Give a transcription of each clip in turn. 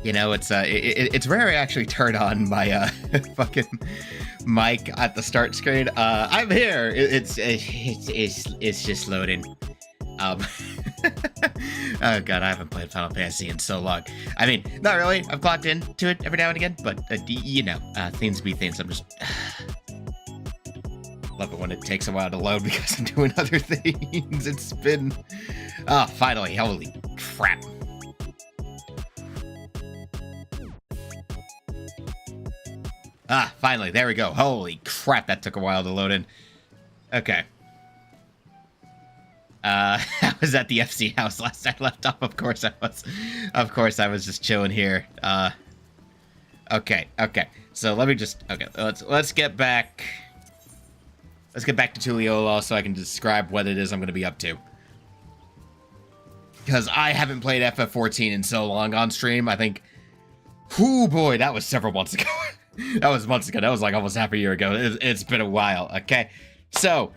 You know, it's rare I actually turn on my fucking mic at the start screen. I'm here. It's just loading. Oh god, I haven't played Final Fantasy in so long. I mean, not really. I've clocked into it every now and again, but you know, things be things. I'm just love it when it takes a while to load because I'm doing other things. It's been finally, holy crap. Finally, there we go. Holy crap, that took a while to load in. Okay. I was at the FC house last I left off. Of course I was. Of course I was just chilling here. Okay. So let me just let's get back. Let's get back to Tuliyola so I can describe what it is I'm going to be up to. Because I haven't played FF14 in so long on stream. I think, oh boy, that was several months ago. That was months ago. That was like almost half a year ago. It's been a while. Okay, so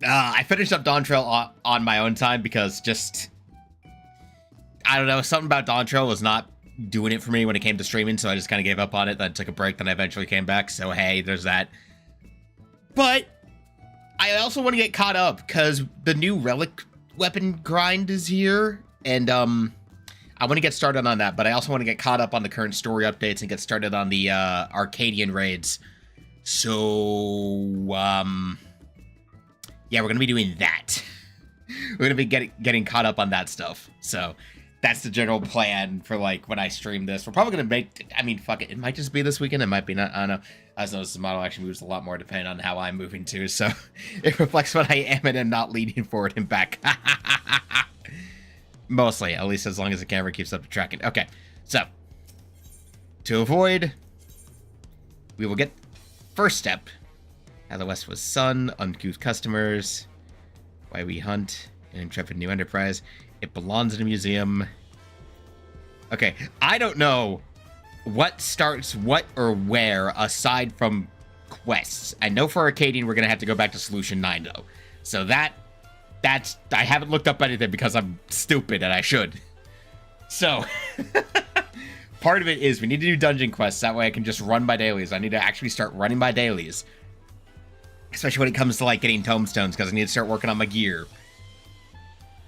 I finished up Dawntrail on my own time because just, I don't know, something about Dawntrail was not doing it for me when it came to streaming, so I just kind of gave up on it. Then took a break, then I eventually came back. So hey, there's that. But I also want to get caught up because the new relic weapon grind is here, and I want to get started on that, but I also want to get caught up on the current story updates and get started on the Arcadian raids. So, yeah, we're going to be doing that. We're going to be getting caught up on that stuff. So, that's the general plan for, like, when I stream this. We're probably going to make, I mean, fuck it. It might just be this weekend. It might be not. I don't know. As noticed, the model actually moves a lot more depending on how I'm moving too. So, it reflects what I am and am not leaning forward and back. Mostly, at least as long as the camera keeps up to tracking. Okay, so to avoid, we will get first step. How the West was Sun, uncouth customers, why we hunt, an intrepid new enterprise. It belongs in a museum. Okay, I don't know what starts what or where aside from quests. I know for Arcadian we're gonna have to go back to Solution 9 though, so that's I haven't looked up anything because I'm stupid and I should. So, part of it is we need to do dungeon quests. That way I can just run my dailies. I need to actually start running my dailies. Especially when it comes to, like, getting tomestones, because I need to start working on my gear.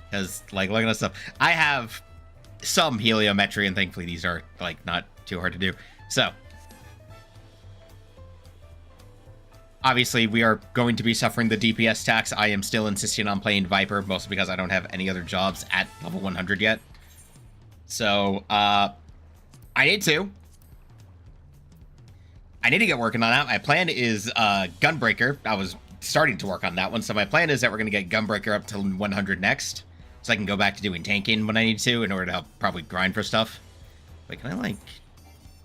Because, like, looking at stuff. I have some heliometry, and thankfully these are, like, not too hard to do. So, obviously, we are going to be suffering the DPS tax. I am still insisting on playing Viper, mostly because I don't have any other jobs at level 100 yet. So, I need to get working on that. My plan is Gunbreaker. I was starting to work on that one. So my plan is that we're going to get Gunbreaker up to 100 next. So I can go back to doing tanking when I need to in order to help probably grind for stuff. Wait, can I, like...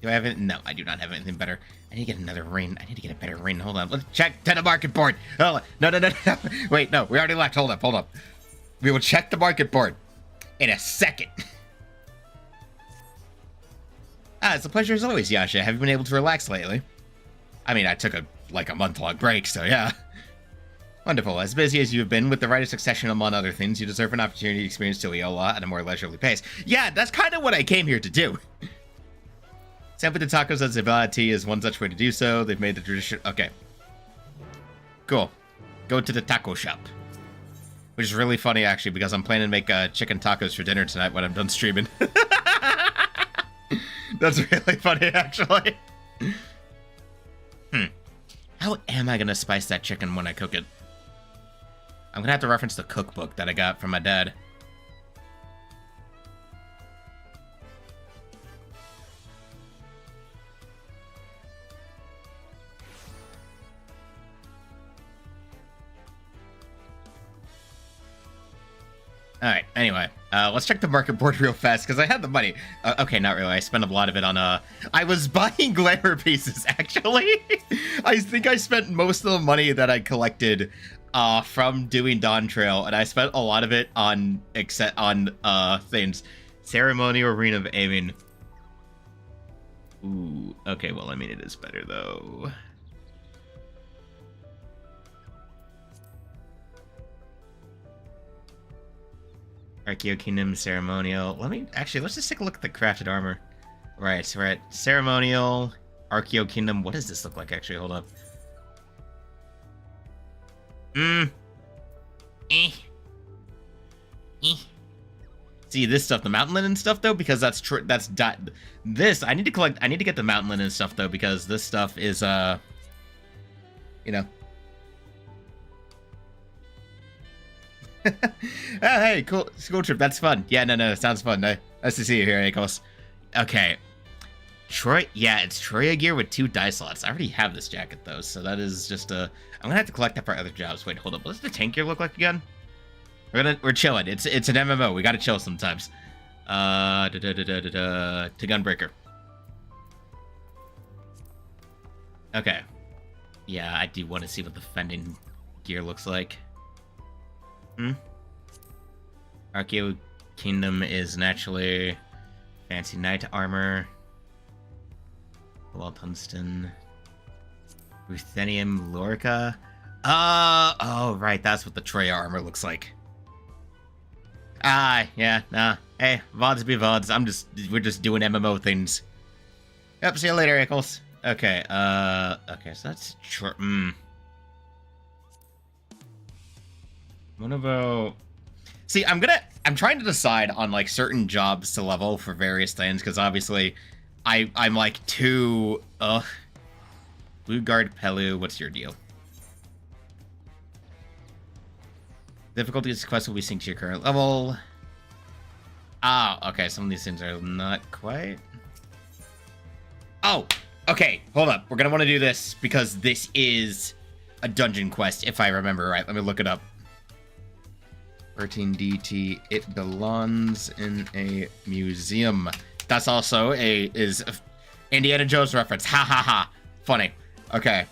Do I have it? No, I do not have anything better. I need to get another ring. I need to get a better ring. Hold on. Let's check to the market board. Hold on. No. Wait, no. We already left. Hold up. We will check the market board in a second. It's a pleasure as always, Yasha. Have you been able to relax lately? I mean, I took a month-long break, so yeah. Wonderful. As busy as you've been with the Rite of Succession among other things, you deserve an opportunity to experience Tuliyola at a more leisurely pace. Yeah, that's kind of what I came here to do. Sample the tacos at Zebada Tea is one such way to do so. They've made the tradition... Okay. Cool. Go to the taco shop. Which is really funny, actually, because I'm planning to make chicken tacos for dinner tonight when I'm done streaming. That's really funny, actually. How am I going to spice that chicken when I cook it? I'm going to have to reference the cookbook that I got from my dad. Alright, anyway, let's check the market board real fast, because I had the money. Okay, not really. I spent a lot of it on, I was buying glamour pieces, actually. I think I spent most of the money that I collected, from doing Dawntrail, and I spent a lot of it on, things. Ceremony or Arena of Aiming. Ooh, okay, well, I mean, it is better, though. Archeo Kingdom, Ceremonial. Let's just take a look at the crafted armor. Right, so we're at Ceremonial, Archeo Kingdom. What does this look like, actually? Hold up. See this stuff, the mountain linen stuff though, because this I need to collect. I need to get the mountain linen stuff though, because this stuff is you know. Oh, hey, cool school trip. That's fun. Yeah, no, sounds fun. Nice to see you here, Akos. Okay, Troy. Yeah, it's Troya gear with 2 die slots. I already have this jacket though, so that is just I'm gonna have to collect that for other jobs. Wait, hold up. What does the tank gear look like again? We're chilling. It's an MMO. We gotta chill sometimes. To Gunbreaker. Okay. Yeah, I do want to see what the fending gear looks like. Archeo Kingdom is naturally fancy knight armor. Well, tungsten. Ruthenium Lorica. Oh, right. That's what the Troya armor looks like. Yeah, nah. Hey, VODs be VODs. We're just doing MMO things. Yep, see you later, Eccles. Okay, okay, so that's What about... See, I'm trying to decide on, like, certain jobs to level for various things, because obviously, I'm, like, too... Blue Guard Pelu, what's your deal? Difficulty of this quest will be synced to your current level. Okay, some of these things are not quite. Oh, okay, hold up. We're gonna want to do this because this is a dungeon quest, if I remember right. Let me look it up. 13DT, it belongs in a museum. That's also is Indiana Jones reference. Ha ha ha. Funny. Okay.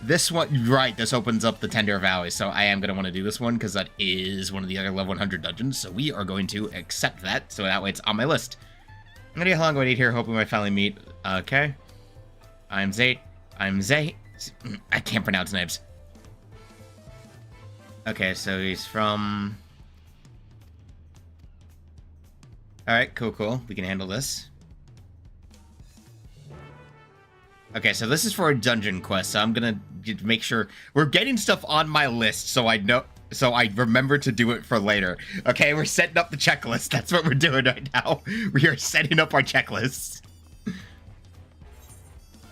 This one, right, this opens up the Tender Valley, so I am going to want to do this one, because that is one of the other level 100 dungeons, so we are going to accept that, so that way it's on my list. I'm going to get how long I wait here, hoping we finally meet. Okay. I'm Zay. I can't pronounce names. Okay, so he's from... Alright, cool. We can handle this. Okay, so this is for a dungeon quest, so I'm gonna make sure we're getting stuff on my list so I remember to do it for later. Okay, we're setting up the checklist. That's what we're doing right now. We are setting up our checklist.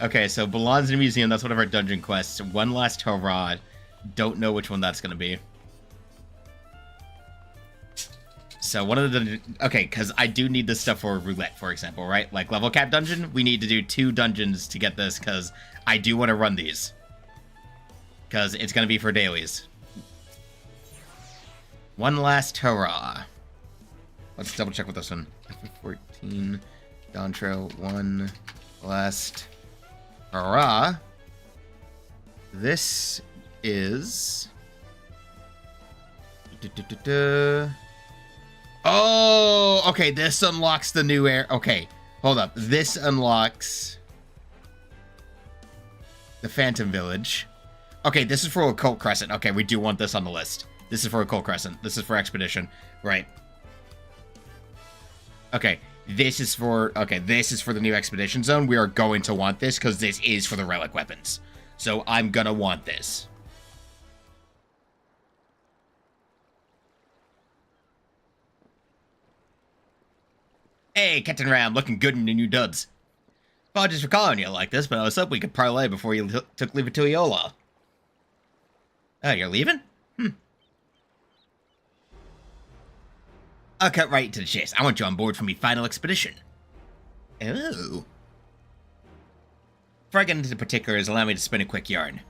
Okay, so belongs in a museum. That's one of our dungeon quests. One last hurrah. Don't know which one that's gonna be. So one of the... Okay, because I do need this stuff for roulette, for example, right? Like level cap dungeon, we need to do 2 dungeons to get this, because I do want to run these. Because it's going to be for dailies. One last hurrah. Let's double check with this one. FF14, Dawntrail, one last hurrah. This is... Oh, okay, this unlocks the new air. Okay, hold up. This unlocks the Phantom Village. Okay, this is for Occult Crescent. Okay, we do want this on the list. This is for Occult Crescent. This is for Expedition. Right. Okay, this is for the new Expedition Zone. We are going to want this because this is for the Relic Weapons. So I'm gonna want this. Hey, Captain Ram, looking good in the new duds. Apologies for calling you like this, but I was hoping we could parlay before you took leave of Tuiola. Oh, you're leaving? I'll cut right to the chase. I want you on board for my final expedition. Oh. Before I get into the particulars, allow me to spin a quick yarn.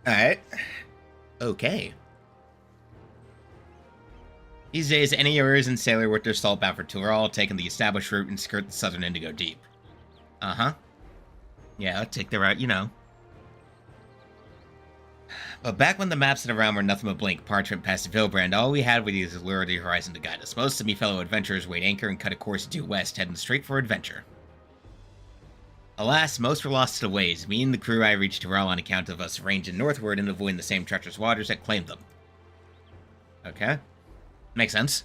Alright. Okay. These days, any areas in Sailor with their salt bound for tour all taking the established route and skirt the southern Indigo Deep. Uh-huh. Yeah, take the route, you know. But back when the maps of the realm were nothing but blank parchment past the Vilbrand, all we had were these allure of the horizon to guide us. Most of me fellow adventurers weighed anchor and cut a course due west, heading straight for adventure. Alas, most were lost to the waves. Me and the crew I reached Tyrell on account of us ranging northward and avoiding the same treacherous waters that claimed them. Okay. Makes sense.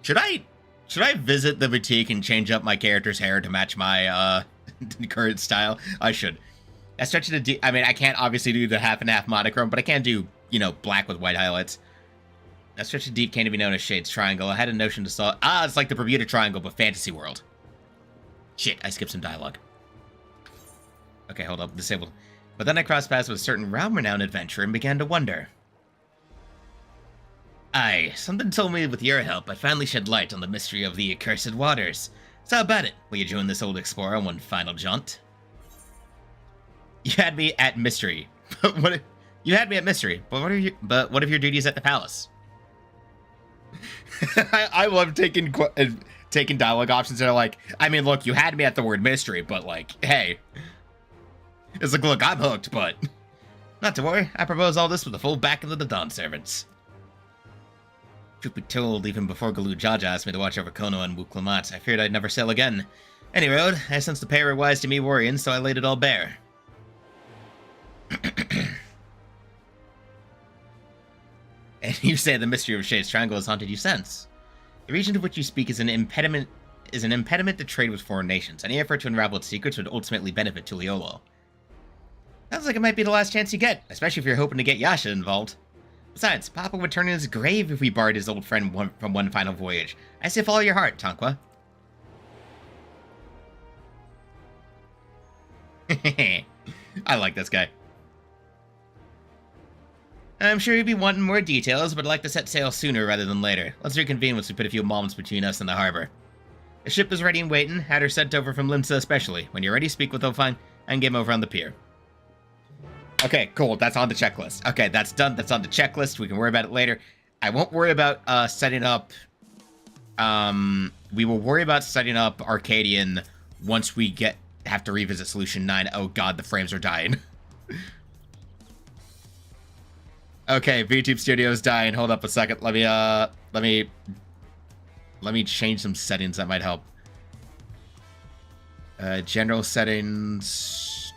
Should I visit the boutique and change up my character's hair to match my current style? I should. I stretch it to I mean, I can't obviously do the half and half monochrome, but I can do, you know, black with white highlights. That stretch of deep came to be known as Shades Triangle. I had a notion to solve... it's like the Bermuda Triangle, but fantasy world. Shit, I skipped some dialogue. Okay, hold up, disabled. But then I crossed paths with a certain realm-renowned adventurer and began to wonder. Aye, something told me with your help, I finally shed light on the mystery of the accursed waters. So how about it? Will you join this old explorer on one final jaunt? You had me at mystery. You had me at mystery, but what of your duties at the palace? I love taking dialogue options that are like, I mean, look, you had me at the word mystery, but like, hey. It's like, look, I'm hooked, but... Not to worry, I propose all this with the full backing of the Dawn servants. Truth be told, even before Galoo Jaja asked me to watch over Kono and Wu Klamat, I feared I'd never sail again. Any road, I sensed the pair were wise to me worrying, so I laid it all bare. And you say the mystery of Shades Triangle has haunted you since. The region of which you speak is an impediment to trade with foreign nations. Any effort to unravel its secrets would ultimately benefit Tuliolo. Sounds like it might be the last chance you get, especially if you're hoping to get Yasha involved. Besides, Papa would turn in his grave if we barred his old friend from one final voyage. I say follow your heart, Tonqua. I like this guy. I'm sure you'd be wanting more details, but I'd like to set sail sooner rather than later. Let's reconvene once we put a few moments between us and the harbor. The ship is ready and waiting, had her sent over from Limsa especially. When you're ready, speak with Opine and game over on the pier. Okay, cool. That's on the checklist. Okay, that's done. That's on the checklist. We can worry about it later. I won't worry about setting up... we will worry about setting up Arcadian once we have to revisit Solution 9. Oh god, the frames are dying. Okay, VTube Studio's dying. Hold up a second. Let me change some settings that might help. General settings.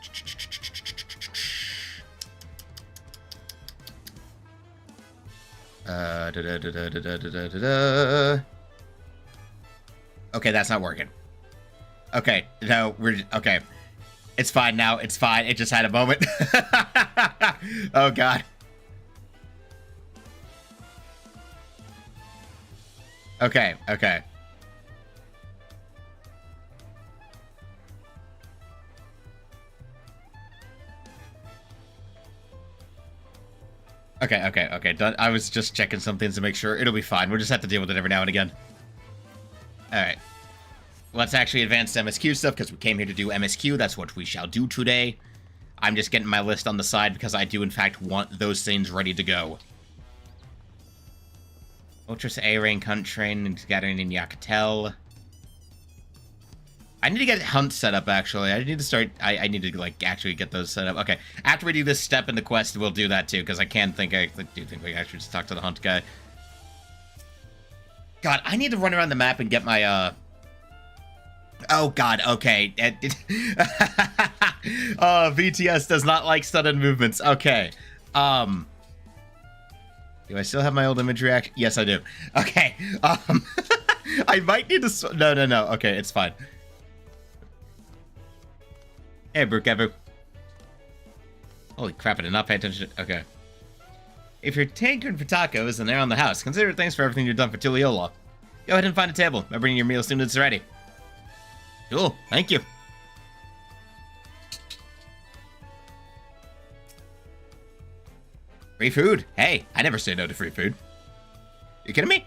Okay, that's not working. Okay, no, okay. It's fine now. It's fine. It just had a moment. Oh god. Okay. Okay. Done. I was just checking some things to make sure. It'll be fine. We'll just have to deal with it every now and again. Alright. Let's actually advance to MSQ stuff, because we came here to do MSQ. That's what we shall do today. I'm just getting my list on the side, because I do, in fact, want those things ready to go. Ultras A-Rain, Hunt Train, and Gathering in Yakatel. I need to get Hunt set up, actually. I need to start... I need to, like, actually get those set up. Okay, after we do this step in the quest, we'll do that, too, because I do think we actually just talk to the Hunt guy. God, I need to run around the map and get my, Oh, God, okay. VTS does not like sudden movements. Okay. Do I still have my old imagery action? Yes, I do. Okay. I might need to... No. Okay, it's fine. Hey, Brook-Ever. Holy crap, I did not pay attention. Okay. If you're tankering for tacos and they're on the house, consider thanks for everything you've done for Tuliolo. Go ahead and find a table. I'm bringing your meal as soon as it's ready. Cool, thank you. Free food? Hey, I never say no to free food. You kidding me?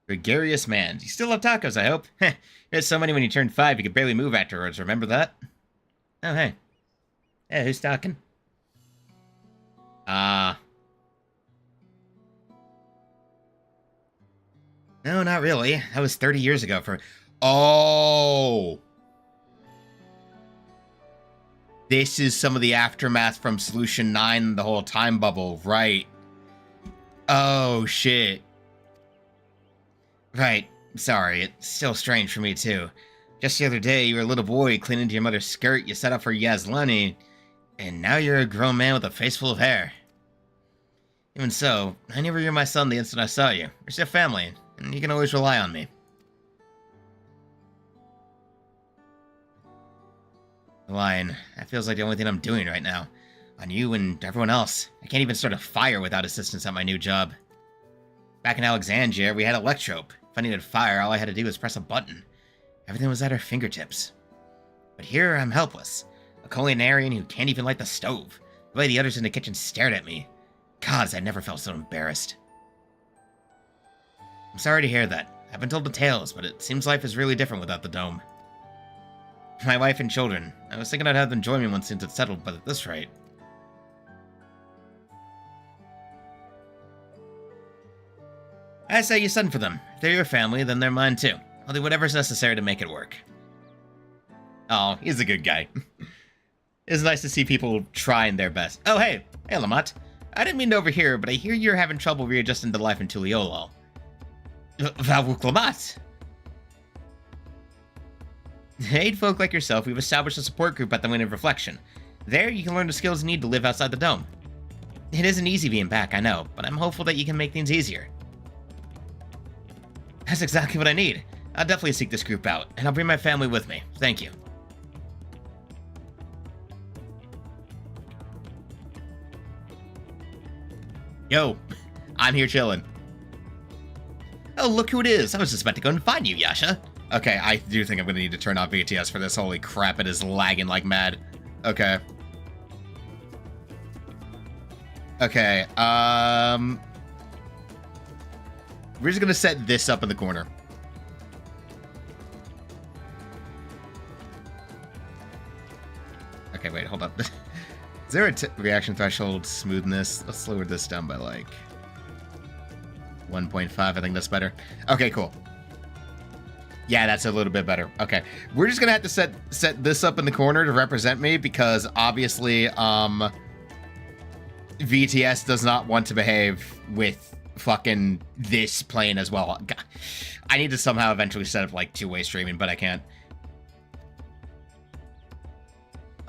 Gregarious man. You still love tacos, I hope. Heh, you had so many when you turned 5 you could barely move afterwards, remember that? Oh, hey. Hey, who's talking? No, not really. That was 30 years ago for... Oh! This is some of the aftermath from Solution 9, the whole time bubble, right? Oh, shit. Right. Sorry, it's still strange for me, too. Just the other day, you were a little boy clinging to your mother's skirt you set up for Yazlani, and now you're a grown man with a face full of hair. Even so, I knew you were my son the instant I saw you. We're still family, and you can always rely on me. Relying. That feels like the only thing I'm doing right now. On you and everyone else. I can't even start a fire without assistance at my new job. Back in Alexandria, we had Electrope. If I needed fire, all I had to do was press a button. Everything was at our fingertips. But here, I'm helpless. A culinarian who can't even light the stove. The way the others in the kitchen stared at me. Gods, I never felt so embarrassed. I'm sorry to hear that. I've been told the tales, but it seems life is really different without the dome. My wife and children. I was thinking I'd have them join me once things had settled, but at this rate... I say you send for them. If they're your family, then they're mine too. I'll do whatever's necessary to make it work. Oh, he's a good guy. It's nice to see people trying their best. Oh, hey. Hey, Lamont. I didn't mean to overhear, but I hear you're having trouble readjusting to life in Tuliolol. Valvuk Lamont. To aid folk like yourself, we've established a support group at the Wind of Reflection. There, you can learn the skills you need to live outside the dome. It isn't easy being back, I know, but I'm hopeful that you can make things easier. That's exactly what I need. I'll definitely seek this group out, and I'll bring my family with me. Thank you. Yo, I'm here chilling. Oh, look who it is. I was just about to go and find you, Yasha. Okay, I do think I'm going to need to turn off VTS for this. Holy crap, it is lagging like mad. Okay. Okay, we're just going to set this up in the corner. Okay, wait, hold up. Is there a reaction threshold smoothness? Let's lower this down by like 1.5. I think that's better. Okay, cool. Yeah, that's a little bit better. Okay, we're just gonna have to set this up in the corner to represent me because obviously, VTS does not want to behave with fucking this plane as well. God, I need to somehow eventually set up like two-way streaming, but I can't.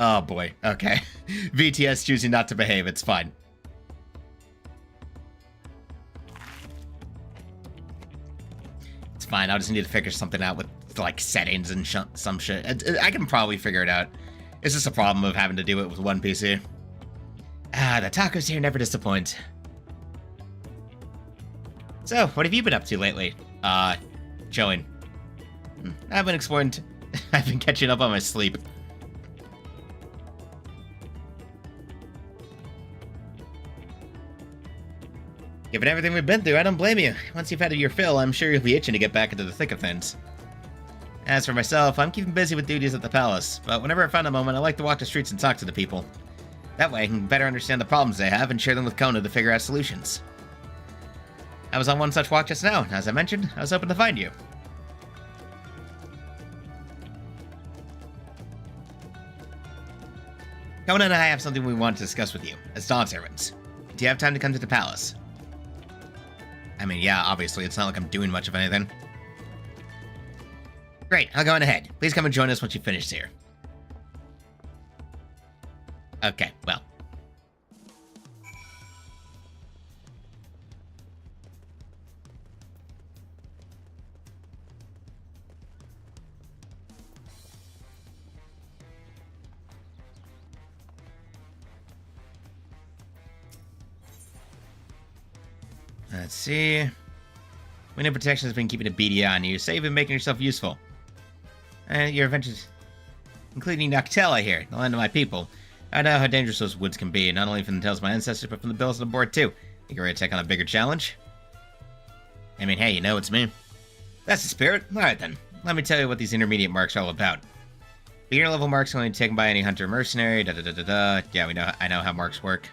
Oh boy. Okay, VTS choosing not to behave. It's fine. It's fine. I'll just need to figure something out with like settings and some shit. I can probably figure it out. It's just a problem of having to do it with one PC. Ah, the tacos here never disappoint. So, what have you been up to lately? Chilling. I've been exploring. I've been catching up on my sleep. Given everything we've been through, I don't blame you. Once you've had your fill, I'm sure you'll be itching to get back into the thick of things. As for myself, I'm keeping busy with duties at the palace, but whenever I find a moment, I like to walk the streets and talk to the people. That way, I can better understand the problems they have and share them with Kona to figure out solutions. I was on one such walk just now, and as I mentioned, I was hoping to find you. Kona and I have something we want to discuss with you, as Dawn servants. Do you have time to come to the palace? I mean, yeah, obviously, it's not like I'm doing much of anything. Great, I'll go on ahead. Please come and join us once you've finished here. Okay, well. Let's see. Window protection has been keeping a beady eye on you, so you've been making yourself useful. Your adventures, including Noctel, I hear, the land of my people. I know how dangerous those woods can be, not only from the tales of my ancestors, but from the bills on the board, too. You ready to take on a bigger challenge? I mean, hey, you know it's me. That's the spirit. Alright then, let me tell you what these intermediate marks are all about. Beginner level marks are only taken by any hunter or mercenary, da-da-da-da-da. Yeah, I know how marks work.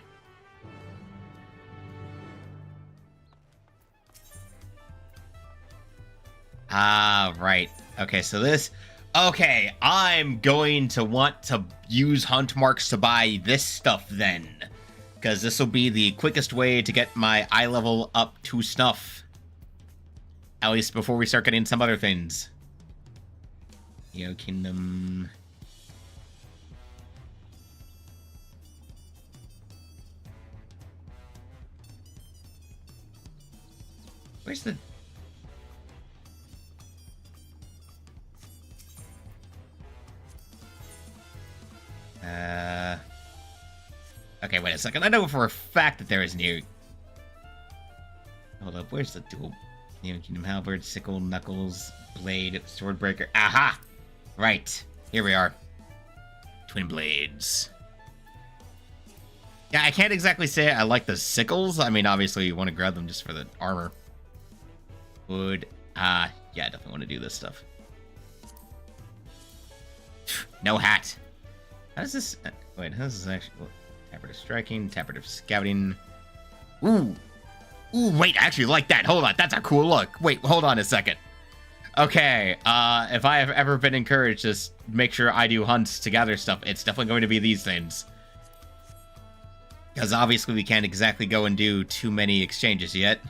Ah, right. Okay, so this... Okay, I'm going to want to use hunt marks to buy this stuff then. Because this will be the quickest way to get my eye level up to snuff. At least before we start getting some other things. Yo, Kingdom. Where's the... Okay, wait a second. I know for a fact that there is new... Hold up, where's the dual... Neo Kingdom Halberd, Sickle, Knuckles, Blade, Swordbreaker. Aha! Right. Here we are. Twin Blades. Yeah, I can't exactly say I like the Sickles. I mean, obviously you want to grab them just for the armor. Wood. Yeah, I definitely want to do this stuff. No hat. How does this... Wait, how does this actually... Tapper of Striking, Tapper of Scouting. Ooh. Ooh, wait, I actually like that. Hold on, that's a cool look. Wait, hold on a second. Okay, if I have ever been encouraged to make sure I do hunts to gather stuff, it's definitely going to be these things. Because obviously we can't exactly go and do too many exchanges yet.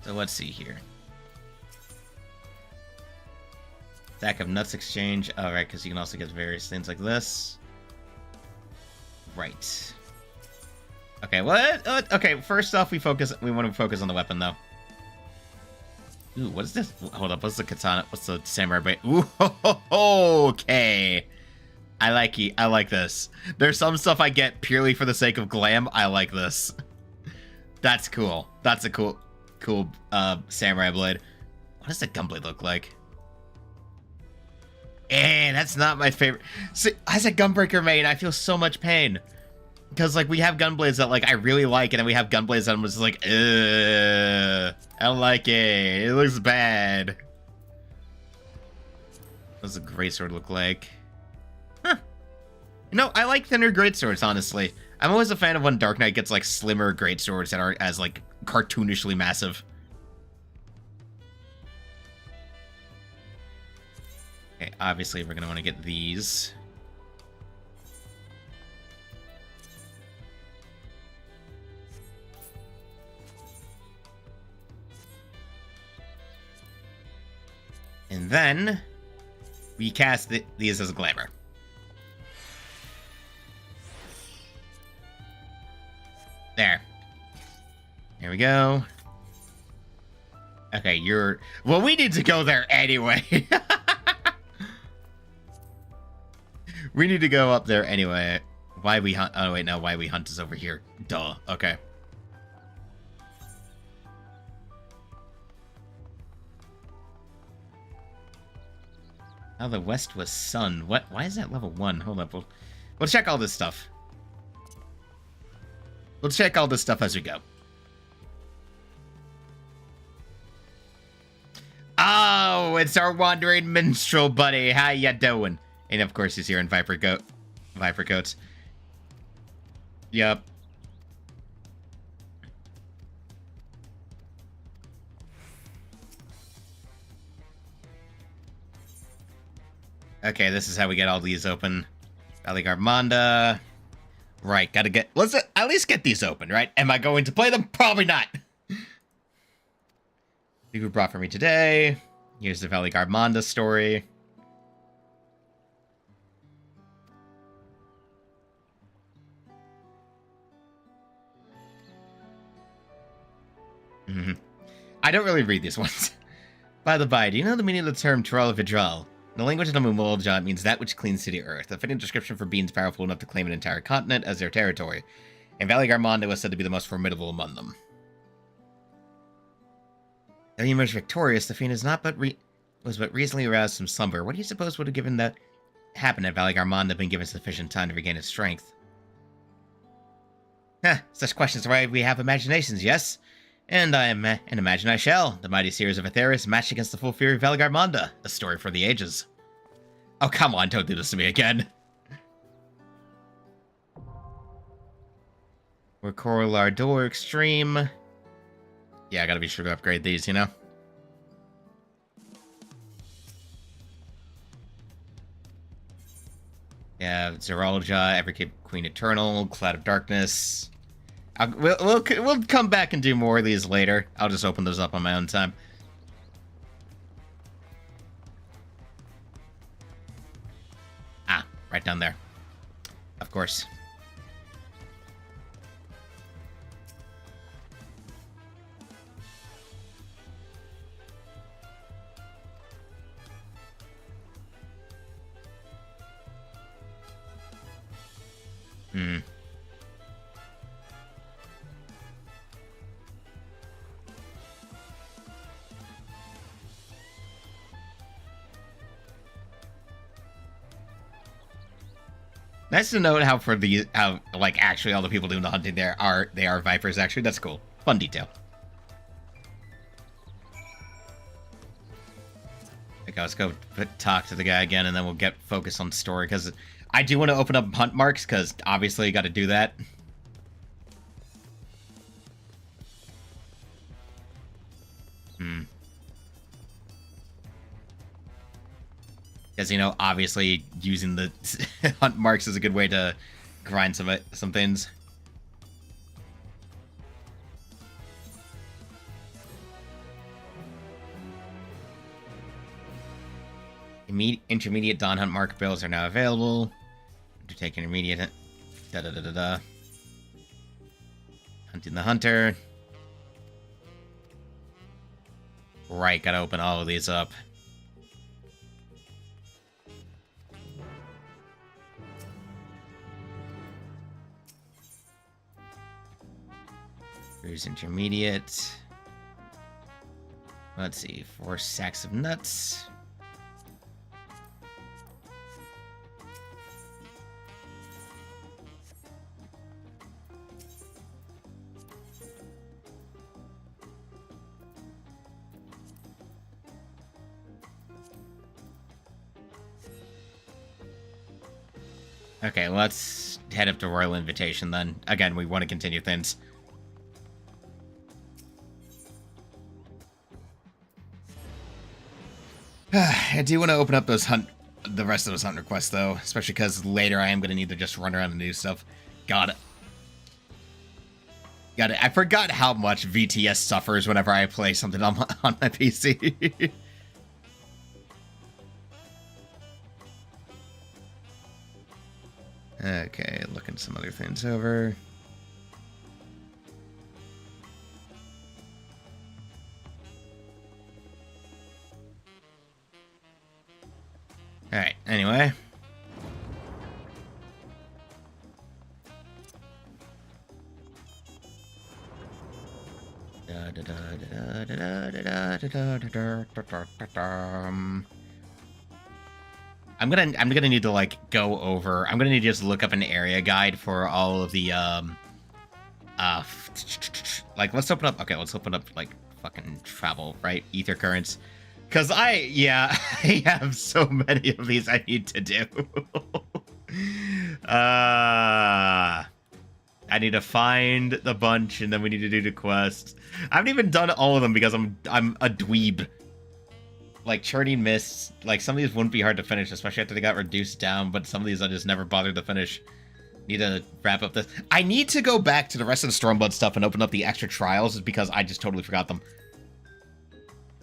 So let's see here. Stack of Nuts exchange. Oh, right, because you can also get various things like this. Right. Okay, what? Okay, first off, we want to focus on the weapon, though. Ooh, what is this? Hold up, what's the katana? What's the samurai blade? Ooh, okay. I like this. There's some stuff I get purely for the sake of glam. I like this. That's cool. That's a cool samurai blade. What does the gunblade look like? That's not my favorite. See, as a Gunbreaker main, I feel so much pain. Because, like, we have gunblades that, like, I really like, and then we have gunblades that I'm just like, ugh, I don't like it. It looks bad. What does a greatsword look like? Huh. You know, I like thinner greatswords, honestly. I'm always a fan of when Dark Knight gets, like, slimmer greatswords that aren't as, like, cartoonishly massive. Okay, obviously we're going to want to get these. And then we cast these as a glamour. There. There we go. Okay, well, we need to go there anyway. We need to go up there anyway. Why we hunt? Oh, wait, no. Why we hunt is over here. Duh. Okay. Oh, the west was sun. What? Why is that level 1? Hold up. We'll check all this stuff. We'll check all this stuff as we go. Oh, it's our wandering minstrel buddy. How ya doing? And of course, he's here in Viper Coats. Yep. Okay, this is how we get all these open. Valley Garmonda. Right, gotta get... Let's at least get these open, right? Am I going to play them? Probably not. Who brought for me today? Here's the Valley Garmonda story. I don't really read these ones. By the by, do you know the meaning of the term Troll Vidral? In the language of the Mumolja, it means that which cleans city earth, a fitting description for beings powerful enough to claim an entire continent as their territory. And Valley Garmonda was said to be the most formidable among them. Though he emerged victorious, the fiend was but recently aroused from slumber. What do you suppose would have given that happened had Valley Garmonda been given sufficient time to regain his strength? Such questions are why we have imaginations, yes? And imagine I shall. The mighty seers of Atheris matched against the full fury of Valley Garmonda. A story for the ages. Oh, come on, don't do this to me again. We're Coral Ardor Extreme. Yeah, I gotta be sure to upgrade these, you know? Yeah, Zeralja, Evercape Queen Eternal, Cloud of Darkness. We'll come back and do more of these later. I'll just open those up on my own time. Ah, right down there. Of course. Hmm. Nice to note how like actually all the people doing the hunting there are vipers. Actually, that's cool. Fun detail. Okay, let's go talk to the guy again, and then we'll get focused on story because I do want to open up hunt marks because obviously you got to do that. Because, you know, obviously using the hunt marks is a good way to grind some things. Intermediate Dawn Hunt mark bills are now available. Undertake intermediate. Hunting the hunter. Right, gotta open all of these up. Here's intermediate. Let's see, 4 sacks of nuts. Okay, let's head up to Royal Invitation then. Again, we want to continue things. I do want to open up the rest of those hunt requests, though. Especially because later I am going to need to just run around and do stuff. Got it. I forgot how much VTS suffers whenever I play something on my PC. Okay, looking some other things over. Alright, anyway. I'm gonna need to like go over. I'm gonna need to just look up an area guide for all of the like let's open up. Okay, let's open up like fucking travel, right? Ether currents. Because I have so many of these I need to do. I need to find the bunch, and then we need to do the quests. I haven't even done all of them because I'm a dweeb. Like, Churning Mists, like, some of these wouldn't be hard to finish, especially after they got reduced down, but some of these I just never bothered to finish. Need to wrap up this. I need to go back to the rest of the Stormblood stuff and open up the extra trials because I just totally forgot them.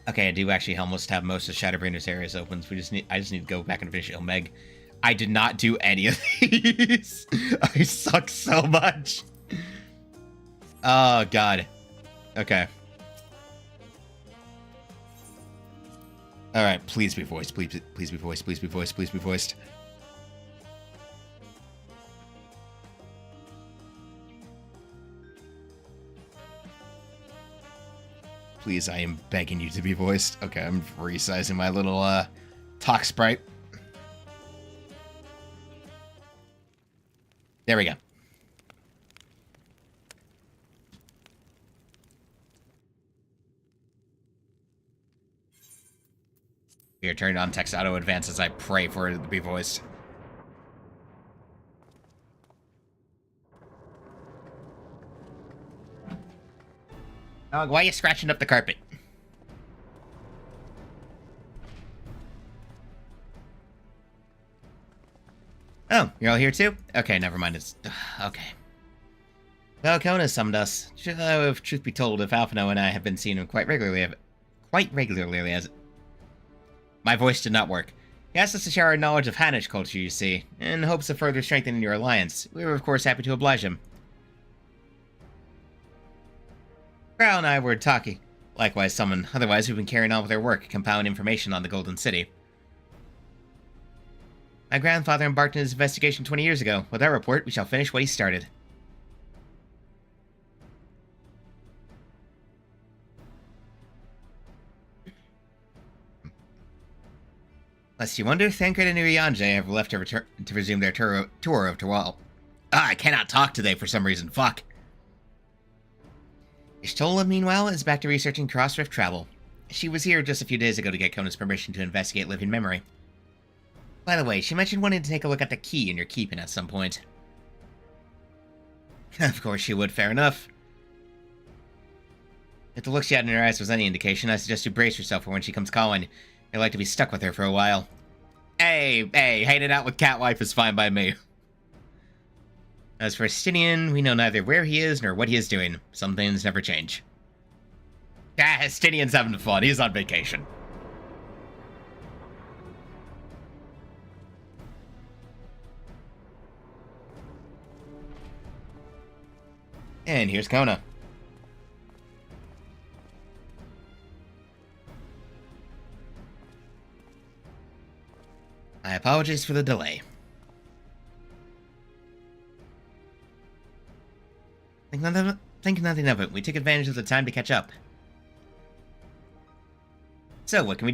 Okay, I do actually almost have most of Shadowbringers areas open. So I just need to go back and finish Ilmeg. I did not do any of these. I suck so much. Oh god. Okay. All right, please be voiced. Please be voiced. Please be voiced. Please be voiced. Please, I am begging you to be voiced. Okay, I'm resizing my little talk sprite. There we go. Here, turn on text auto advance as I pray for it to be voiced. Dog, why are you scratching up the carpet? Oh, you're all here too? Okay, never mind. It's okay. Well, Kona summoned us. If truth be told, if Alphino and I have been seeing him quite regularly as... My voice did not work. He asked us to share our knowledge of Hanish culture, you see, in hopes of further strengthening your alliance. We were, of course, happy to oblige him. Crow and I were talking. Likewise, someone. Otherwise, we've been carrying on with our work, compiling information on the Golden City. My grandfather embarked on his investigation 20 years ago. With our report, we shall finish what he started. Lest you wonder, Thancred and Urianger have left to resume their tour of Tawal. I cannot talk today for some reason. Fuck. Ishtola, meanwhile, is back to researching cross-rift travel. She was here just a few days ago to get Kona's permission to investigate living memory. By the way, she mentioned wanting to take a look at the key in your keeping at some point. Of course she would, fair enough. If the look she had in her eyes was any indication, I suggest you brace yourself for when she comes calling. You'd like to be stuck with her for a while. Hey, hanging out with Catwife is fine by me. As for Stinian, we know neither where he is nor what he is doing. Some things never change. Stinian's having fun. He's on vacation. And here's Kona. I apologize for the delay. Think nothing of it. We took advantage of the time to catch up. So what can we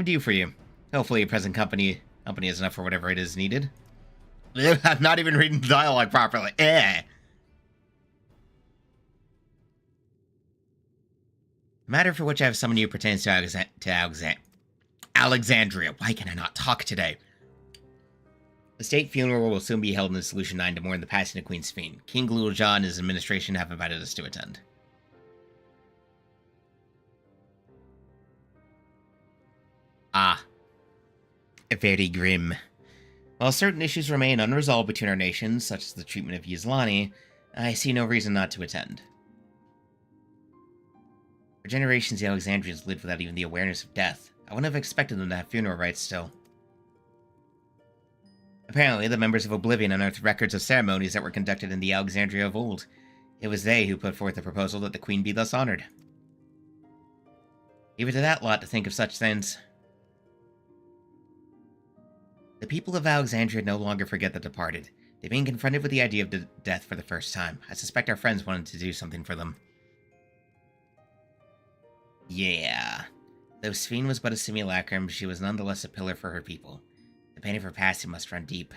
do for you? Hopefully your present company is enough for whatever it is needed. I'm not even reading the dialogue properly. The matter for which I have summoned you pertains to Alexandria. Why can I not talk today? The state funeral will soon be held in the Solution 9 to mourn the passing of Queen Sphene. King Glul'Jan and his administration have invited us to attend. Ah. Very grim. While certain issues remain unresolved between our nations, such as the treatment of Yzlani, I see no reason not to attend. For generations, the Alexandrians lived without even the awareness of death. I wouldn't have expected them to have funeral rites still. Apparently, the members of Oblivion unearthed records of ceremonies that were conducted in the Alexandria of old. It was they who put forth the proposal that the Queen be thus honored. Leave it to that lot to think of such things. The people of Alexandria no longer forget the departed. They've been confronted with the idea of death for the first time. I suspect our friends wanted to do something for them. Yeah. Though Sphene was but a simulacrum, she was nonetheless a pillar for her people. The pain of her passing must run deep.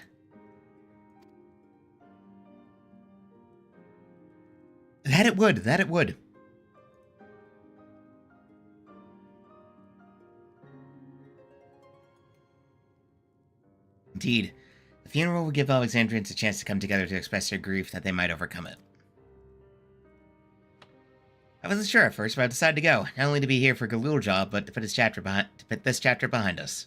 That it would. Indeed. The funeral will give Alexandrians a chance to come together to express their grief that they might overcome it. I wasn't sure at first, but I decided to go, not only to be here for Glul'Jan, but to put this chapter behind us.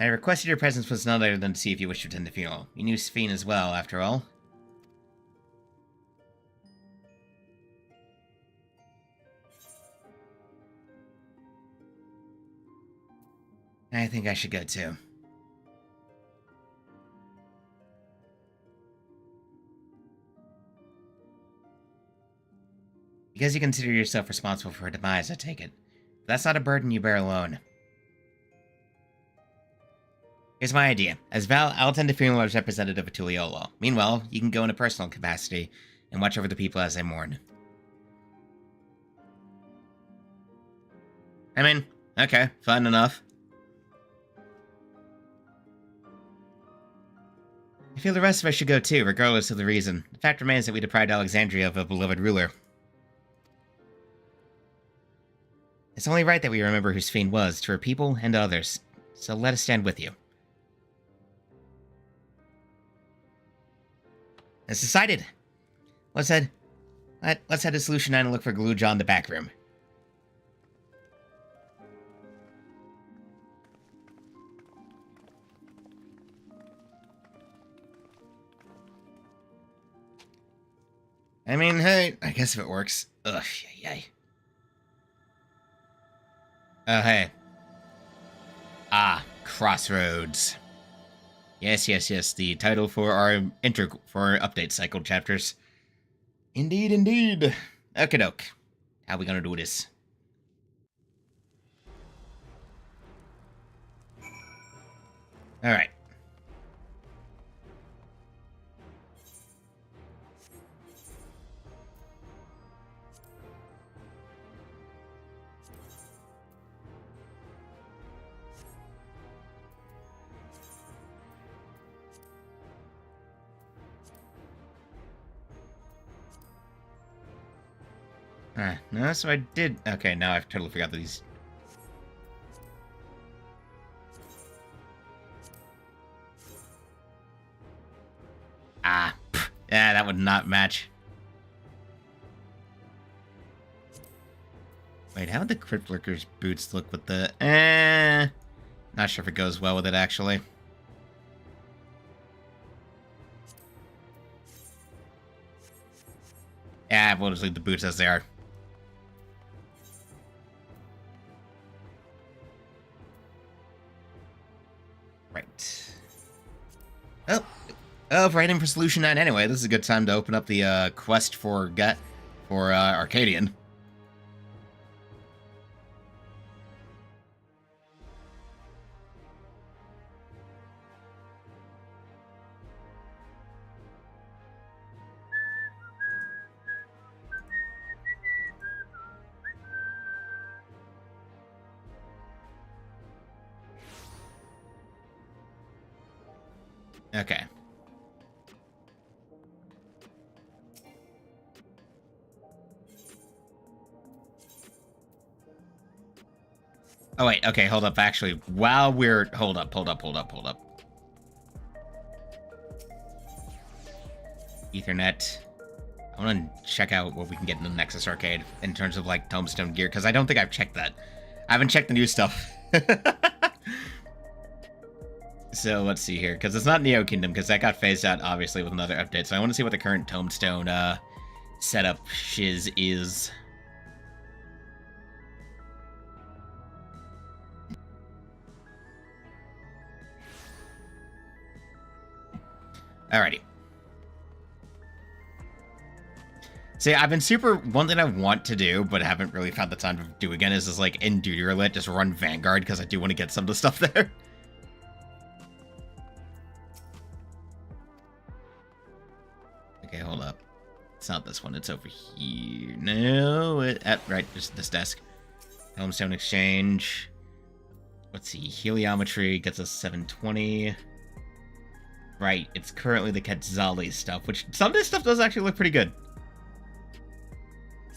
I requested your presence was none other than to see if you wished to attend the funeral. You knew Sphene as well, after all. I think I should go too. Because you consider yourself responsible for her demise, I take it. But that's not a burden you bear alone. Here's my idea. As Val, I'll attend the funeral as representative of Tuliolo. Meanwhile, you can go in a personal capacity and watch over the people as they mourn. I mean, okay, fun enough. I feel the rest of us should go too, regardless of the reason. The fact remains that we deprived Alexandria of a beloved ruler. It's only right that we remember who Sphene was, to her people and to others. So let us stand with you. It's decided. Let's head to Solution 9 and look for Glul'Jan in the back room. I mean, hey, I guess if it works. Ugh, yay. Oh, hey. Ah, Crossroads. Yes, yes, yes, the title for our update cycle chapters. Indeed, indeed. Okie doke. How we gonna do this? Alright. No, so I did... Okay, now I've totally forgot that these... Yeah, that would not match. Wait, how would the Crypt Lurker's boots look with the... Not sure if it goes well with it, actually. Yeah, we'll just leave the boots as they are. Right. Oh, right in for Solution 9 anyway. This is a good time to open up the quest for Arcadian. Okay. Oh, wait. Okay, hold up. Actually, while we're... Hold up. Ethernet. I want to check out what we can get in the Nexus Arcade in terms of, like, Tombstone gear, because I don't think I've checked that. I haven't checked the new stuff. So, let's see here, because it's not Neo Kingdom, because that got phased out, obviously, with another update. So I want to see what the current Tombstone setup shiz is. Alrighty. See, I've been one thing I want to do, but haven't really found the time to do again, is just, like, in Duty Roulette, just run Vanguard, because I do want to get some of the stuff there. Okay, hold up. It's not this one, it's over here. No, right, just this desk. Helmstone Exchange. Let's see, Heliometry gets us 720. Right, it's currently the Quetzali stuff, which some of this stuff does actually look pretty good.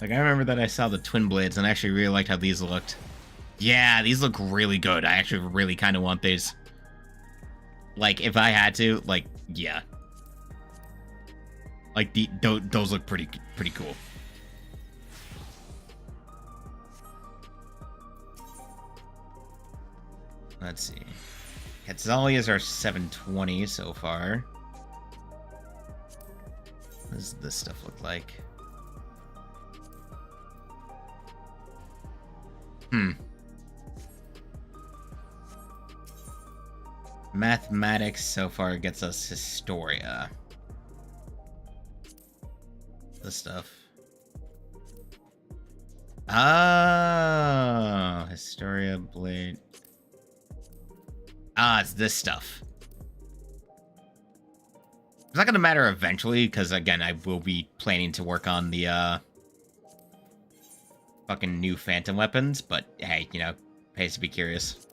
Like, I remember that I saw the Twin Blades, and I actually really liked how these looked. Yeah, these look really good. I actually really kind of want these. Like, if I had to, like, yeah. Like, those look pretty cool. Let's see. Quetzalias are 720 so far. What does this stuff look like? Mathematics so far gets us Historia. This stuff. Oh, Historia Blade. Ah, it's this stuff. It's not going to matter eventually, because, again, I will be planning to work on the, fucking new Phantom weapons, but, hey, you know, pays to be curious.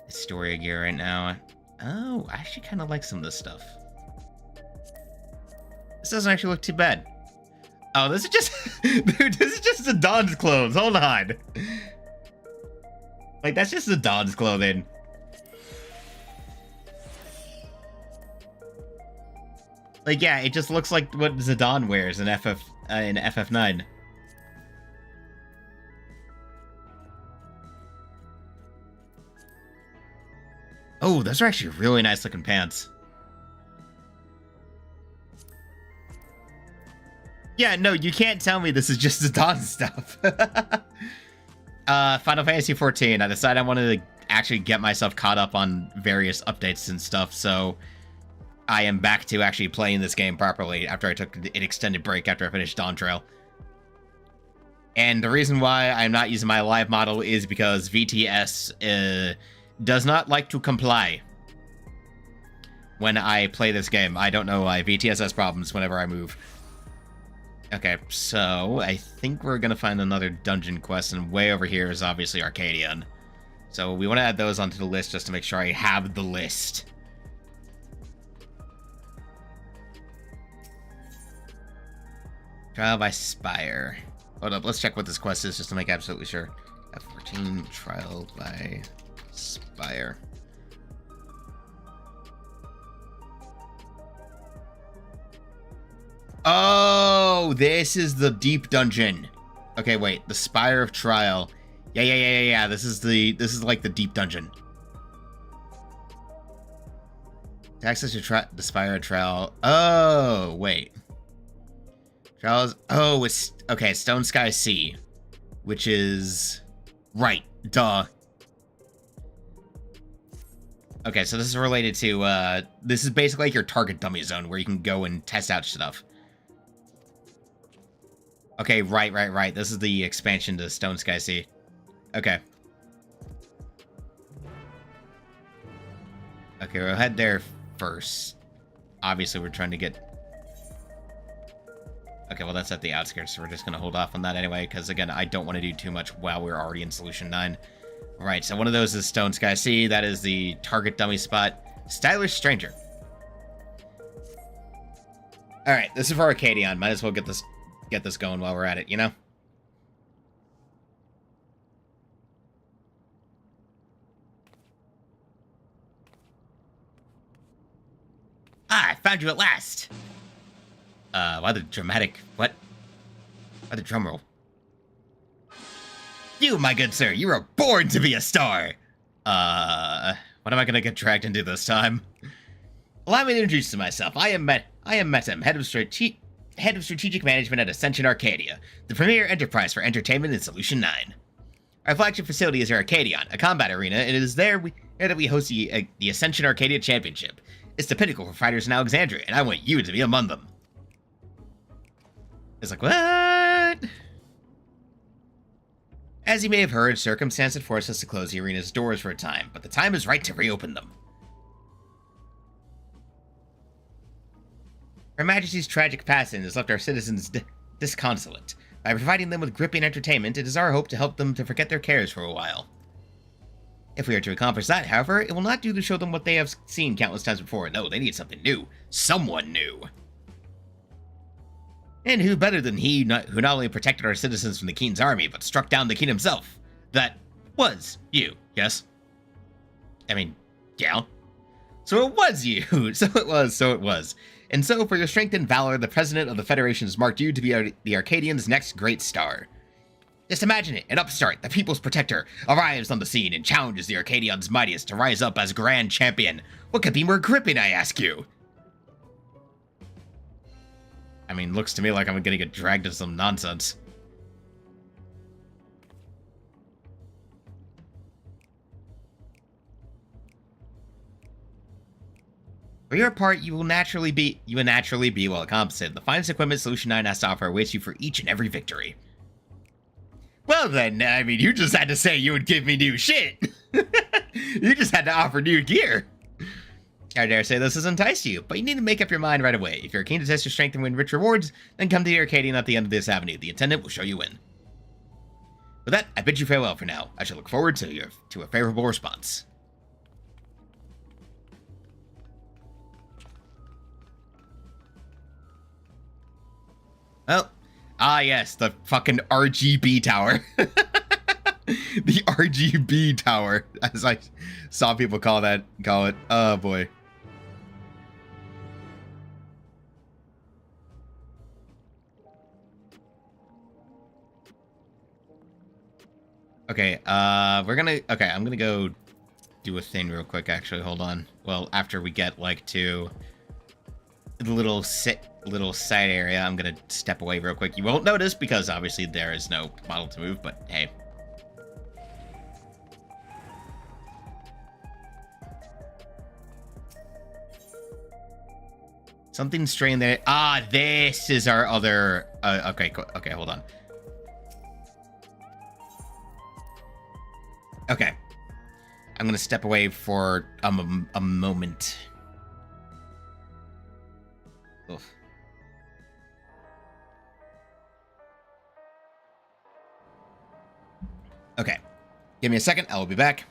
Historia gear right now. Oh, I actually kind of like some of this stuff. This doesn't actually look too bad. Oh, this is just... Dude, this is just the Dawn's clothes. Hold on. Like, that's just the Dawn's clothing. Like, yeah, it just looks like what Zidane wears in FF9. Oh, those are actually really nice looking pants. Yeah, no, you can't tell me this is just the Dawn stuff. Final Fantasy XIV, I decided I wanted to actually get myself caught up on various updates and stuff, so I am back to actually playing this game properly after I took an extended break after I finished Dawntrail. And the reason why I'm not using my live model is because VTS does not like to comply when I play this game. I don't know why. VTS has problems whenever I move. Okay, so I think we're gonna find another dungeon quest, and way over here is obviously Arcadian. So we want to add those onto the list just to make sure I have the list. Trial by Spire. Hold up, let's check what this quest is just to make absolutely sure. F14, Trial by Spire. Oh, this is the deep dungeon. Okay, wait, the Spire of Trial. Yeah. This is like the deep dungeon. To access your the Spire of Trial. Oh, wait. Trials. Oh, it's okay. Stone Sky Sea, which is right. Duh. Okay, so this is related to. This is basically like your target dummy zone where you can go and test out stuff. Okay, right. This is the expansion to Stone Sky Sea. Okay. Okay, we'll head there first. Obviously, we're trying to get... Okay, well, that's at the outskirts, so we're just going to hold off on that anyway, because, again, I don't want to do too much while we're already in Solution 9. Alright, so one of those is Stone Sky Sea. That is the target dummy spot. Stylish Stranger. Alright, this is for Arcadian. Might as well get this going while we're at it, you know? Ah, I found you at last! Why the dramatic... What? Why the drum roll? You, my good sir, you were born to be a star! What am I gonna get dragged into this time? Allow me to introduce myself. I am Metem, head of Strategic Management at Ascension Arcadia, the premier enterprise for entertainment in Solution 9. Our flagship facility is our Arcadion, a combat arena, and it is there that we host the Ascension Arcadia Championship. It's the pinnacle for fighters in Alexandria, and I want you to be among them. It's like, what? As you may have heard, circumstance had forced us to close the arena's doors for a time, but the time is right to reopen them. Her Majesty's tragic passing has left our citizens disconsolate. By providing them with gripping entertainment, it is our hope to help them to forget their cares for a while. If we are to accomplish that, however, it will not do to show them what they have seen countless times before. No, they need something new. Someone new. And who better than he who not only protected our citizens from the King's army, but struck down the King himself? That was you, yes? I mean, yeah. So it was you. So it was. And so, for your strength and valor, the President of the Federation has marked you to be the Arcadians' next great star. Just imagine it, an upstart, the People's Protector, arrives on the scene and challenges the Arcadians' mightiest to rise up as Grand Champion. What could be more gripping, I ask you? I mean, looks to me like I'm gonna get dragged into some nonsense. For your part, you will naturally be well compensated. The finest equipment Solution 9 has to offer awaits you for each and every victory. Well then, I mean, you just had to say you would give me new shit. You just had to offer new gear. I dare say this has enticed you, but you need to make up your mind right away. If you're keen to test your strength and win rich rewards, then come to the Arcadian at the end of this avenue. The attendant will show you in. With that, I bid you farewell for now. I shall look forward to a favorable response. Well, yes, the fucking RGB tower. The RGB tower, as I saw people call it. Oh boy. Okay, I'm gonna go do a thing real quick, actually, hold on. Well, after we get, like, to the little little side area. I'm gonna step away real quick. You won't notice because obviously there is no model to move, but hey. Something strange there. Ah, this is our other... okay, cool. Okay, hold on. Okay. I'm gonna step away for a moment. Oof. Okay. Give me a second. I will be back.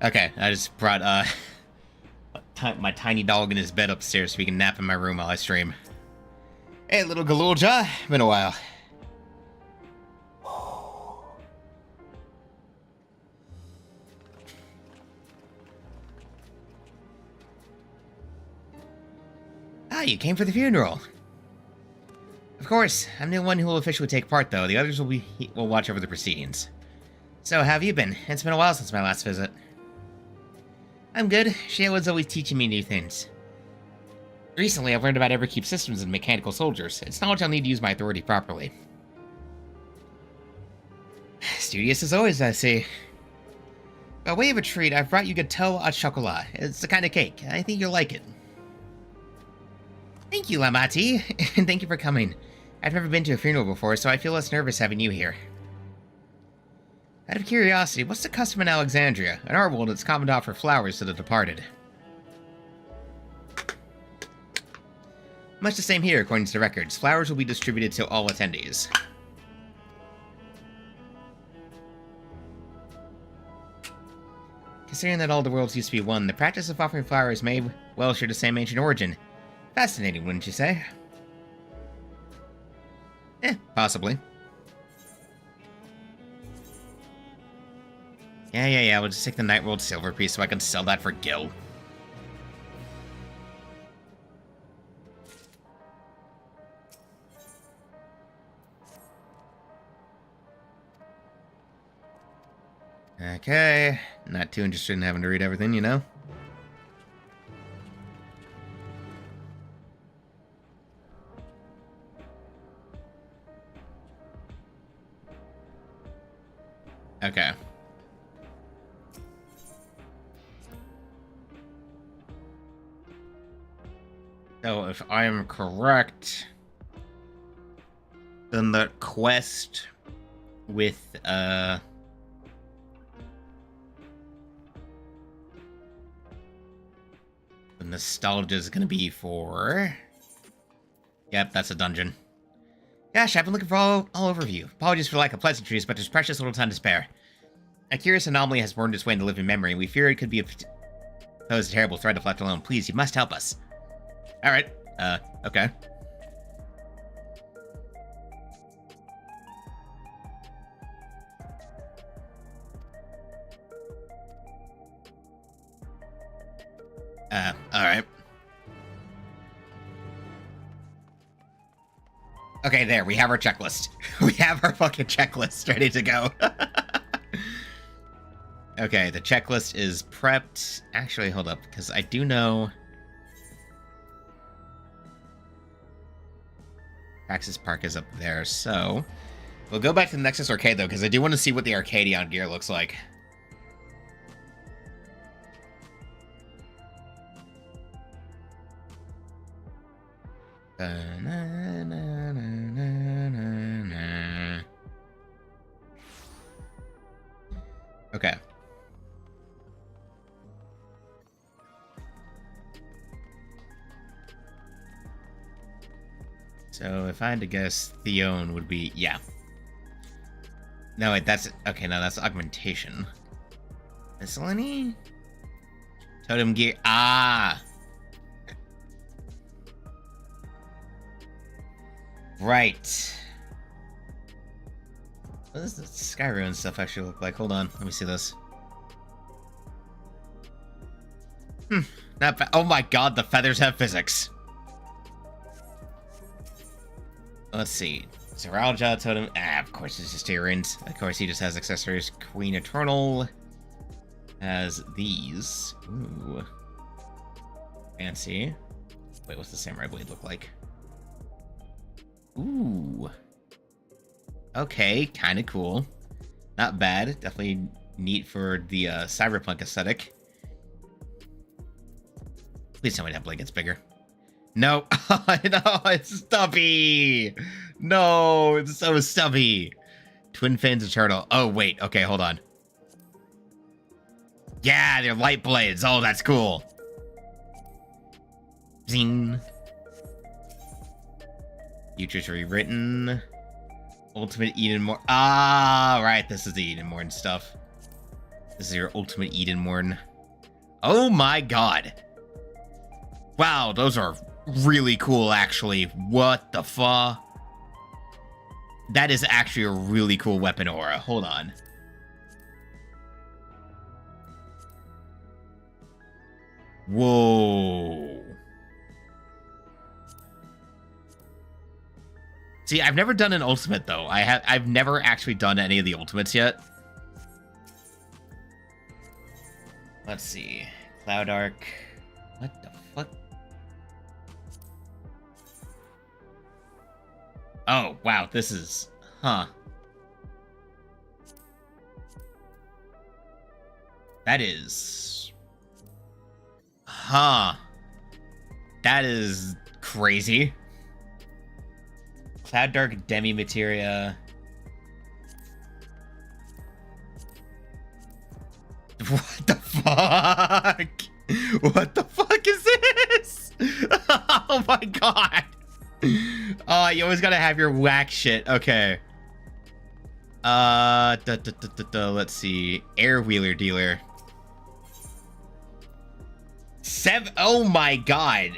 Okay, I just brought my tiny dog in his bed upstairs so he can nap in my room while I stream. Hey, little Galulja, been a while. Ah, you came for the funeral. Of course, I'm the one who will officially take part, though. The others will watch over the proceedings. So, how have you been? It's been a while since my last visit. I'm good. Shayla's always teaching me new things. Recently, I've learned about Everkeep systems and mechanical soldiers. It's knowledge I'll need to use my authority properly. Studious as always, I see. By way of a treat, I've brought you gâteau au chocolat. It's the kind of cake. I think you'll like it. Thank you, Lamati, and thank you for coming. I've never been to a funeral before, so I feel less nervous having you here. Out of curiosity, what's the custom in Alexandria? In our world, it's common to offer flowers to the departed. Much the same here, according to the records. Flowers will be distributed to all attendees. Considering that all the worlds used to be one, the practice of offering flowers may well share the same ancient origin. Fascinating, wouldn't you say? Possibly. Yeah, we'll just take the Night World silver piece so I can sell that for Gil. Okay, not too interested in having to read everything, you know? Okay. So, if I am correct, then the quest with, the nostalgia is gonna be for... Yep, that's a dungeon. Gosh, I've been looking for all over you. Apologies for lack of pleasantries, but there's precious little time to spare. A curious anomaly has burned its way into living memory, and we fear it could pose a terrible threat if left alone. Please, you must help us. Alright, okay. Alright. Okay, there, we have our checklist. We have our fucking checklist ready to go. Okay, the checklist is prepped. Actually, hold up, because I do know... Praxis Park is up there, so... We'll go back to the Nexus Arcade, though, because I do want to see what the Arcadion gear looks like. Okay. So if I had to guess, Theon would be... Yeah. No, wait, that's... Okay, no, that's augmentation. Miscellany? Totem gear... Ah! Right. What does the Skyrim stuff actually look like? Hold on, let me see this. Not bad. Oh my god, the feathers have physics. Let's see. Zeralja totem. Ah, of course it's just earrings. Of course he just has accessories. Queen Eternal has these. Ooh. Fancy. Wait, what's the samurai blade look like? Ooh. Okay, kind of cool. Not bad. Definitely neat for the cyberpunk aesthetic. Please tell me that blade gets bigger. No. No, it's stubby. No, it's so stubby. Twin fins eternal. Oh, wait. Okay, hold on. Yeah, they're light blades. Oh, that's cool. Zing. Futures rewritten. Ultimate Edenmorn. Ah, right. This is the Edenmorn stuff. This is your ultimate Edenmorn. Oh my god. Wow, those are really cool, actually. What the fuck? That is actually a really cool weapon aura. Hold on. Whoa. See, I've never done an ultimate, though. I've never actually done any of the ultimates yet. Let's see. Cloud Arc. What the fuck? Oh, wow, this is... Huh. That is... Huh. That is crazy. Cloud Dark Demi Materia. What the fuck? What the fuck is this? Oh my god. Oh, you always gotta have your whack shit. Okay. Let's see. Air Wheeler Dealer. Oh my god.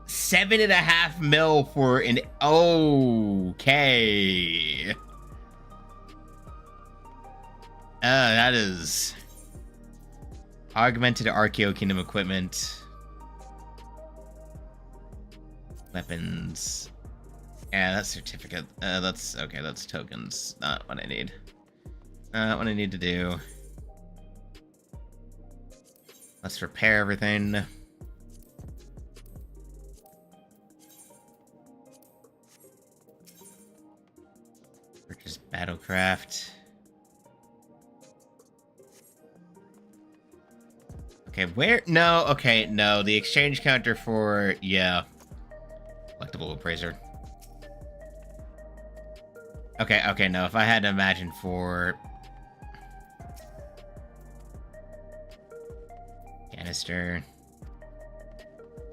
7.5 mil for an... Okay. That is... Augmented Archeo Kingdom equipment. Weapons. Yeah, that's certificate. That's... Okay, that's tokens. Not what I need. Not what I need to do. Let's repair everything. Purchase Battlecraft. Okay, where? No, okay, no. The exchange counter for, yeah. Collectible appraiser. Okay, no. If I had to imagine for... Canister.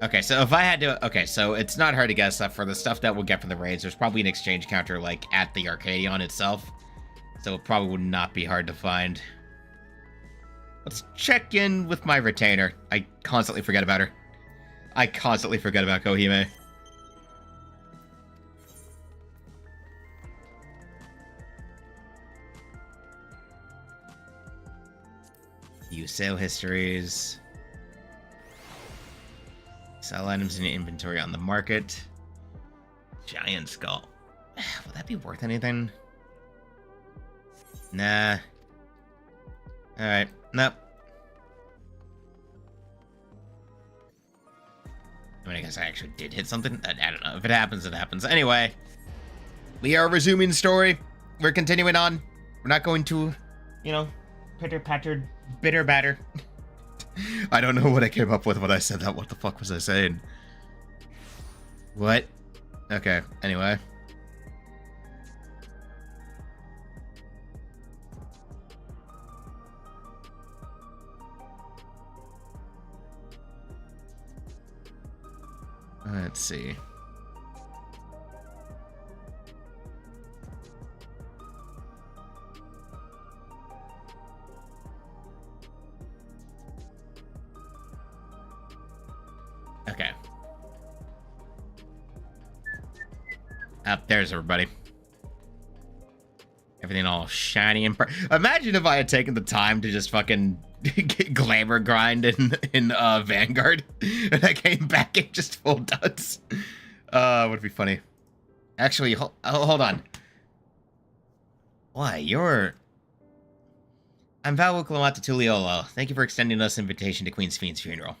Okay, so if I had to... Okay, so it's not hard to guess that for the stuff that we'll get from the raids, there's probably an exchange counter, like, at the Arcadion itself. So it probably would not be hard to find. Let's check in with my retainer. I constantly forget about her. I constantly forget about Kohime. View sale histories. Sell items in inventory on the market. Giant skull. Will that be worth anything? Nah. Alright. Nope. I mean, I guess I actually did hit something. I don't know. If it happens, it happens. Anyway. We are resuming story. We're continuing on. We're not going to, you know, pitter-pattered, bitter-batter. I don't know what I came up with when I said that. What the fuck was I saying? What? Okay, anyway. Let's see. Okay. Up there's everybody. Everything all shiny and imagine if I had taken the time to just fucking glamour grind in Vanguard and I came back and just full duds. Would be funny. Actually, hold on. Why, I'm Val Wiclamata Tuliolo. Thank you for extending us invitation to Queen's Fiend's funeral.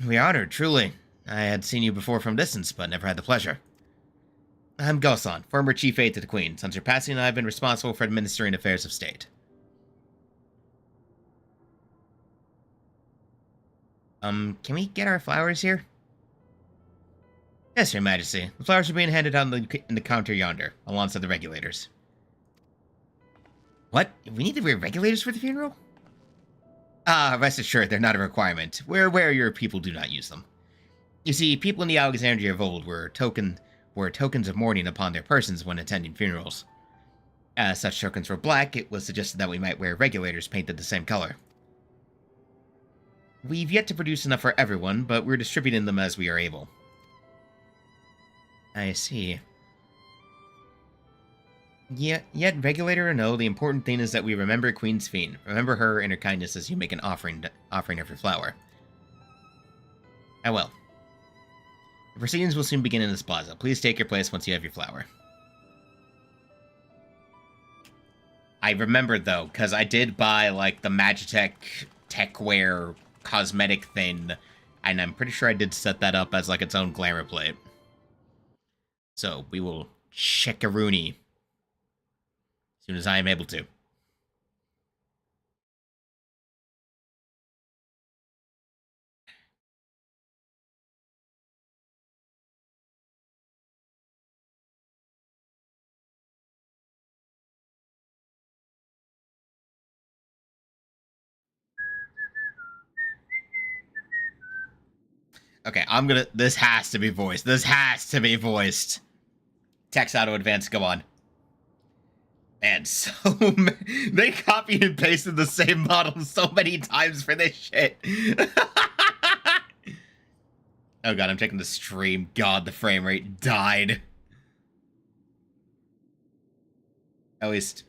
We are honored, truly. I had seen you before from distance, but never had the pleasure. I'm Gosan, former chief aide to the Queen. Since her passing, I have been responsible for administering affairs of state. Can we get our flowers here? Yes, Your Majesty. The flowers are being handed out in the counter yonder, alongside the regulators. What? We need to wear regulators for the funeral? Rest assured, they're not a requirement. We're aware your people do not use them. You see, people in the Alexandria of old were tokens of mourning upon their persons when attending funerals. As such tokens were black, it was suggested that we might wear regulators painted the same color. We've yet to produce enough for everyone, but we're distributing them as we are able. I see. Yet regulator or no, the important thing is that we remember Queen's Fiend. Remember her and her kindness as you make an offering of your flower. I will. The proceedings will soon begin in this plaza. Please take your place once you have your flower. I remembered, though, because I did buy, like, the Magitech techwear cosmetic thing, and I'm pretty sure I did set that up as, like, its own glamour plate. So, we will check-a-rooney as soon as I am able to. Okay, this has to be voiced. This has to be voiced. Text auto advance, go on. Man, they copied and pasted the same model so many times for this shit. Oh god, I'm checking the stream. God, the frame rate died. At least.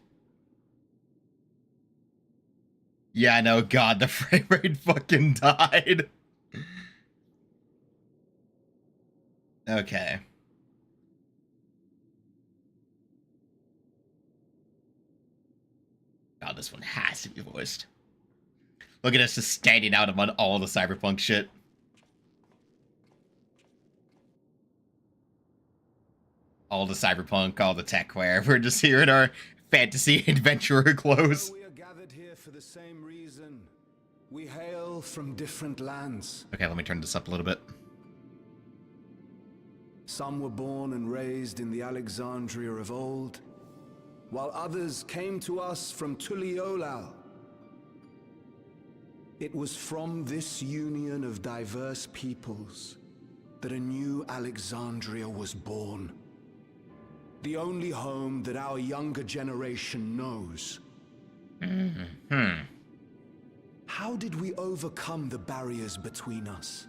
Yeah, no, god, the frame rate fucking died. Okay. God, this one has to be voiced. Look at us just standing out among all the cyberpunk shit. All the cyberpunk, all the techwear. We're just here in our fantasy adventurer clothes. We are gathered here for the same reason. We hail from different lands. Okay, let me turn this up a little bit. Some were born and raised in the Alexandria of old, while others came to us from Tuliolal. It was from this union of diverse peoples that a new Alexandria was born. The only home that our younger generation knows. How did we overcome the barriers between us?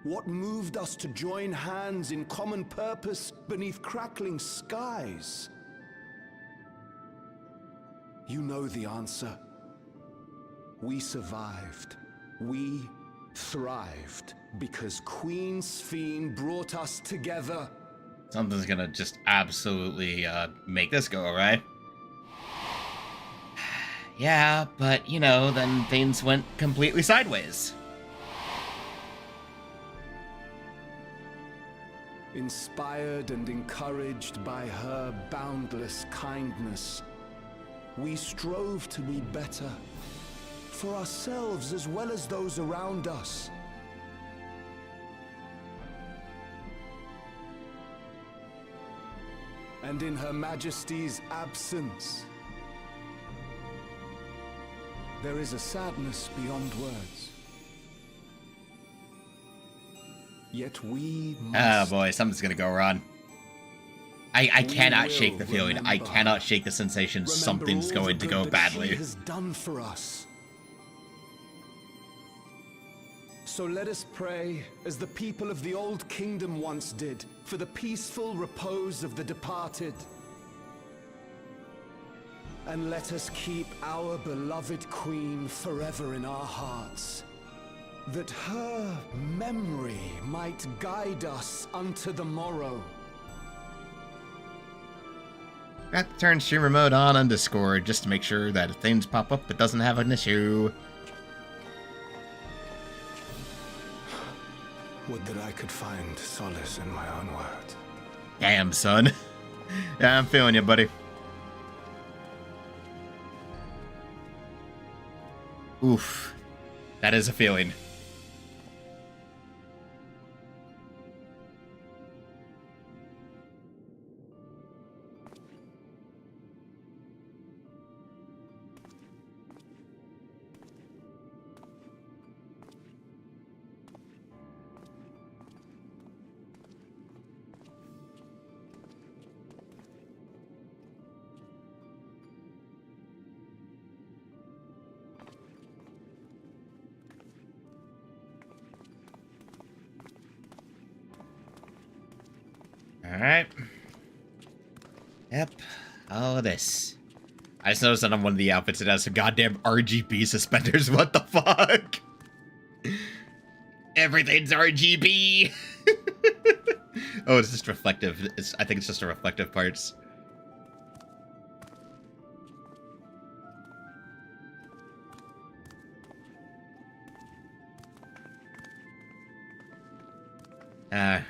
What moved us to join hands in common purpose beneath crackling skies? You know the answer. We survived. We thrived because Queen's Fiend brought us together. Something's gonna just absolutely make this go awry. Yeah, but, you know, then things went completely sideways. Inspired and encouraged by her boundless kindness, we strove to be better, for ourselves as well as those around us. And in Her Majesty's absence, there is a sadness beyond words. Yet we must... Oh boy, something's gonna go wrong. I cannot shake the feeling. I cannot shake the sensation something's going to go badly. She has done for us. So let us pray, as the people of the Old Kingdom once did, for the peaceful repose of the departed. And let us keep our beloved queen forever in our hearts, that her memory might guide us unto the morrow. Got to turn streamer mode on Discord just to make sure that if things pop up, it doesn't have an issue. Would that I could find solace in my own words. Damn, son. Yeah, I'm feeling you, buddy. Oof. That is a feeling. Alright. Yep. All of this. I just noticed that on one of the outfits it has some goddamn RGB suspenders. What the fuck? Everything's RGB! Oh, it's just reflective. I think it's just the reflective parts.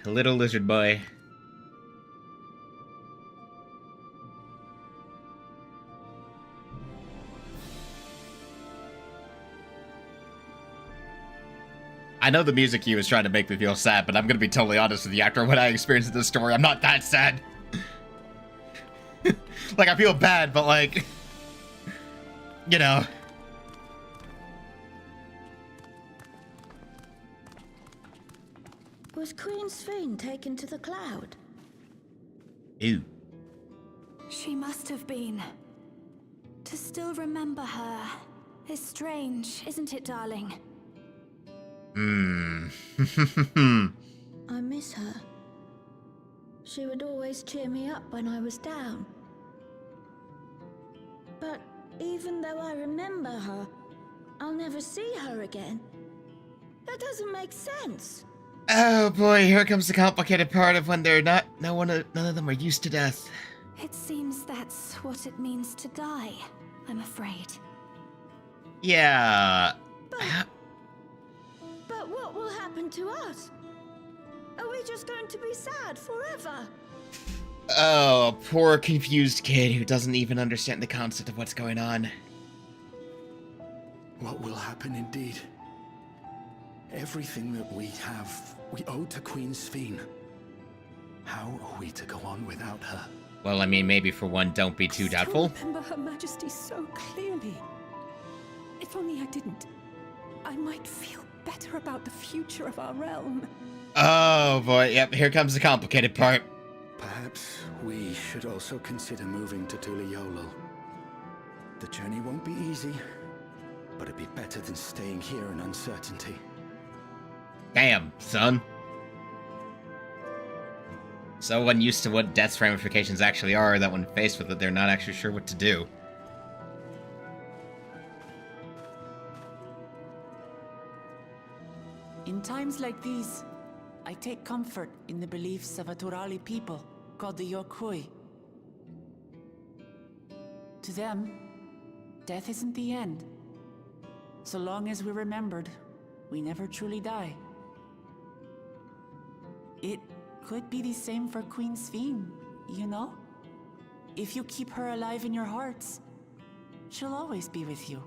Little lizard boy. I know the music cue is trying to make me feel sad, but I'm gonna be totally honest with you. After what I experienced in this story, I'm not that sad. Like, I feel bad, but like, you know. Was Queen Sphene taken to the cloud? Ew. She must have been. To still remember her is strange, isn't it, darling? Hmm. I miss her. She would always cheer me up when I was down. But even though I remember her, I'll never see her again. That doesn't make sense. Oh boy, here comes the complicated part of when they're not. None of them are used to death. It seems that's what it means to die, I'm afraid. Yeah. But what will happen to us? Are we just going to be sad forever? Oh, poor confused kid who doesn't even understand the concept of what's going on. What will happen indeed? Everything that we have, we owe to Queen Sphene. How are we to go on without her? Well, I mean, maybe for one, don't be too doubtful. I remember Her Majesty so clearly. If only I didn't, I might feel better about the future of our realm. Oh boy, yep, here comes the complicated part. Perhaps we should also consider moving to Tuliolo. The journey won't be easy, but it'd be better than staying here in uncertainty. Damn, son. So unused to what death's ramifications actually are that when faced with it, they're not actually sure what to do. In times like these, I take comfort in the beliefs of a Turali people called the Yokui. To them, death isn't the end. So long as we're remembered, we never truly die. It could be the same for Queen Sphene, you know? If you keep her alive in your hearts, she'll always be with you.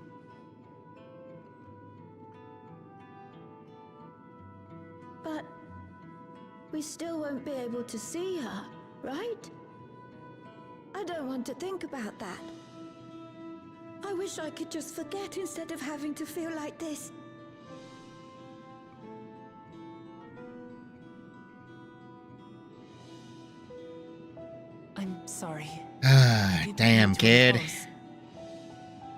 But we still won't be able to see her, right? I don't want to think about that. I wish I could just forget instead of having to feel like this. I'm sorry. Ah, damn, kid.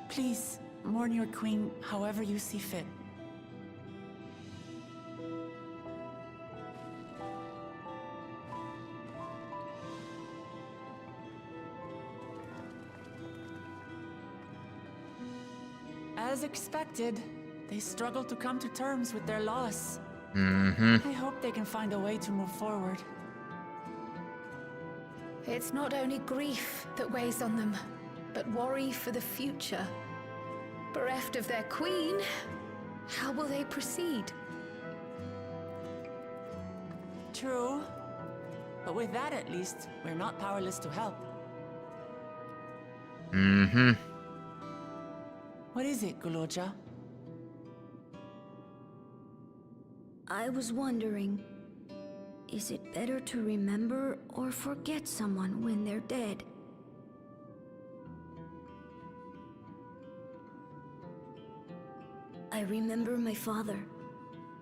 Please, mourn your queen however you see fit. As expected, they struggle to come to terms with their loss. Mm-hmm. I hope they can find a way to move forward. It's not only grief that weighs on them, but worry for the future. Bereft of their queen, how will they proceed? True. But with that at least, we're not powerless to help. Mm-hmm. What is it, Guloja? I was wondering, is it better to remember or forget someone when they're dead? I remember my father,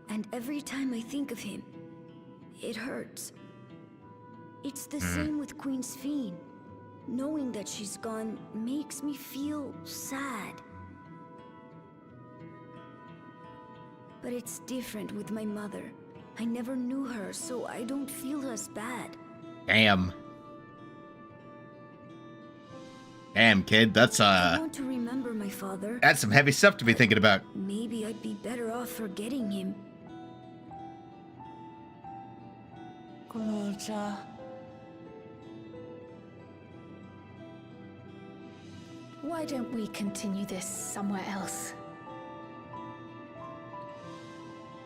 and every time I think of him, it hurts. It's the same with Queen Sphene. Knowing that she's gone makes me feel sad. But it's different with my mother. I never knew her, so I don't feel as bad. Damn. Damn, kid, that's I want to remember my father. that's some heavy stuff to be thinking about. Maybe I'd be better off forgetting him. Guloja. Why don't we continue this somewhere else?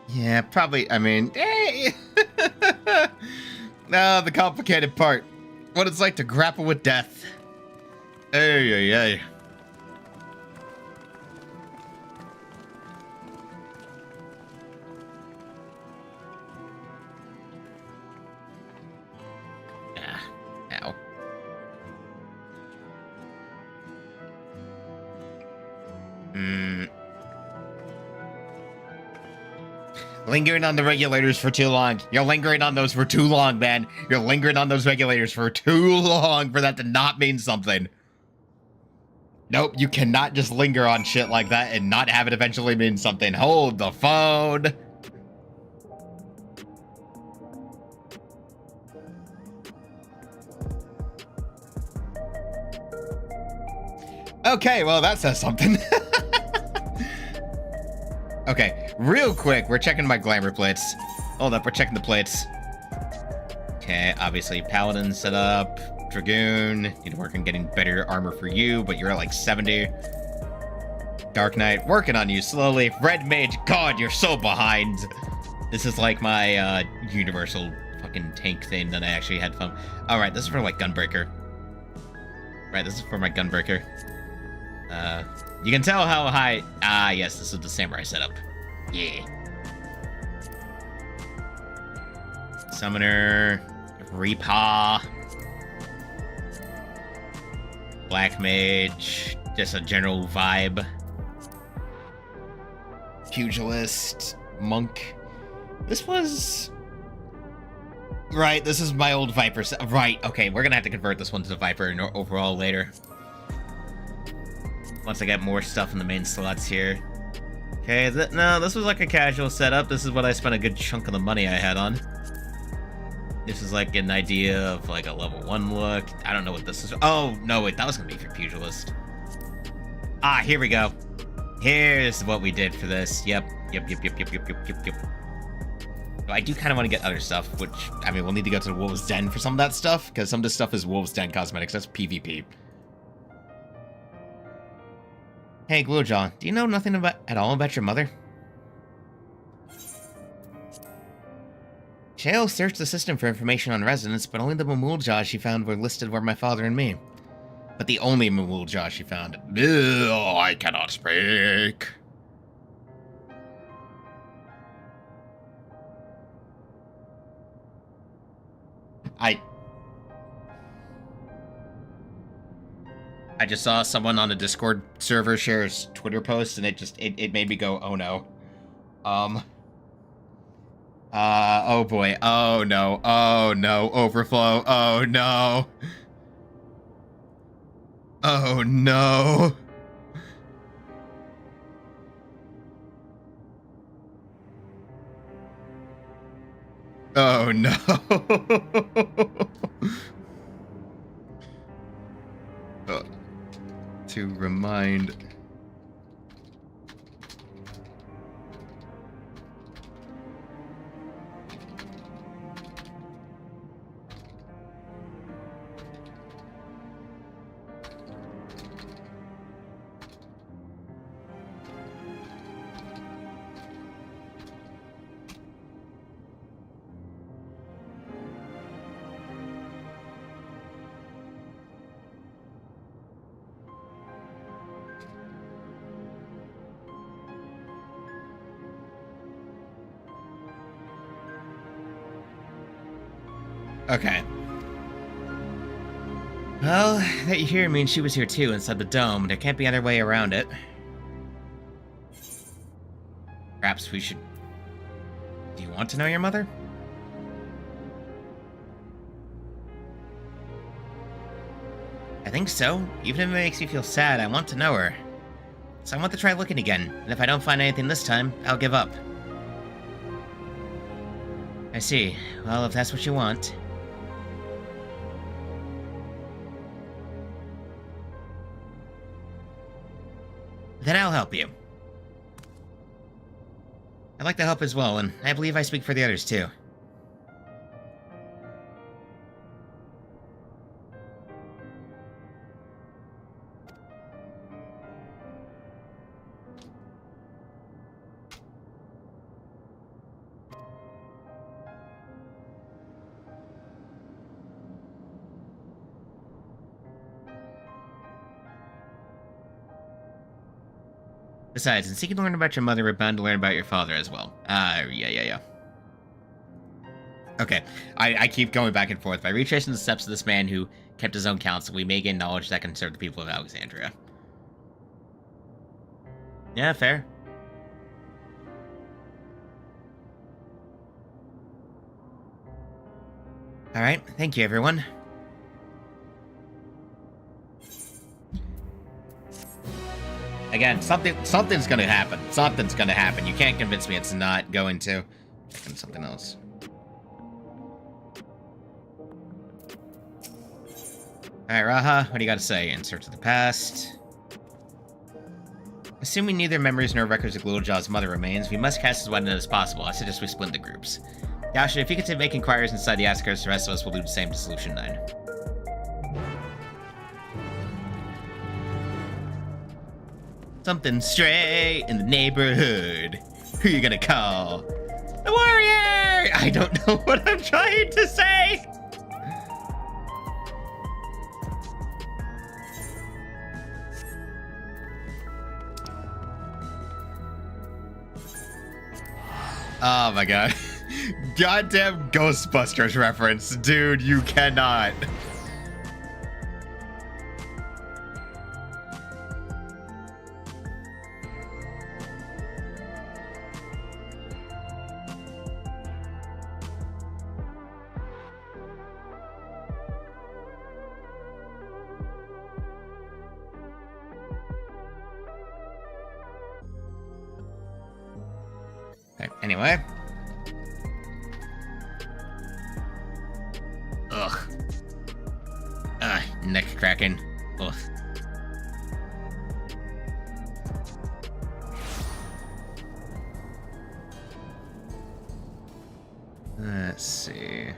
Yeah, probably. I mean, no, the complicated part. What it's like to grapple with death. Ay, ay, ay. Ah, ow. Lingering on the regulators for too long. You're lingering on those for too long, man. You're lingering on those regulators for too long for that to not mean something. Nope, you cannot just linger on shit like that and not have it eventually mean something. Hold the phone. Okay, well, that says something. Okay, real quick, we're checking my glamour plates. Hold up, we're checking the plates. Okay, obviously Paladin set up. Dragoon, need to work on getting better armor for you, but you're at like 70. Dark Knight, working on you slowly. Red Mage, God, you're so behind. This is like my universal fucking tank thing that I actually had fun. Alright, this is for like Gunbreaker. Right, this is for my Gunbreaker. You can tell how high... Ah, yes, this is the Samurai setup. Yeah. Summoner. Reaper. Black Mage. Just a general vibe. Pugilist. Monk. This was... Right, this is my old Viper set. Right, okay, we're gonna have to convert this one to the Viper overall later. Once I get more stuff in the main slots here. Okay, no, this was like a casual setup. This is what I spent a good chunk of the money I had on. This is like an idea of like a level 1 look. I don't know what this is. Oh, no, wait, that was gonna be for Pugilist. Ah, here we go. Here's what we did for this. Yep. So I do kind of want to get other stuff, which, I mean, we'll need to go to the Wolves Den for some of that stuff, because some of this stuff is Wolves Den cosmetics. That's PvP. Hey, Glowjaw, do you know nothing at all about your mother? Shale searched the system for information on residents, but only the Mamuljaw she found were listed were my father and me. But the only Mamuljaw she found. Ugh, I cannot speak. I just saw someone on a Discord server share his Twitter post, and it made me go, oh no. Oh boy, oh no, overflow, oh no. Oh no. Oh no. To remind Okay. Well, that you hear means she was here too, inside the dome. There can't be other way around it. Perhaps we should... Do you want to know your mother? I think so. Even if it makes me feel sad, I want to know her. So I want to try looking again, and if I don't find anything this time, I'll give up. I see. Well, if that's what you want. Then I'll help you. I'd like to help as well, and I believe I speak for the others too. Besides, in seeking to learn about your mother, we're bound to learn about your father as well. Yeah. Okay, I keep going back and forth. By retracing the steps of this man who kept his own counsel, we may gain knowledge that can serve the people of Alexandria. Yeah, fair. Alright, thank you, everyone. Again, something's gonna happen. Something's gonna happen. You can't convince me it's not going to. Checking something else. Alright, Raha, what do you gotta say? In search of the past. Assuming neither memories nor records of Glowjaw's mother remains, we must cast as wide net as possible. I suggest we split into groups. Yasha, if you could make inquiries inside the Askars, the rest of us will do the same to Solution 9. Something stray in the neighborhood. Who you gonna call? The warrior! I don't know what I'm trying to say! Oh my god. Goddamn Ghostbusters reference. Dude, you cannot. Okay, anyway. Ugh. Neck cracking. Ugh. Let's see.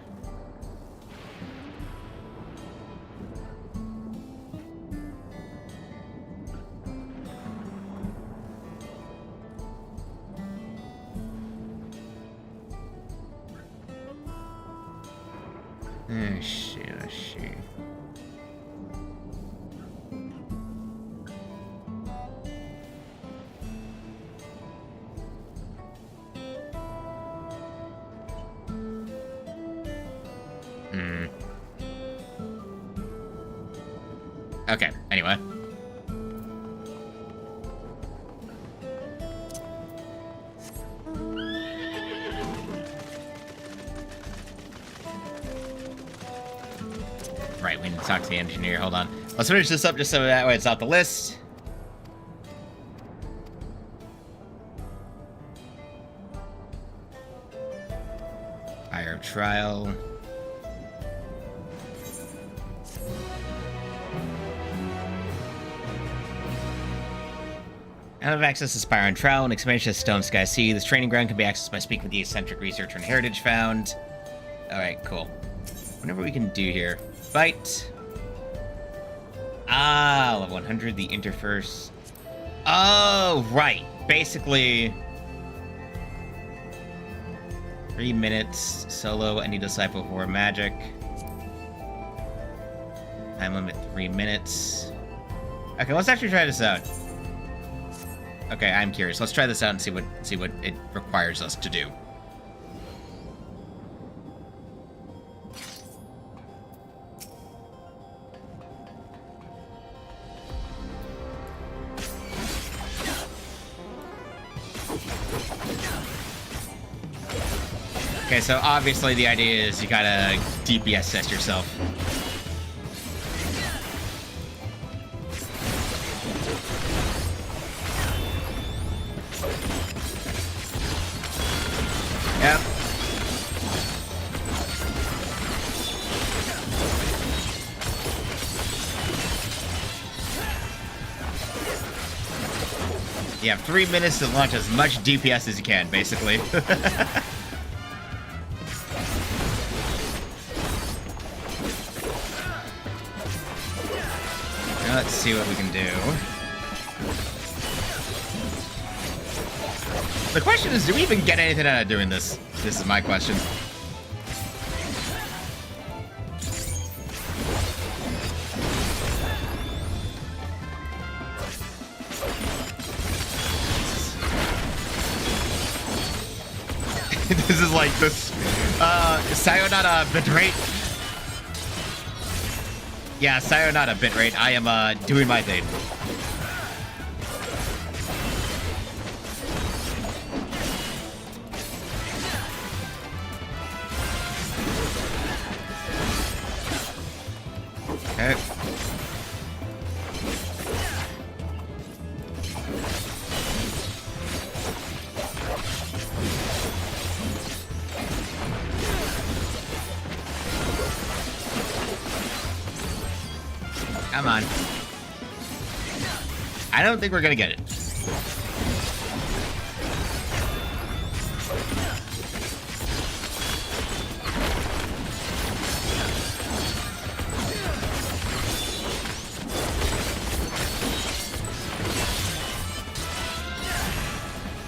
Let's see. Okay, anyway. Right, we need to talk to the engineer. Hold on. Let's finish this up just so that way it's off the list. Fire trial. Out of access to Spire and Trial and expansion of Stone Sky Sea. This training ground can be accessed by speaking with the eccentric researcher and heritage found. Alright, cool. Whatever we can do here. Fight. Level 100, the interface. Oh, right. Basically, 3 minutes solo, any disciple for magic. Time limit 3 minutes. Okay, let's actually try this out. Okay, I'm curious. Let's try this out and see what it requires us to do. Okay, so obviously the idea is you gotta DPS test yourself. Yep. You have 3 minutes to launch as much DPS as you can, basically. Let's see what we can do. The question is, do we even get anything out of doing this? This is my question. This is like this, Sayonara bitrate. Yeah, Sayonara bitrate. I am, doing my thing. Okay. Come on. I don't think we're gonna get it.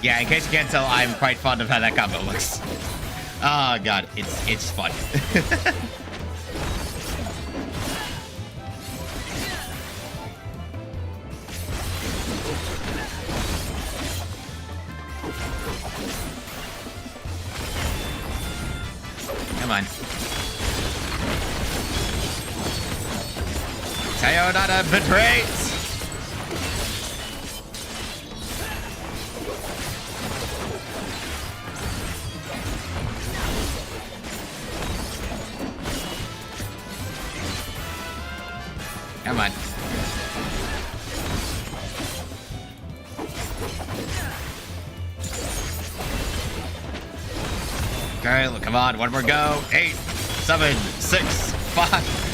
Yeah, in case you can't tell, I'm quite fond of how that combo looks. Oh god, it's fun. Come on. Sayonara betrays! Come on. Okay, look, come on, one more go. 8, 7, 6, 5.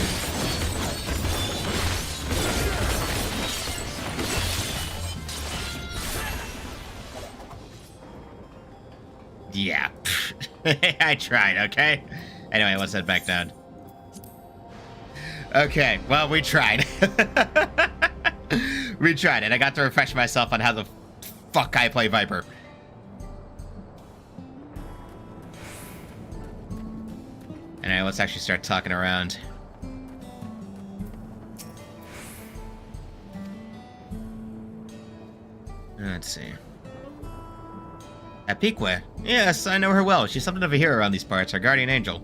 Yeah. I tried, okay? Anyway, let's head back down. Okay, well, we tried. We tried, and I got to refresh myself on how the fuck I play Viper. Anyway, let's actually start talking around. Let's see. At Piquet? Yes, I know her well. She's something of a hero around these parts, our guardian angel.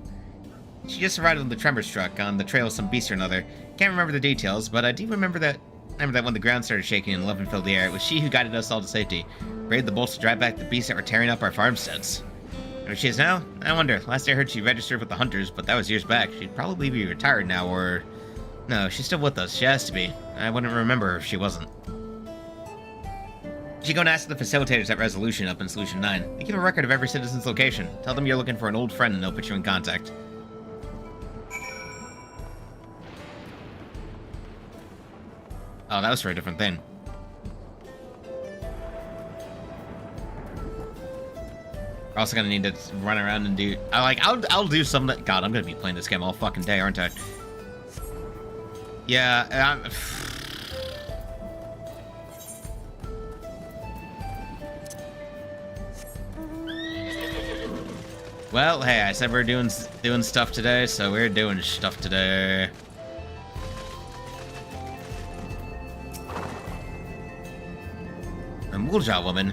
She just arrived on the Tremor Struck on the trail of some beast or another. Can't remember the details, but I do remember that when the ground started shaking and loving filled the air, it was she who guided us all to safety. Braved the bolts to drive back the beasts that were tearing up our farmsteads. Where she is now? I wonder. Last I heard she registered with the Hunters, but that was years back. She'd probably be retired now, or... No, she's still with us. She has to be. I wouldn't remember her if she wasn't. You should go and ask the facilitators at Resolution up in Solution 9. They keep a record of every citizen's location. Tell them you're looking for an old friend and they'll put you in contact. Oh, that was for a different thing. We're also gonna need to run around and do... I'll do something... God, I'm gonna be playing this game all fucking day, aren't I? Yeah, Well, hey, I said we're doing stuff today, so we're doing stuff today. A Muljaw woman?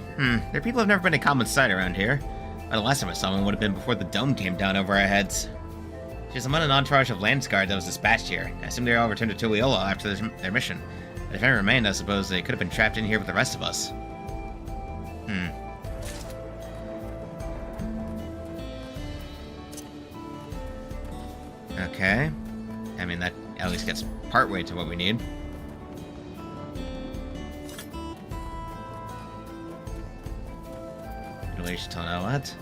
Their people have never been a common sight around here. The last time I saw one would have been before the dome came down over our heads. She's among an entourage of Landsguard that was dispatched here. I assume they all returned to Tuliyola after their mission. But if any remained, I suppose they could have been trapped in here with the rest of us. Okay. I mean, that at least gets partway to what we need. Relation to what?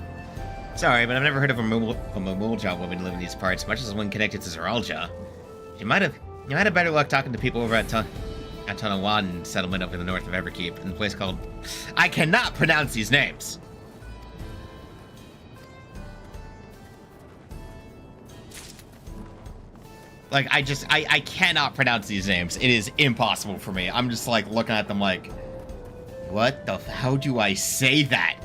Sorry, but I've never heard of a Momulja woman living in these parts, much as one connected to Zeralja. You might have better luck talking to people over at Tonawan settlement up in the north of Everkeep, in a place called... I cannot pronounce these names! Like, I cannot pronounce these names. It is impossible for me. I'm just, like, looking at them like, what the... How do I say that?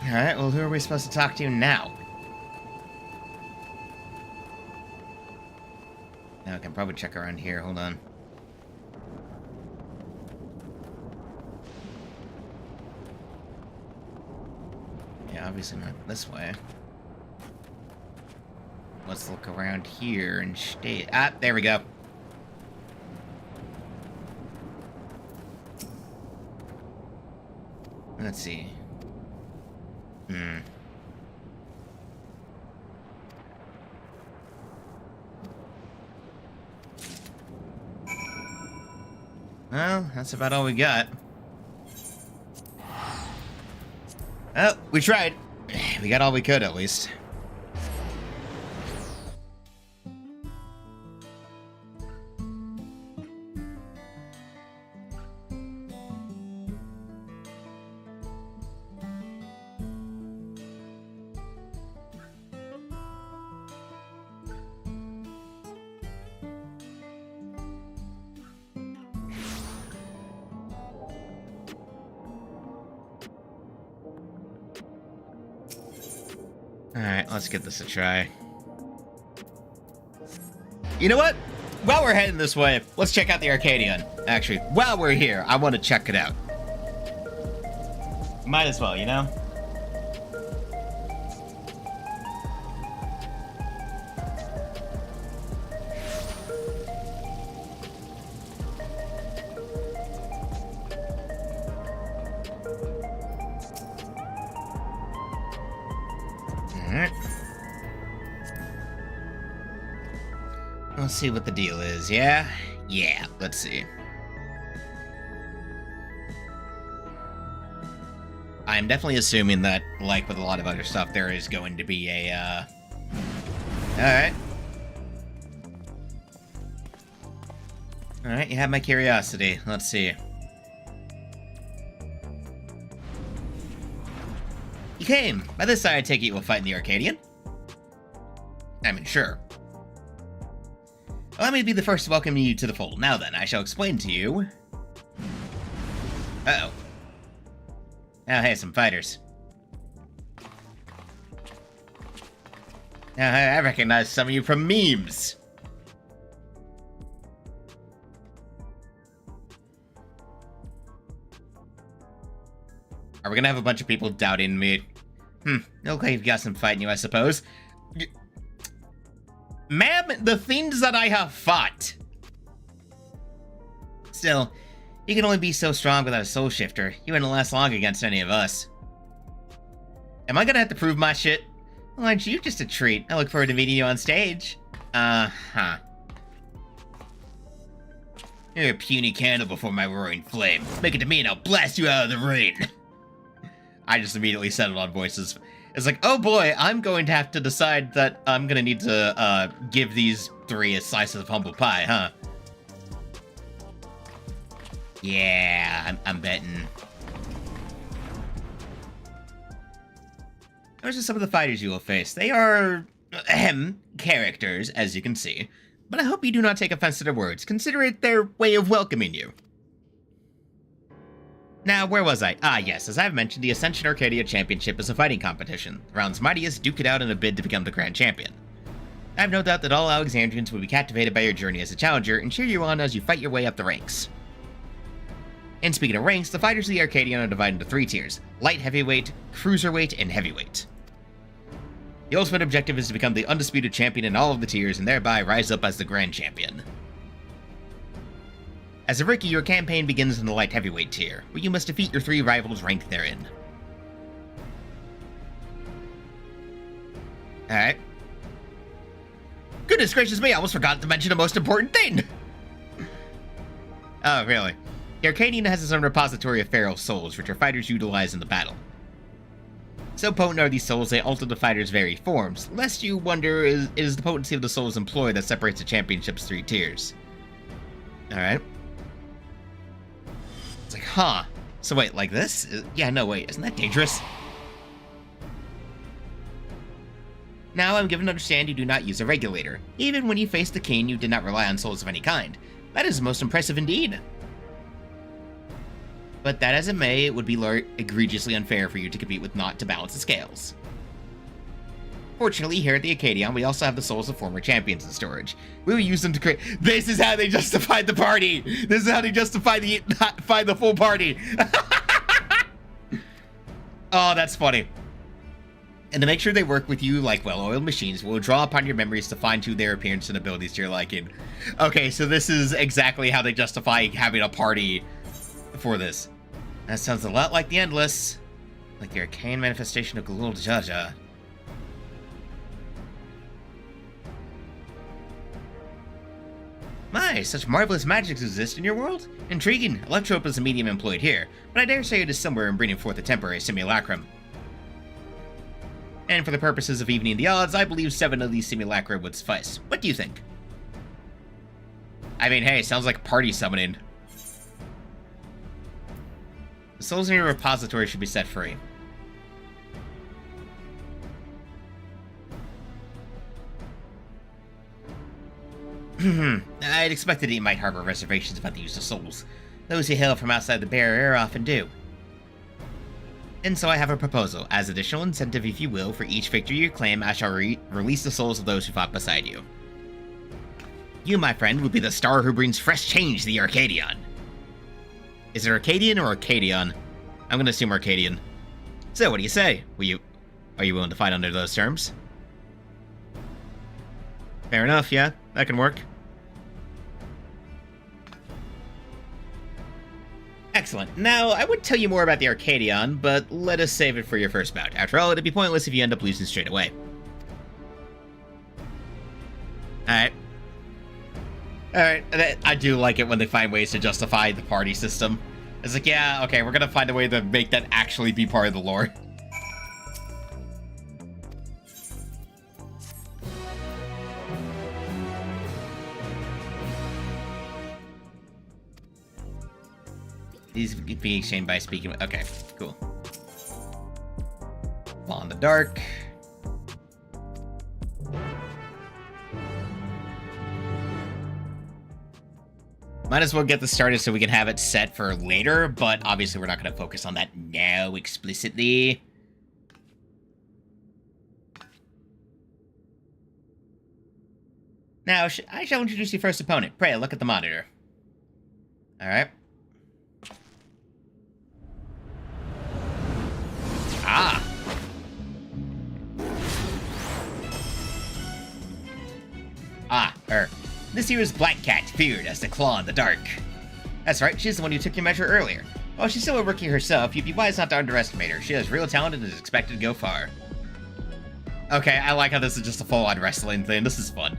Alright, well, who are we supposed to talk to now? Now I can probably check around here. Hold on. Yeah, obviously not this way. Let's look around here and stay... Ah, there we go. Let's see. Well, that's about all we got. Oh, we tried. We got all we could, at least. Alright, let's give this a try. You know what? While we're heading this way, let's check out the Arcadian. Actually, while we're here, I want to check it out. Might as well, you know? Let's see what the deal is, yeah? Yeah, let's see. I'm definitely assuming that, like with a lot of other stuff, there is going to be a, Alright. Alright, you have my curiosity. Let's see. You came! By this side, I take it you will fight in the Arcadian? I mean, sure. Allow me to be the first to welcome you to the fold. Now then, I shall explain to you... Uh-oh. Oh, hey, some fighters. I recognize some of you from memes. Are we gonna have a bunch of people doubting me? Okay, you've got some fight in you, I suppose. Ma'am, the things that I have fought. Still, you can only be so strong without a soul shifter. You wouldn't last long against any of us. Am I gonna have to prove my shit? Well, aren't you just a treat? I look forward to meeting you on stage. Uh-huh. You're a puny candle before my roaring flame. Make it to me and I'll blast you out of the rain. I just immediately settled on voices. It's like, oh boy, I'm going to have to decide that I'm gonna need to, give these three a slice of humble pie, huh? Yeah, I'm betting. Those are some of the fighters you will face. They are, characters, as you can see. But I hope you do not take offense to their words. Consider it their way of welcoming you. Now, where was I? Ah, yes, as I've mentioned, the Ascension Arcadia Championship is a fighting competition. The round's mightiest duke it out in a bid to become the Grand Champion. I have no doubt that all Alexandrians will be captivated by your journey as a challenger and cheer you on as you fight your way up the ranks. And speaking of ranks, the fighters of the Arcadian are divided into 3 tiers: light heavyweight, cruiserweight, and heavyweight. The ultimate objective is to become the undisputed champion in all of the tiers and thereby rise up as the Grand Champion. As a rookie, your campaign begins in the light heavyweight tier, where you must defeat your 3 rivals ranked therein. Alright. Goodness gracious me, I almost forgot to mention the most important thing! Oh, really? The Arcadian has its own repository of feral souls, which our fighters utilize in the battle. So potent are these souls, they alter the fighters' very forms, lest you wonder, is the potency of the souls employed that separates the championship's 3 tiers. Alright. It's like, huh. So wait, like this? Yeah, no, wait, isn't that dangerous? Now I'm given to understand you do not use a regulator. Even when you faced the king, you did not rely on souls of any kind. That is most impressive indeed. But that as it may, it would be egregiously unfair for you to compete with Naught to balance the scales. Fortunately, here at the Acadion, we also have the souls of former champions in storage. We will use them to create— This is how they justified the party! This is how they justify the full party! Oh, that's funny. And to make sure they work with you like well-oiled machines, we'll draw upon your memories to fine-tune their appearance and abilities to your liking. Okay, so this is exactly how they justify having a party for this. That sounds a lot like the Endless. Like the arcane manifestation of Galul Jaja. My, such marvelous magics exist in your world? Intriguing. Electrope is a medium employed here, but I dare say it is somewhere in bringing forth a temporary simulacrum. And for the purposes of evening the odds, I believe 7 of these simulacra would suffice. What do you think? I mean, hey, sounds like party summoning. The souls in your repository should be set free. I'd expected he might harbor reservations about the use of souls. Those who hail from outside the barrier often do. And so I have a proposal. As additional incentive, if you will, for each victory you claim, I shall release the souls of those who fought beside you. You, my friend, will be the star who brings fresh change to the Arcadion. Is it Arcadian or Arcadion? I'm gonna assume Arcadian. So, what do you say? Are you willing to fight under those terms? Fair enough, yeah, that can work. Excellent. Now, I would tell you more about the Arcadion, but let us save it for your first bout. After all, it'd be pointless if you end up losing straight away. Alright. Alright, I do like it when they find ways to justify the party system. It's like, yeah, okay, we're gonna find a way to make that actually be part of the lore. These being exchanged by speaking. Okay, cool. Fall in the dark. Might as well get this started so we can have it set for later, but obviously we're not going to focus on that now explicitly. Now, I shall introduce your first opponent. Pray, look at the monitor. Alright. Ah! This here is Black Cat, feared as the Claw in the Dark. That's right, she's the one who took your measure earlier. While she's still a rookie herself, you'd be wise not to underestimate her. She has real talent and is expected to go far. Okay, I like how this is just a full-on wrestling thing. This is fun.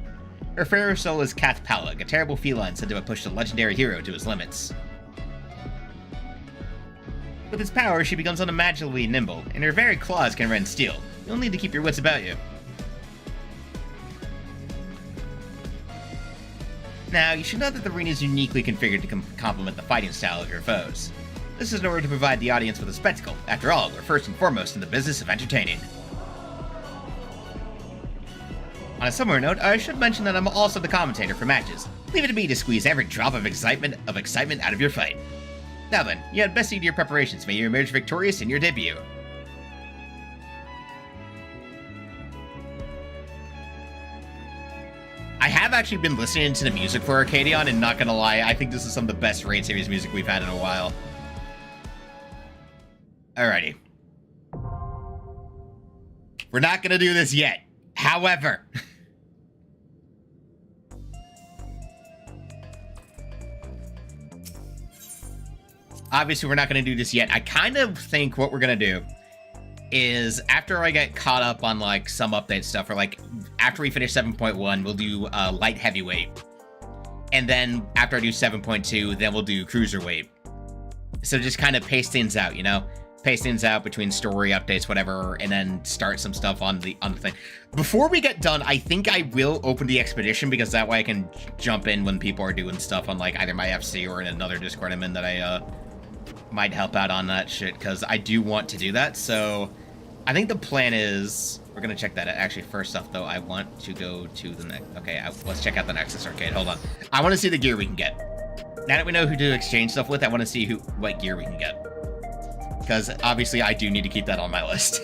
Her pharaoh soul is Kath Palag, a terrible feline said to have pushed a legendary hero to his limits. With its power, she becomes unimaginably nimble, and her very claws can rend steel. You'll need to keep your wits about you. Now, you should know that the arena is uniquely configured to complement the fighting style of your foes. This is in order to provide the audience with a spectacle. After all, we're first and foremost in the business of entertaining. On a similar note, I should mention that I'm also the commentator for matches. Leave it to me to squeeze every drop of excitement out of your fight. Now then, you had best see to your preparations. May you emerge victorious in your debut. I have actually been listening to the music for Arcadion, and not gonna lie, I think this is some of the best Raid Series music we've had in a while. Alrighty. We're not gonna do this yet. However... obviously we're not going to do this yet. I kind of think what we're going to do is after I get caught up on like some update stuff, or like after we finish 7.1, we'll do light heavyweight. And then after I do 7.2, then we'll do cruiserweight. So just kind of pace things out, you know? Pace things out between story updates, whatever, and then start some stuff on the thing. Before we get done, I think I will open the expedition, because that way I can jump in when people are doing stuff on like either my FC or in another Discord I'm in that I might help out on that shit, because I do want to do that. So I think the plan is we're gonna check that out. Actually, first off though, I want to go to the next. Okay, let's check out the Nexus Arcade. Hold on, I want to see the gear we can get. Now that we know who to exchange stuff with, I want to see what gear we can get. Because obviously I do need to keep that on my list.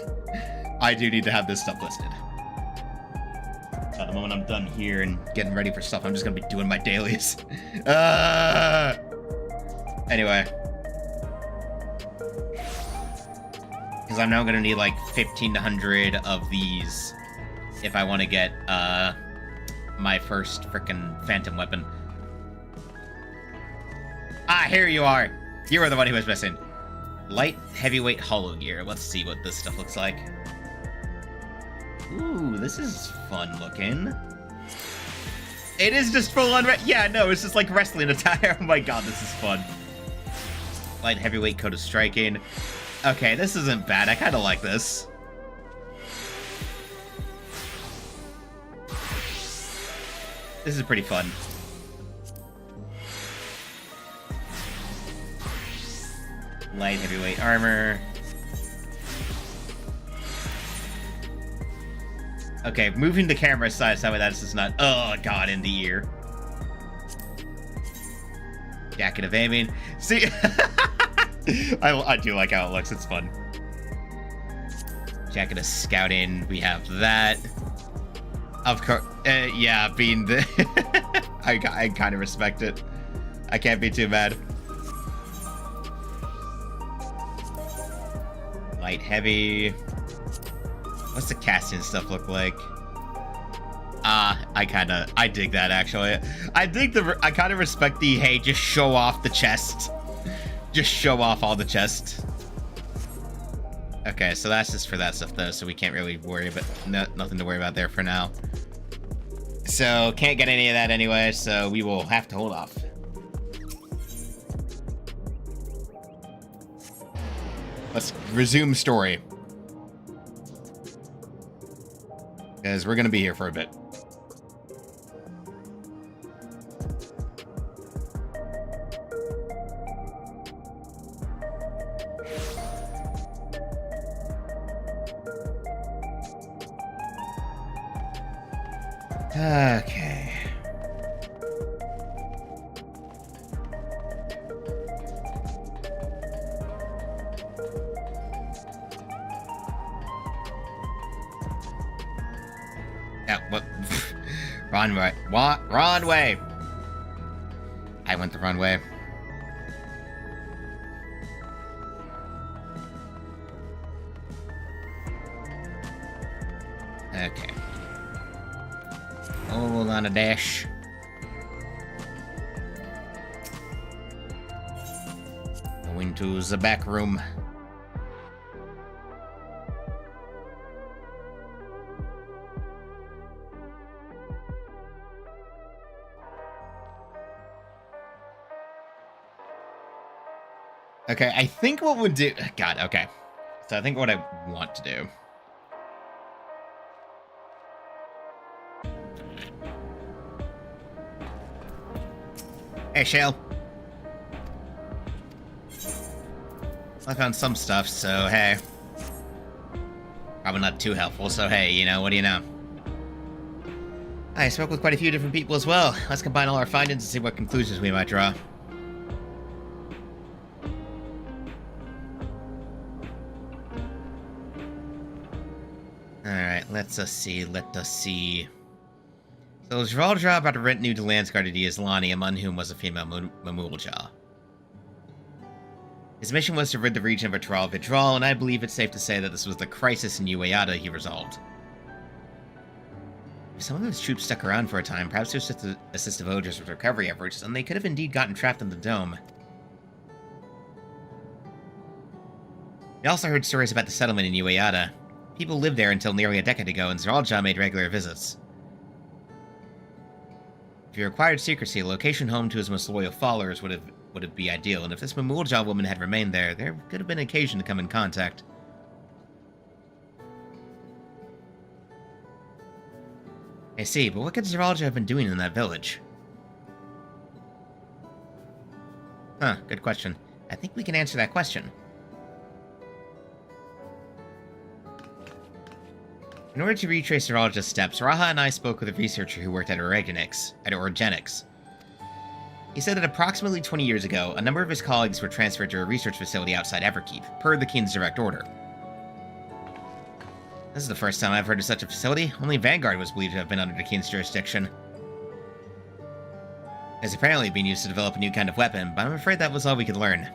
I do need to have this stuff listed. So the moment I'm done here and getting ready for stuff, I'm just going to be doing my dailies. Anyway. Because I'm now going to need like 1,500 of these if I want to get my first frickin' phantom weapon. Ah, here you are. You were the one who was missing. Light heavyweight hollow gear. Let's see what this stuff looks like. Ooh, this is fun looking. It is just full on. Yeah, no, it's just like wrestling attire. Oh my god, this is fun. Light heavyweight coat of striking. Okay, this isn't bad. I kind of like this. This is pretty fun. Light heavyweight armor. Okay, moving the camera aside so that it's not, oh god, in the ear. Jacket of aiming. See, I do like how it looks. It's fun. Jacket of scouting. We have that. Of course, yeah, being the, I kind of respect it. I can't be too mad. Light heavy. What's the casting stuff look like? I dig that actually. I kind of respect the, hey, just show off the chest. Just show off all the chest. Okay, so that's just for that stuff though, so we can't really worry about, nothing to worry about there for now. So can't get any of that anyway, so we will have to hold off. Let's resume story. Because we're going to be here for a bit. Okay. Yeah, what? Wrong way. What? Wrong way. I went the wrong way. Okay. Hold on a dash. Going to the back room. Okay, I think what we'll do... God, okay. So I think what I want to do... Hey, Shale. I found some stuff, so hey. Probably not too helpful, so hey, you know, what do you know? I spoke with quite a few different people as well. Let's combine all our findings and see what conclusions we might draw. Alright, let us see. So Zraldra about to rent new to Landsguard to Diazlani, among whom was a female Mamulja. His mission was to rid the region of Vitral, and I believe it's safe to say that this was the crisis in Uayada he resolved. If some of his troops stuck around for a time, perhaps to assist the villagers with recovery efforts, and they could have indeed gotten trapped in the dome. I also heard stories about the settlement in Ueyata. People lived there until nearly a decade ago, and Zeralja made regular visits. If he required secrecy, a location home to his most loyal followers would be ideal, and if this Mamulja woman had remained there, there could have been occasion to come in contact. I see, but what could Zeralja have been doing in that village? Huh, good question. I think we can answer that question. In order to retrace Zeralja's steps, Raha and I spoke with a researcher who worked at Orogenics. He said that approximately 20 years ago, a number of his colleagues were transferred to a research facility outside Everkeep, per the King's direct order. This is the first time I've heard of such a facility. Only Vanguard was believed to have been under the King's jurisdiction. It's apparently being used to develop a new kind of weapon, but I'm afraid that was all we could learn.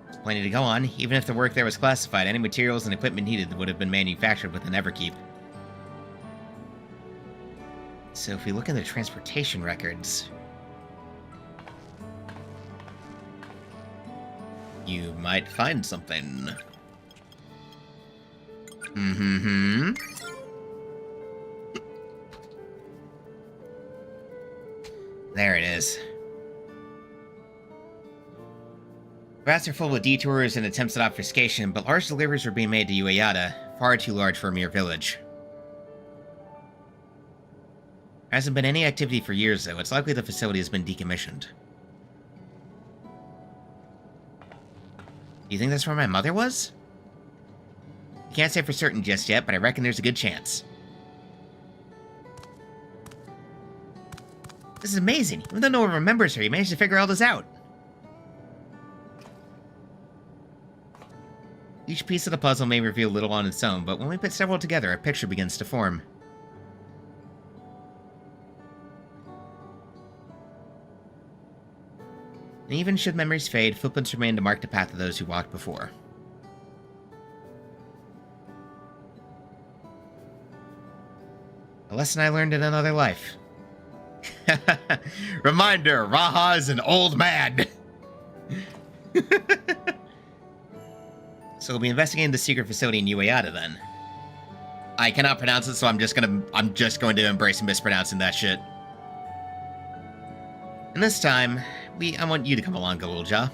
There's plenty to go on. Even if the work there was classified, any materials and equipment needed would have been manufactured within Everkeep. So if we look in the transportation records, you might find something. There it is. Routes are full of detours and attempts at obfuscation, but large deliveries were being made to Ueyata, far too large for a mere village. There hasn't been any activity for years, though. It's likely the facility has been decommissioned. Do you think that's where my mother was? I can't say for certain just yet, but I reckon there's a good chance. This is amazing. Even though no one remembers her, you managed to figure all this out. Each piece of the puzzle may reveal little on its own, but when we put several together, a picture begins to form. And even should memories fade, footprints remain to mark the path of those who walked before. A lesson I learned in another life. Reminder, Raha is an old man! So we'll be investigating the secret facility in Ueyata then. I cannot pronounce it, so I'm just going to embrace mispronouncing that shit. And this time, I want you to come along, Galulja.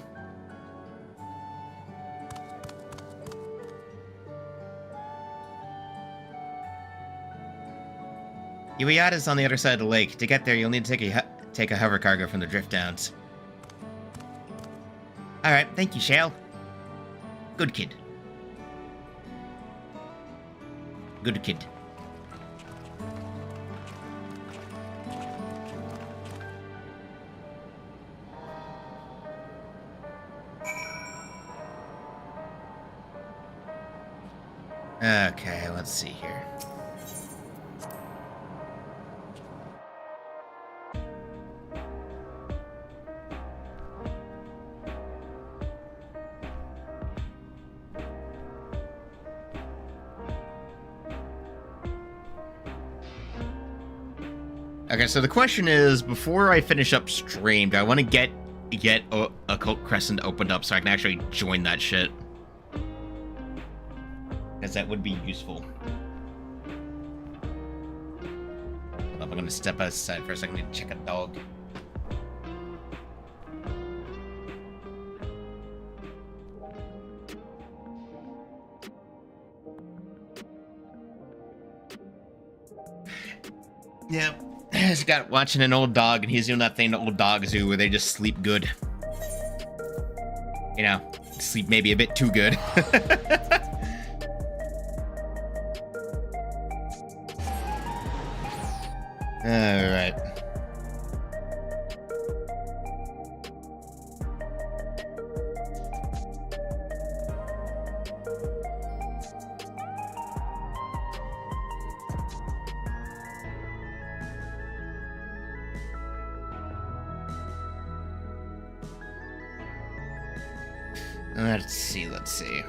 Ueyata's on the other side of the lake. To get there, you'll need to take a hover cargo from the Drift Downs. Alright, thank you, Shale. Good kid. Good kid. Okay, let's see here. Okay, so the question is, before I finish up stream, do I want to get Occult Crescent opened up so I can actually join that shit? Because that would be useful. Hold up, I'm gonna step aside for a second to check a dog. Yeah. I just got watching an old dog, and he's doing that thing that old dogs do where they just sleep good. You know, sleep maybe a bit too good. Alright. Let's see.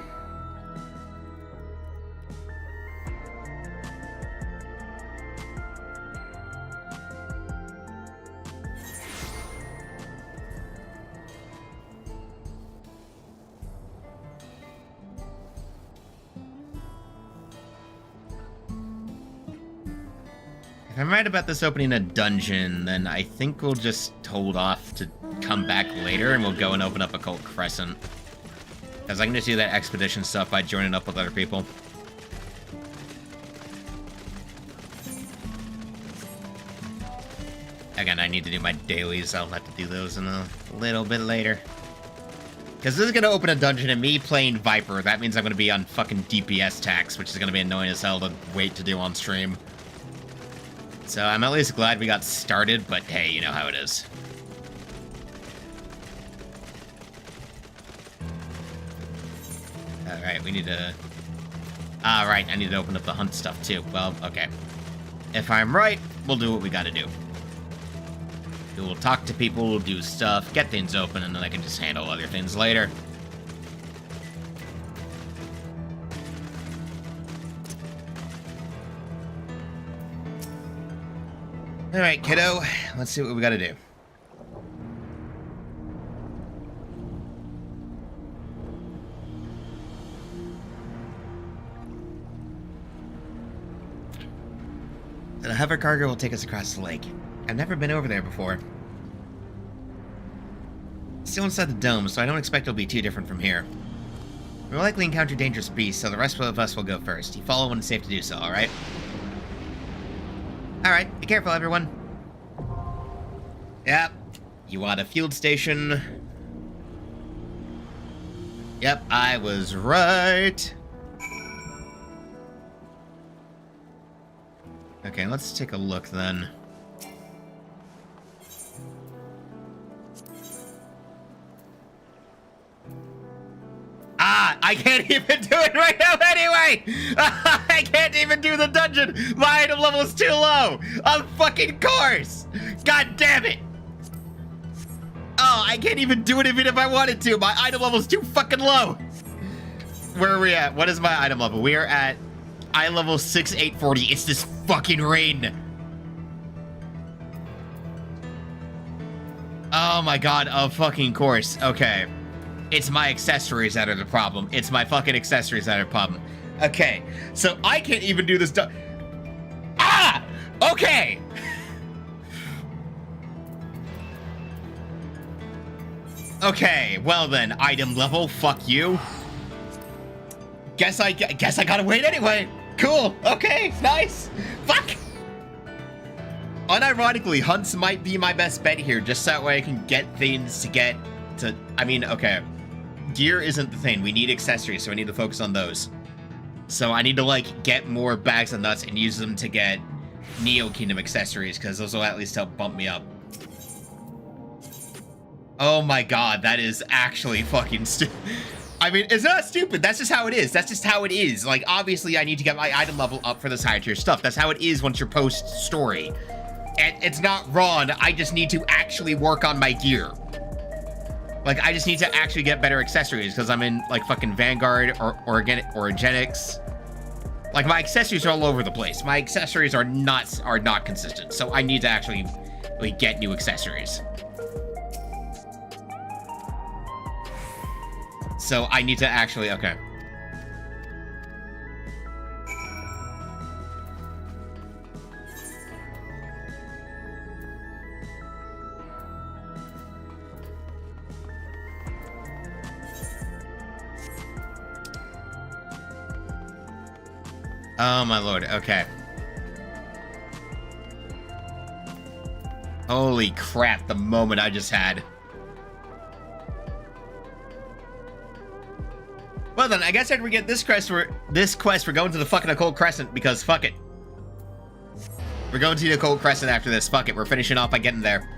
If I'm right about this opening a dungeon, then I think we'll just hold off to come back later, and we'll go and open up Occult Crescent. Because I can just do that expedition stuff by joining up with other people. Again, I need to do my dailies. I'll have to do those in a little bit later. Because this is going to open a dungeon, and me playing Viper, that means I'm going to be on fucking DPS tax, which is going to be annoying as hell to wait to do on stream. So I'm at least glad we got started, but hey, you know how it is. Alright, we need to... Alright, I need to open up the hunt stuff too. Well, okay. If I'm right, we'll do what we gotta do. We'll talk to people, do stuff, get things open, and then I can just handle other things later. Alright, kiddo. Let's see what we gotta do. The hover cargo will take us across the lake. I've never been over there before. Still inside the dome, so I don't expect it'll be too different from here. We'll likely encounter dangerous beasts, so the rest of us will go first. You follow when it's safe to do so, alright? Alright, be careful, everyone. Yep. You want a field station. Yep, I was right. Okay, let's take a look then. I can't even do it right now anyway! I can't even do the dungeon! My item level is too low! Of fucking course! God damn it! Oh, I can't even do it even if I wanted to! My item level is too fucking low! Where are we at? What is my item level? We are at eye level 6840. It's this fucking rain! Oh my god, of fucking course. Okay. It's my accessories that are the problem. It's my fucking accessories that are the problem. Okay, so I can't even do this. Ah! Okay! Okay, well then, item level, fuck you. Guess I gotta wait anyway. Cool, okay, nice. Fuck! Unironically, hunts might be my best bet here, just that way I can get things to get to... I mean, okay. Gear isn't the thing. We need accessories, so I need to focus on those. So I need to, like, get more bags of nuts and use them to get Neo Kingdom accessories, because those will at least help bump me up. Oh my god, that is actually fucking stupid. I mean, it's not stupid. That's just how it is. That's just how it is. Like, obviously, I need to get my item level up for this higher tier stuff. That's how it is once you're post-story. And it's not wrong. I just need to actually work on my gear. Like, I just need to actually get better accessories because I'm in, like, fucking Vanguard or Orogenics. Like, my accessories are all over the place. My accessories are not consistent. So I need to actually, like, get new accessories. So I need to actually, okay. Oh my lord, okay. Holy crap, the moment I just had. Well then, I guess after we get this quest, we're going to the fucking Occult Crescent, because fuck it. We're going to the Occult Crescent after this, fuck it, we're finishing off by getting there.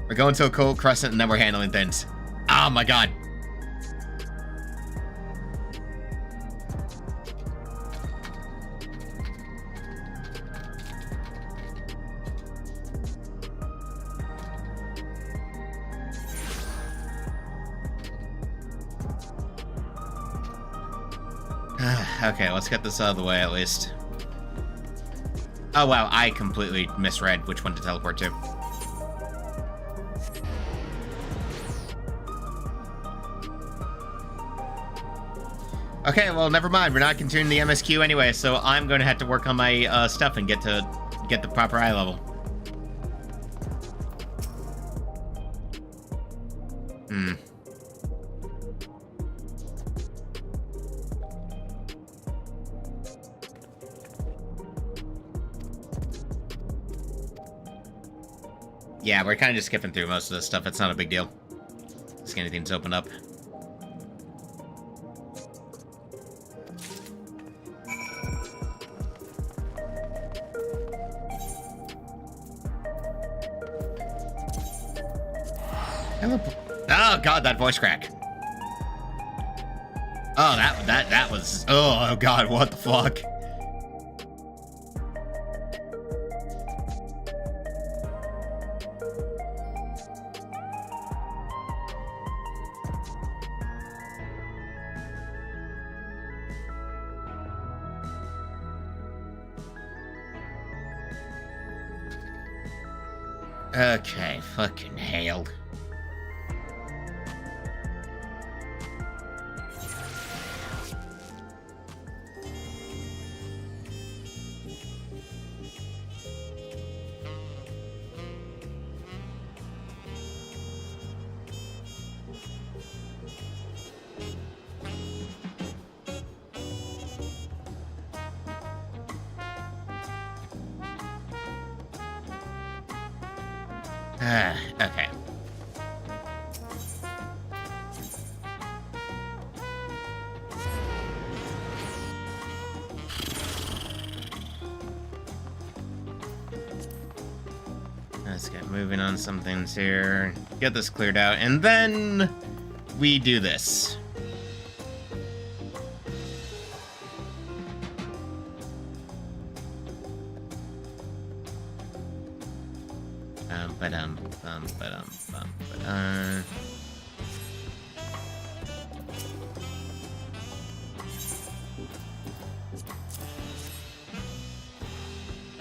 We're going to Occult Crescent and then we're handling things. Oh my god. Okay, let's get this out of the way at least. Oh wow, I completely misread which one to teleport to. Okay, well, never mind. We're not continuing the MSQ anyway, so I'm going to have to work on my stuff and get the proper eye level. Hmm. Yeah, we're kind of just skipping through most of this stuff. It's not a big deal. Just get anything to open up. Oh god, that voice crack. Oh, that was. Oh god, what the fuck? Okay, fucking hell. Okay. Let's get moving on some things here. Get this cleared out, and then we do this.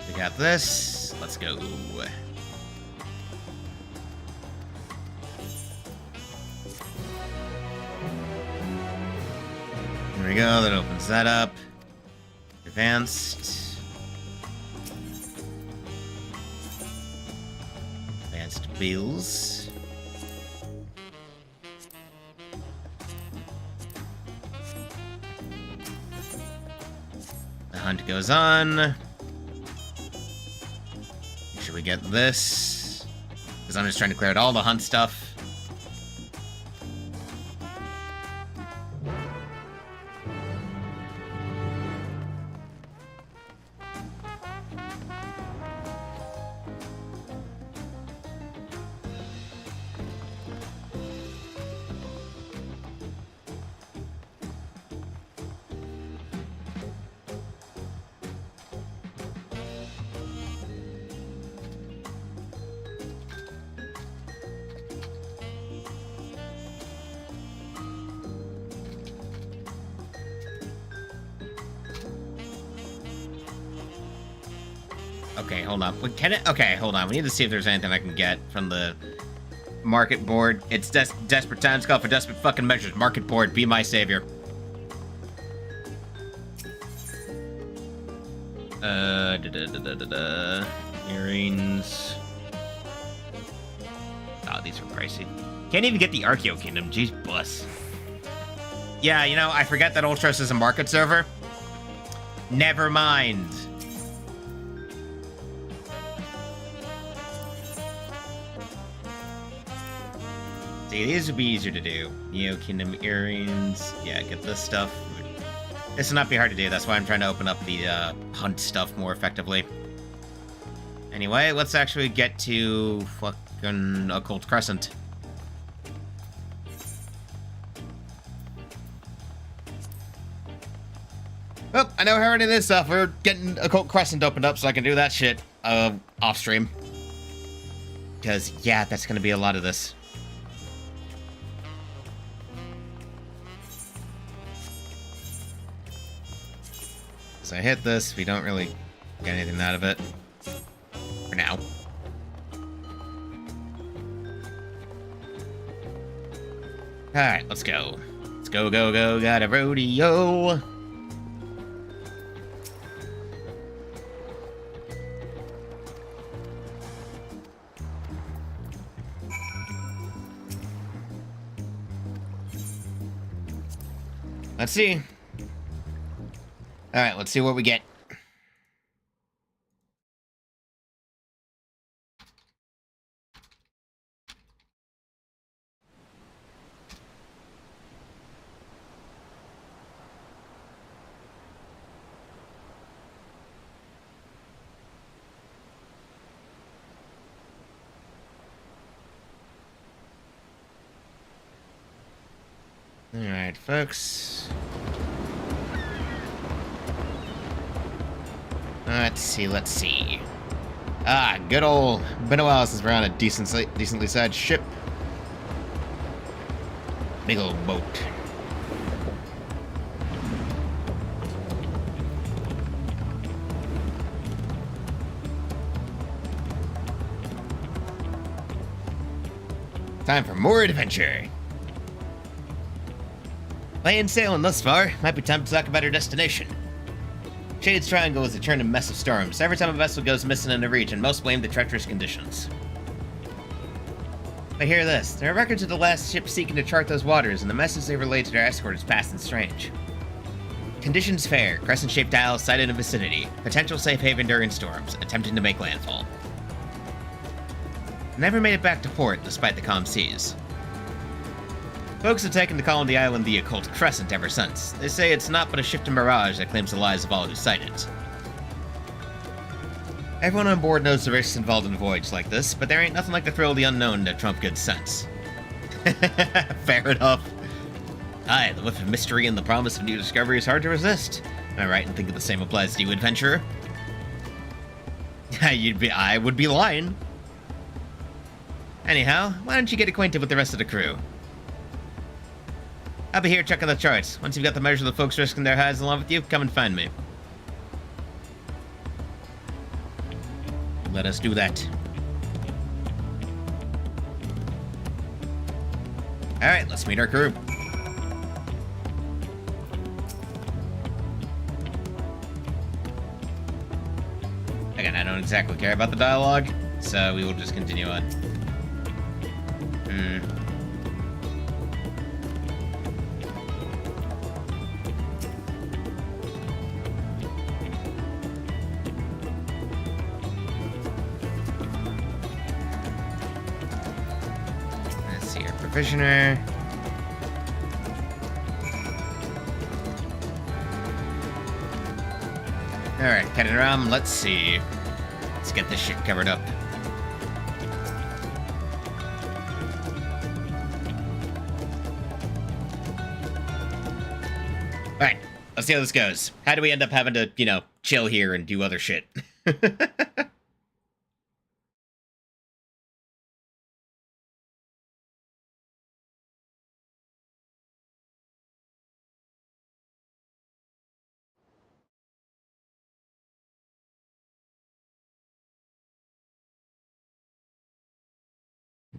We got this. Let's go. There we go. That opens that up. Advanced. Bills. The hunt goes on. Should we get this? Because I'm just trying to clear out all the hunt stuff. Okay, hold on. Can it? Okay, hold on. We need to see if there's anything I can get from the market board. It's desperate times call for desperate fucking measures. Market board, be my savior. Earrings. Oh, these are pricey. Can't even get the Archeo Kingdom. Jeez, bus. Yeah, you know, I forget that Ultros is a market server. Never mind. See, these would be easier to do. Neo Kingdom earrings. Yeah, get this stuff. This will not be hard to do. That's why I'm trying to open up the hunt stuff more effectively. Anyway, let's actually get to fucking Occult Crescent. Well, I know how any of this stuff. We're getting Occult Crescent opened up so I can do that shit off stream. Because, yeah, that's going to be a lot of this. So I hit this, we don't really get anything out of it. For now. Alright, let's go. Let's Let's go, go, go, got a rodeo. Let's see. Alright, let's see what we get. Alright, folks. Let's see. Ah, good old... Been a while since we're on a decently sized ship. Big old boat. Time for more adventure. Plain sailing thus far. Might be time to talk about our destination. Shade's Triangle is a churning mess of storms. Every time a vessel goes missing in the region, most blame the treacherous conditions. But hear this. There are records of the last ship seeking to chart those waters, and the message they relayed to their escort is past and strange. Conditions fair. Crescent-shaped isles sighted in the vicinity. Potential safe haven during storms. Attempting to make landfall. Never made it back to port, despite the calm seas. Folks have taken to calling the island the Occult Crescent ever since. They say it's not but a shifting mirage that claims the lives of all who sight it. Everyone on board knows the risks involved in a voyage like this, but there ain't nothing like the thrill of the unknown to trump good sense. Fair enough. Aye, the whiff of mystery and the promise of new discovery is hard to resist. Am I right in thinking the same applies to you, adventurer? I would be lying. Anyhow, why don't you get acquainted with the rest of the crew? I'll be here checking the charts. Once you've got the measure of the folks risking their hides along with you, come and find me. Let us do that. Alright, let's meet our crew. Again, I don't exactly care about the dialogue, so we will just continue on. Provisioner. Alright, Captain Ram, let's see. Let's get this shit covered up. Alright, let's see how this goes. How do we end up having to, chill here and do other shit?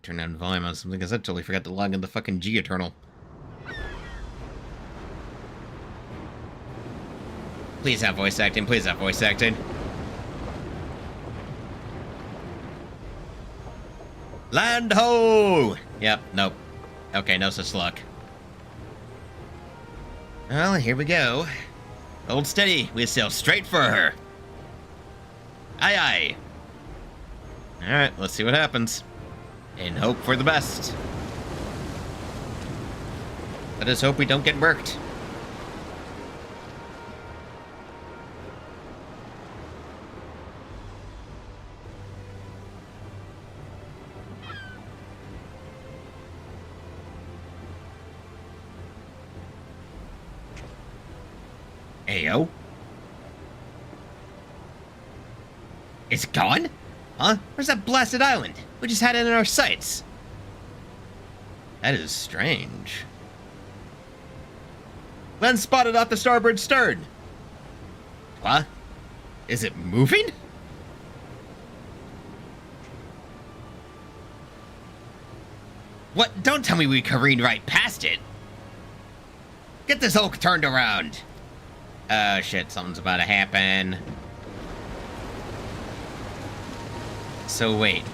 Turn down volume on something because I totally forgot to log in the fucking G-Eternal. Please have voice acting, please have voice acting. Land ho! Yep, nope. Okay, no such luck. Well, here we go. Hold steady, we sail straight for her. Aye aye. Alright, let's see what happens. And hope for the best. Let us hope we don't get murked. Ayo? It's gone? Huh? Where's that blasted island? We just had it in our sights. That is strange. Land spotted off the starboard stern. What? Is it moving? What? Don't tell me we careened right past it. Get this Hulk turned around. Oh shit, something's about to happen. So wait.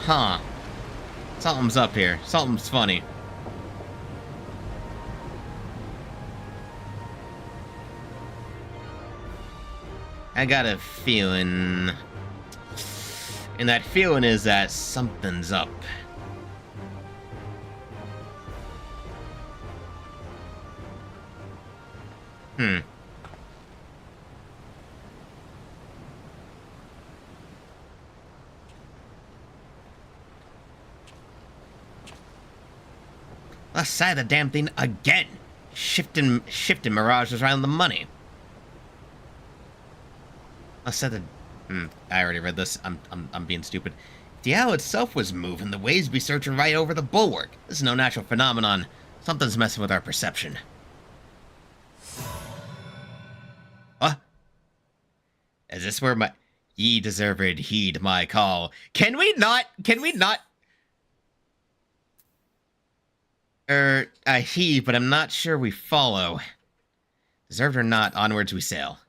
Huh. Something's up here. Something's funny. I got a feeling... And that feeling is that something's up. Let's say the damn thing again. Shifting mirages around the money. Let's say the... I already read this. I'm being stupid. If the owl itself was moving, the waves be searching right over the bulwark. This is no natural phenomenon. Something's messing with our perception. What? Is this where my... Ye deserved heed my call. Can we not... I heed, but I'm not sure we follow. Deserved or not, onwards we sail.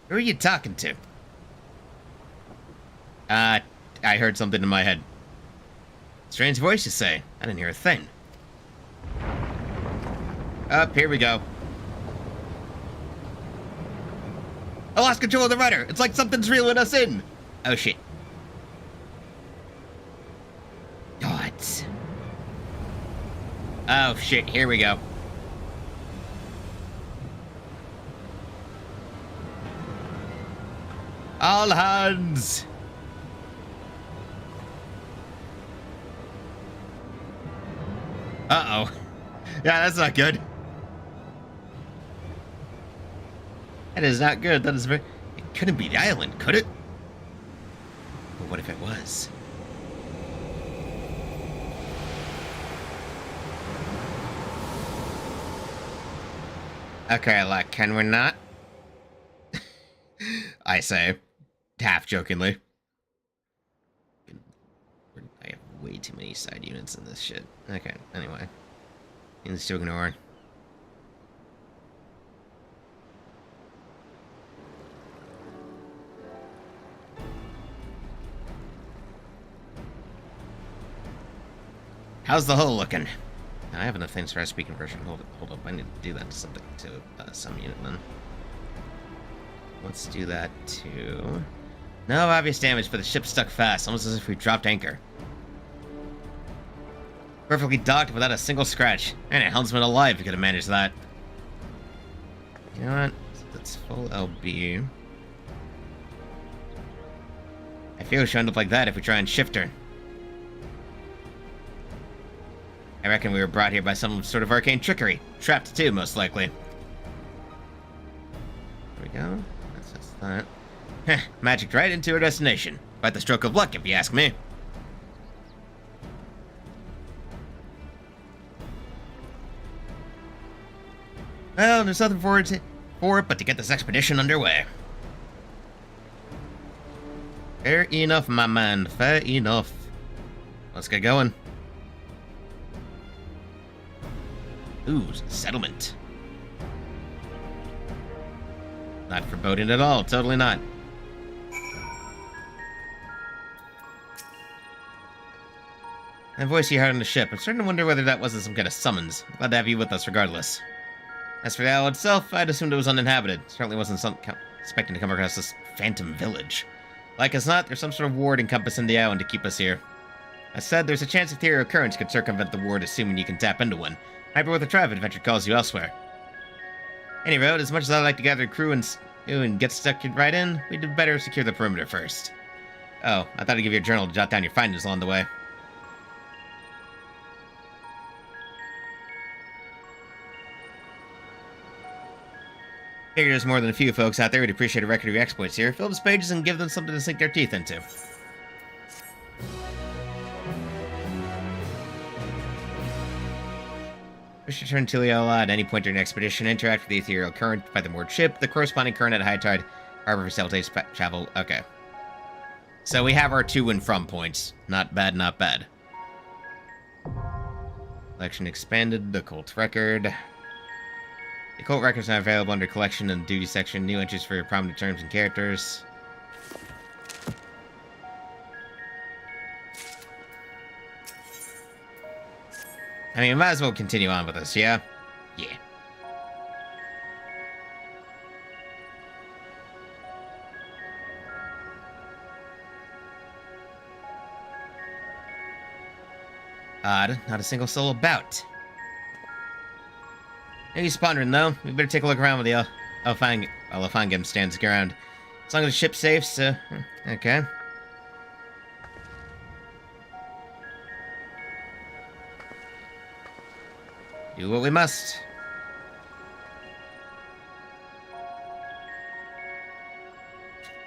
Who are you talking to? I heard something in my head. Strange voice, you say? I didn't hear a thing. Up, here we go. I lost control of the rudder. It's like something's reeling us in. Oh, shit. God. Oh, shit. Here we go. All hands! Uh-oh. Yeah, that's not good. That is not good. That is very... It couldn't be the island, could it? But what if it was? Okay, like, can we not? I say, half jokingly. I have way too many side units in this shit. Okay, anyway. Things to ignore. How's the hull looking? I have enough things for our speaking version. Hold up. I need to do that to something, to some unit then. Let's do that to... No obvious damage, but the ship's stuck fast, almost as if we dropped anchor. Perfectly docked without a single scratch. And a helmsman alive if you could have managed that. You know what? That's full LB. I feel she'll end up like that if we try and shift her. I reckon we were brought here by some sort of arcane trickery. Trapped too, most likely. There we go. That's just that. Heh, magic right into our destination. Quite the stroke of luck, if you ask me. Well, there's nothing for it but to get this expedition underway. Fair enough, my man. Fair enough. Let's get going. Ooh, settlement. Not foreboding at all. Totally not. That voice you heard on the ship. I'm starting to wonder whether that wasn't some kind of summons. Glad to have you with us regardless. As for the island itself, I'd assumed it was uninhabited. Certainly wasn't expecting to come across this phantom village. Like as not, there's some sort of ward encompassing the island to keep us here. As said, there's a chance ethereal currents could circumvent the ward, assuming you can tap into one. Might be worth a try if adventure calls you elsewhere. Any road, as much as I like to gather a crew and get stuck right in, we'd better secure the perimeter first. Oh, I thought I'd give you a journal to jot down your findings along the way. Figure there's more than a few folks out there who'd appreciate a record of your exploits here. Fill those pages and give them something to sink their teeth into. Wish to turn Tiliala at any point during an expedition. Interact with the ethereal current by the moored ship. The corresponding current at high tide. Harbor facilitates travel. Okay. So we have our to and from points. Not bad, not bad. Collection expanded. The cult record. The cult record's not available under collection in the duty section. New entries for your prominent terms and characters. I mean, might as well continue on with this, yeah? Yeah. Odd, not a single soul about. No use pondering, though. We better take a look around with the Alfangam stands ground. As long as the ship's safe, so... okay. Do what we must.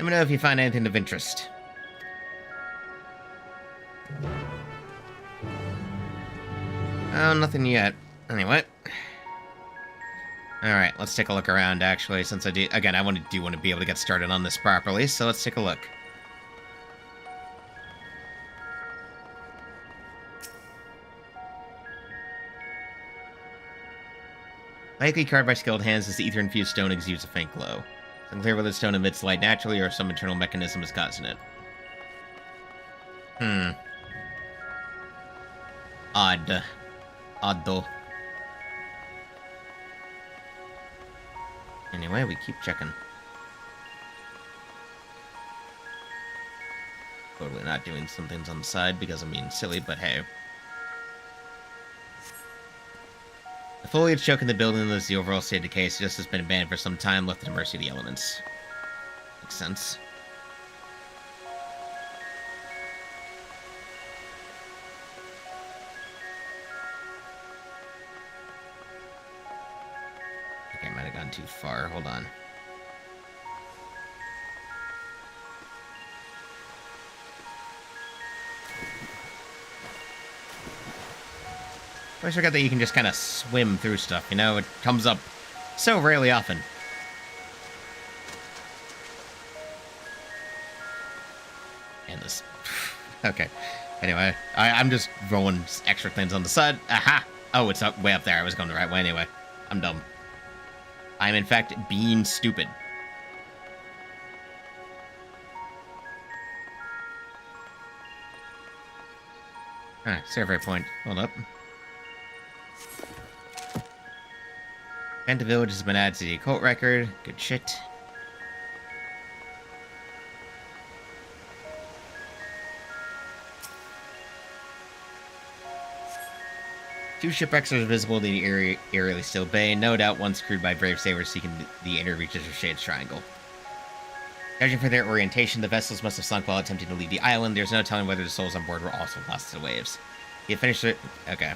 Let me know if you find anything of interest. Oh, nothing yet. Anyway. Alright, let's take a look around, actually, since I do... Again, I do want to be able to get started on this properly, so let's take a look. Likely carved by skilled hands, this ether-infused stone exudes a faint glow. It's unclear whether the stone emits light naturally or if some internal mechanism is causing it. Odd. Odd, though. Anyway, we keep checking. Totally not doing some things on the side because I'm being silly, but hey. The foliage choking the building is the overall state of decay, so just has been abandoned for some time, left to the mercy of the elements. Makes sense. I might have gone too far. Hold on. I always forget that you can just kind of swim through stuff, you know? It comes up so rarely often. And this... okay. Anyway, I'm just rolling extra things on the side. Aha! Oh, it's way up there. I was going the right way anyway. I'm dumb. I'm, in fact, being stupid. Survey point. Hold up. Phantom Village has been added to the occult record. Good shit. Two shipwrecks are visible in the eerily still bay, no doubt once crewed by brave sailors seeking the inner reaches of Shade's Triangle. Judging from their orientation, the vessels must have sunk while attempting to leave the island. There's no telling whether the souls on board were also lost to the waves. You finished it? Okay.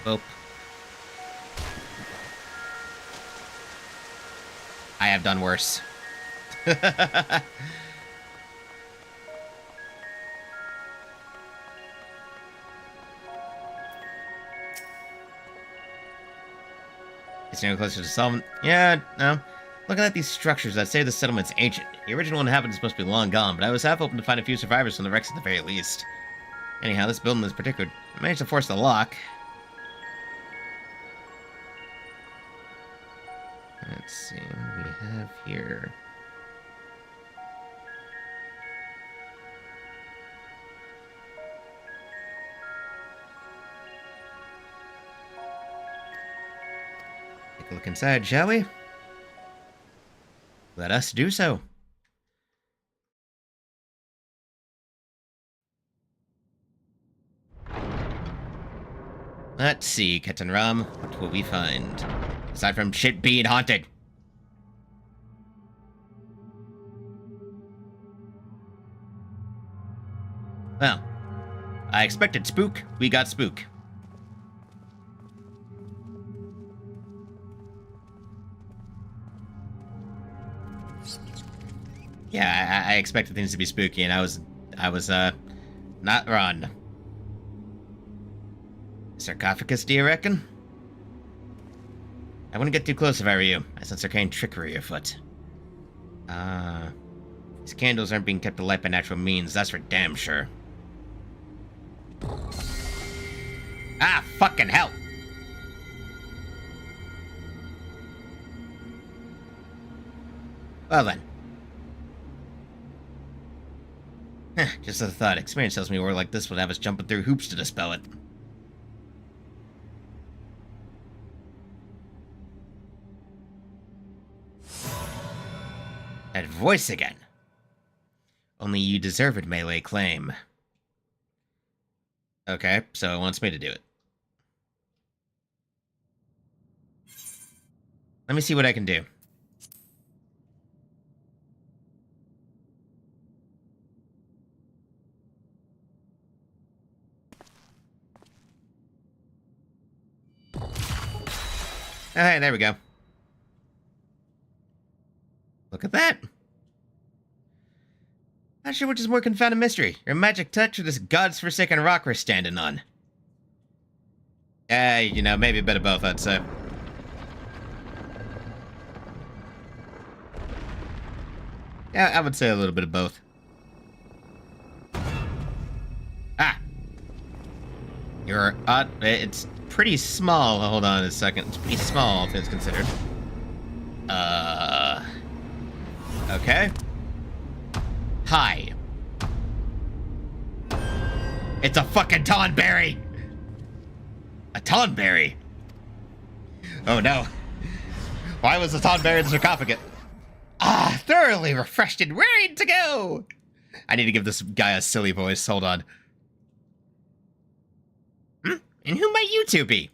Boop. I have done worse. It's no closer to solvent. Yeah, no. Looking at these structures, I'd say the settlement's ancient. The original inhabitants must be long gone, but I was half hoping to find a few survivors from the wrecks at the very least. Anyhow, this building is particular. I managed to force the lock. Let's see what we have here. Take a look inside, shall we? Let us do so. Let's see, Captain Ram, what will we find? Aside from shit being haunted. Well, I expected spook, we got spook. Yeah, I expected things to be spooky, and I was not wrong. Sarcophagus, do you reckon? I wouldn't get too close if I were you. I sense arcane trickery afoot. These candles aren't being kept alight by natural means, that's for damn sure. Ah, fucking hell. Well then. Just a thought. Experience tells me a war like this would have us jumping through hoops to dispel it. That voice again. Only you deserve it, melee claim. Okay, so it wants me to do it. Let me see what I can do. Alright, there we go. Look at that. Not sure which is more confounding mystery. Your magic touch or this god's forsaken rock we're standing on. You know, maybe a bit of both, I'd say. Yeah, I would say a little bit of both. Ah! You're, it's pretty small. Hold on a second. It's pretty small, all things considered. Okay. Hi. It's a fucking Tonberry! A Tonberry? Oh no. Why was the Tonberry in the sarcophagus? Ah, thoroughly refreshed and ready to go! I need to give this guy a silly voice. Hold on. And who might you two be?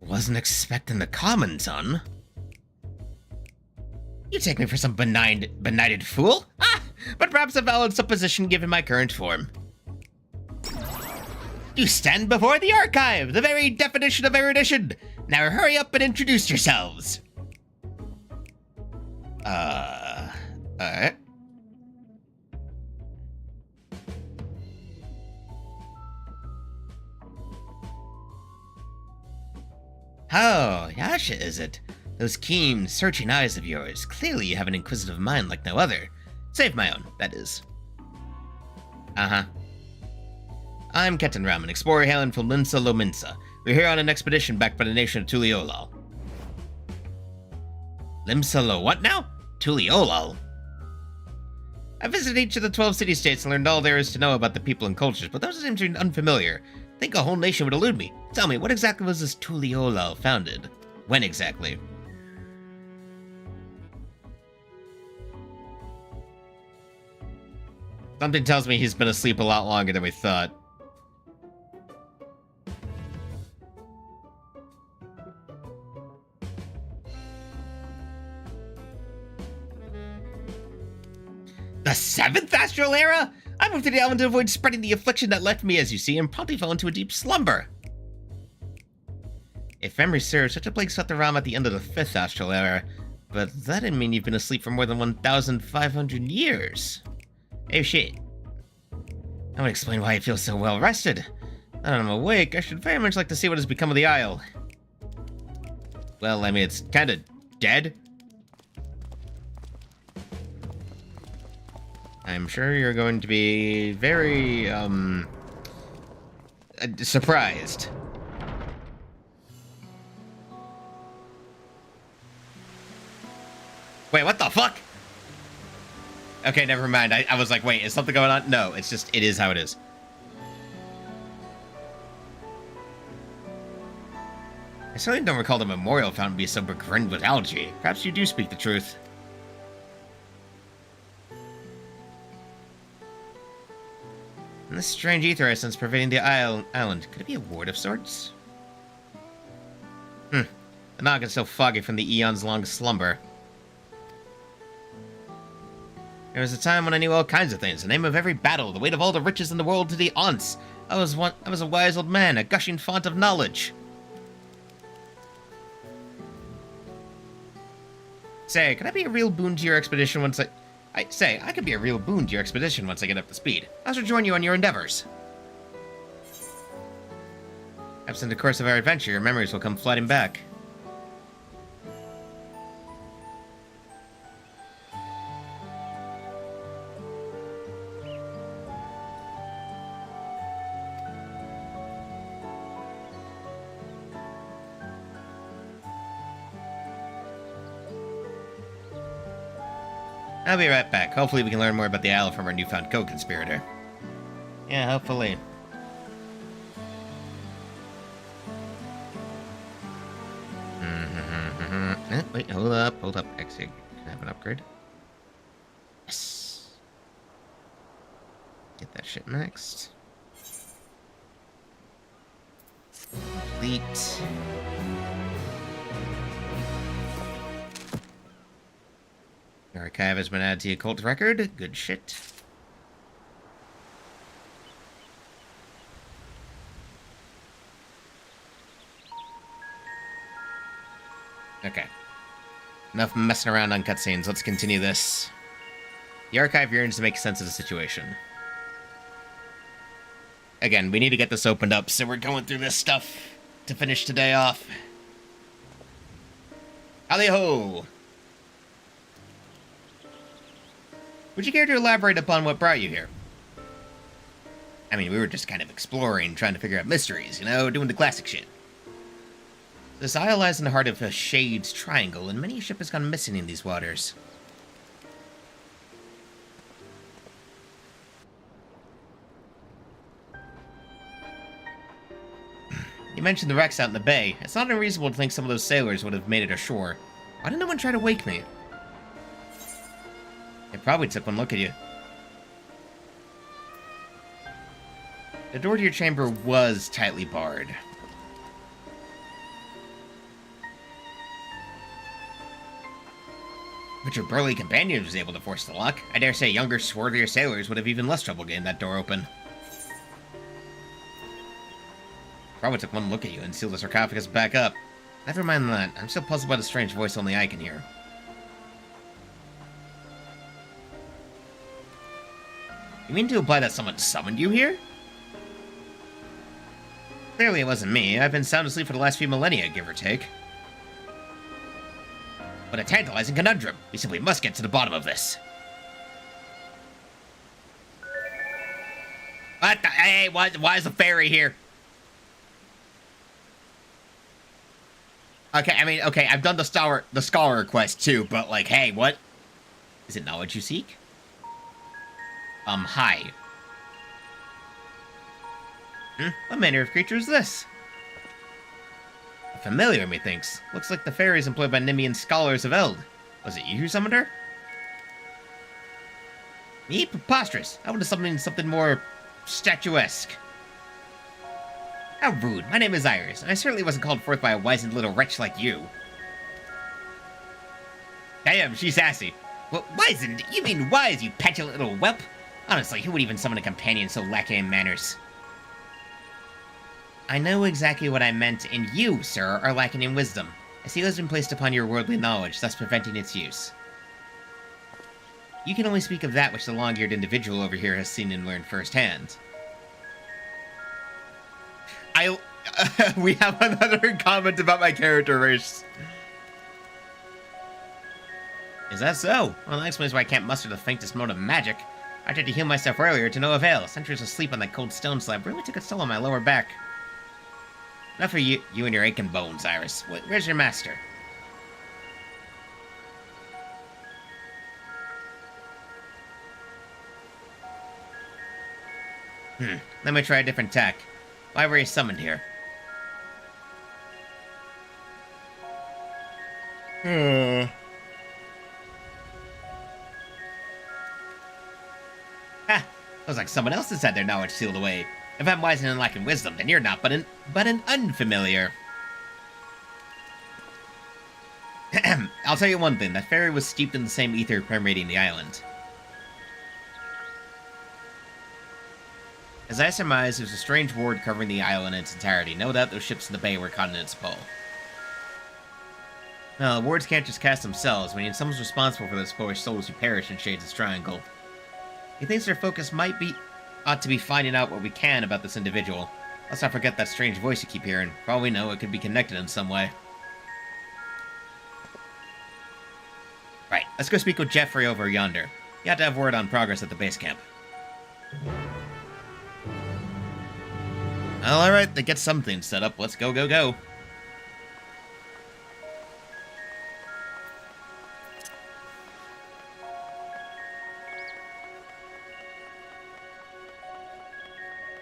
Wasn't expecting the common, son. You take me for some benighted fool? Ah, but perhaps a valid supposition given my current form. You stand before the archive, the very definition of erudition. Now hurry up and introduce yourselves. Alright. Oh, Yasha, is it? Those keen, searching eyes of yours. Clearly you have an inquisitive mind like no other. Save my own, that is. Uh-huh. I'm Ketan Raman, explorer hailing from Limsa Lominsa. We're here on an expedition backed by the nation of Tuliolal. Limsa Lo what now? Tuliolal? I visited each of the 12 city-states and learned all there is to know about the people and cultures, but those seem to be unfamiliar. I think a whole nation would elude me. Tell me, what exactly was this Tuliolal founded? When exactly? Something tells me he's been asleep a lot longer than we thought. The 7th Astral Era? I moved to the island to avoid spreading the affliction that left me, as you see, and promptly fell into a deep slumber. If memory serves, such a plague swept around at the end of the 5th Astral Era, but that didn't mean you've been asleep for more than 1,500 years. Oh shit. That would explain why I feel so well rested. Now that I'm awake, I should very much like to see what has become of the Isle. Well, I mean, it's kinda dead. I'm sure you're going to be very, surprised. Wait, what the fuck? Okay, never mind. I was like, wait, is something going on? No, it's just, it is how it is. I certainly don't recall the memorial fountain be so begrimed with algae. Perhaps you do speak the truth. And this strange ether I sense pervading the island, could it be a ward of sorts? The noggin is so foggy from the eons-long slumber. There was a time when I knew all kinds of things, the name of every battle, the weight of all the riches in the world to the aunts. I was a wise old man, a gushing font of knowledge. Say, could I be a real boon to your expedition once I could be a real boon to your expedition once I get up to speed. I shall join you on your endeavors. Perhaps in the course of our adventure, your memories will come flooding back. I'll be right back. Hopefully we can learn more about the island from our newfound co-conspirator. Yeah, hopefully. Wait, hold up. Actually, can I have an upgrade? Yes. Get that shit maxed. Complete. The archive has been added to the occult record. Good shit. Okay. Enough messing around on cutscenes. Let's continue this. The archive yearns to make sense of the situation. Again, we need to get this opened up, so we're going through this stuff to finish today off. Hally-ho! Would you care to elaborate upon what brought you here? I mean, we were just kind of exploring, trying to figure out mysteries, you know, doing the classic shit. This isle lies in the heart of a Shades Triangle, and many a ship has gone missing in these waters. You mentioned the wrecks out in the bay. It's not unreasonable to think some of those sailors would have made it ashore. Why did no one try to wake me? They probably took one look at you. The door to your chamber was tightly barred. But your burly companion was able to force the lock. I dare say younger, swarthier sailors would have even less trouble getting that door open. Probably took one look at you and sealed the sarcophagus back up. Never mind that. I'm still puzzled by the strange voice only I can hear. You mean to imply that someone summoned you here? Clearly it wasn't me. I've been sound asleep for the last few millennia, give or take. But a tantalizing conundrum. We simply must get to the bottom of this. What the? Hey, why is the fairy here? Okay, I mean, okay, I've done the scholar quest too, but like, hey, what? Is it knowledge you seek? Hi. What manner of creature is this? Familiar, methinks. Looks like the fairies employed by Nemean scholars of Eld. Was it you who summoned her? Me? Preposterous. I wanted something more statuesque. How rude. My name is Iris, and I certainly wasn't called forth by a wizened little wretch like you. Damn, she's sassy. Well, wizened? You mean wise, you petulant little whelp? Honestly, who would even summon a companion so lacking in manners? I know exactly what I meant, and you, sir, are lacking in wisdom. A seal has been placed upon your worldly knowledge, thus preventing its use. You can only speak of that which the long-eared individual over here has seen and learned firsthand. We have another comment about my character race. Is that so? Well, that explains why I can't muster the faintest mode of magic. I tried to heal myself earlier to no avail. Centuries of sleep on that cold stone slab really took a toll on my lower back. Enough for you and your aching bones, Iris. Where's your master? Let me try a different tack. Why were you summoned here? Ha! Looks like someone else has had their knowledge sealed away. If I'm wise and lacking wisdom, then you're not but an unfamiliar. I'll tell you one thing, that fairy was steeped in the same ether permeating the island. As I surmise, there's a strange ward covering the island in its entirety. No doubt those ships in the bay were caught in its pull. No, the wards can't just cast themselves. We need someone's responsible for those foolish souls who perish in Shades' Triangle. He thinks their focus ought to be finding out what we can about this individual. Let's not forget that strange voice you keep hearing. For all we know, it could be connected in some way. Right, let's go speak with Jeffrey over yonder. You have to have word on progress at the base camp. Well, alright, they get something set up. Let's go, go, go.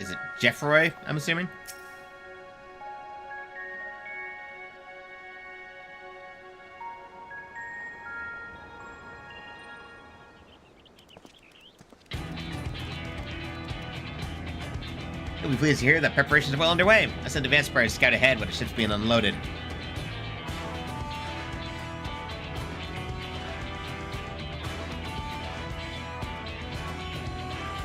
Is it Jeffroy, I'm assuming? You'll be pleased to hear that preparations are well underway. I sent advance parties to scout ahead when the ship's being unloaded.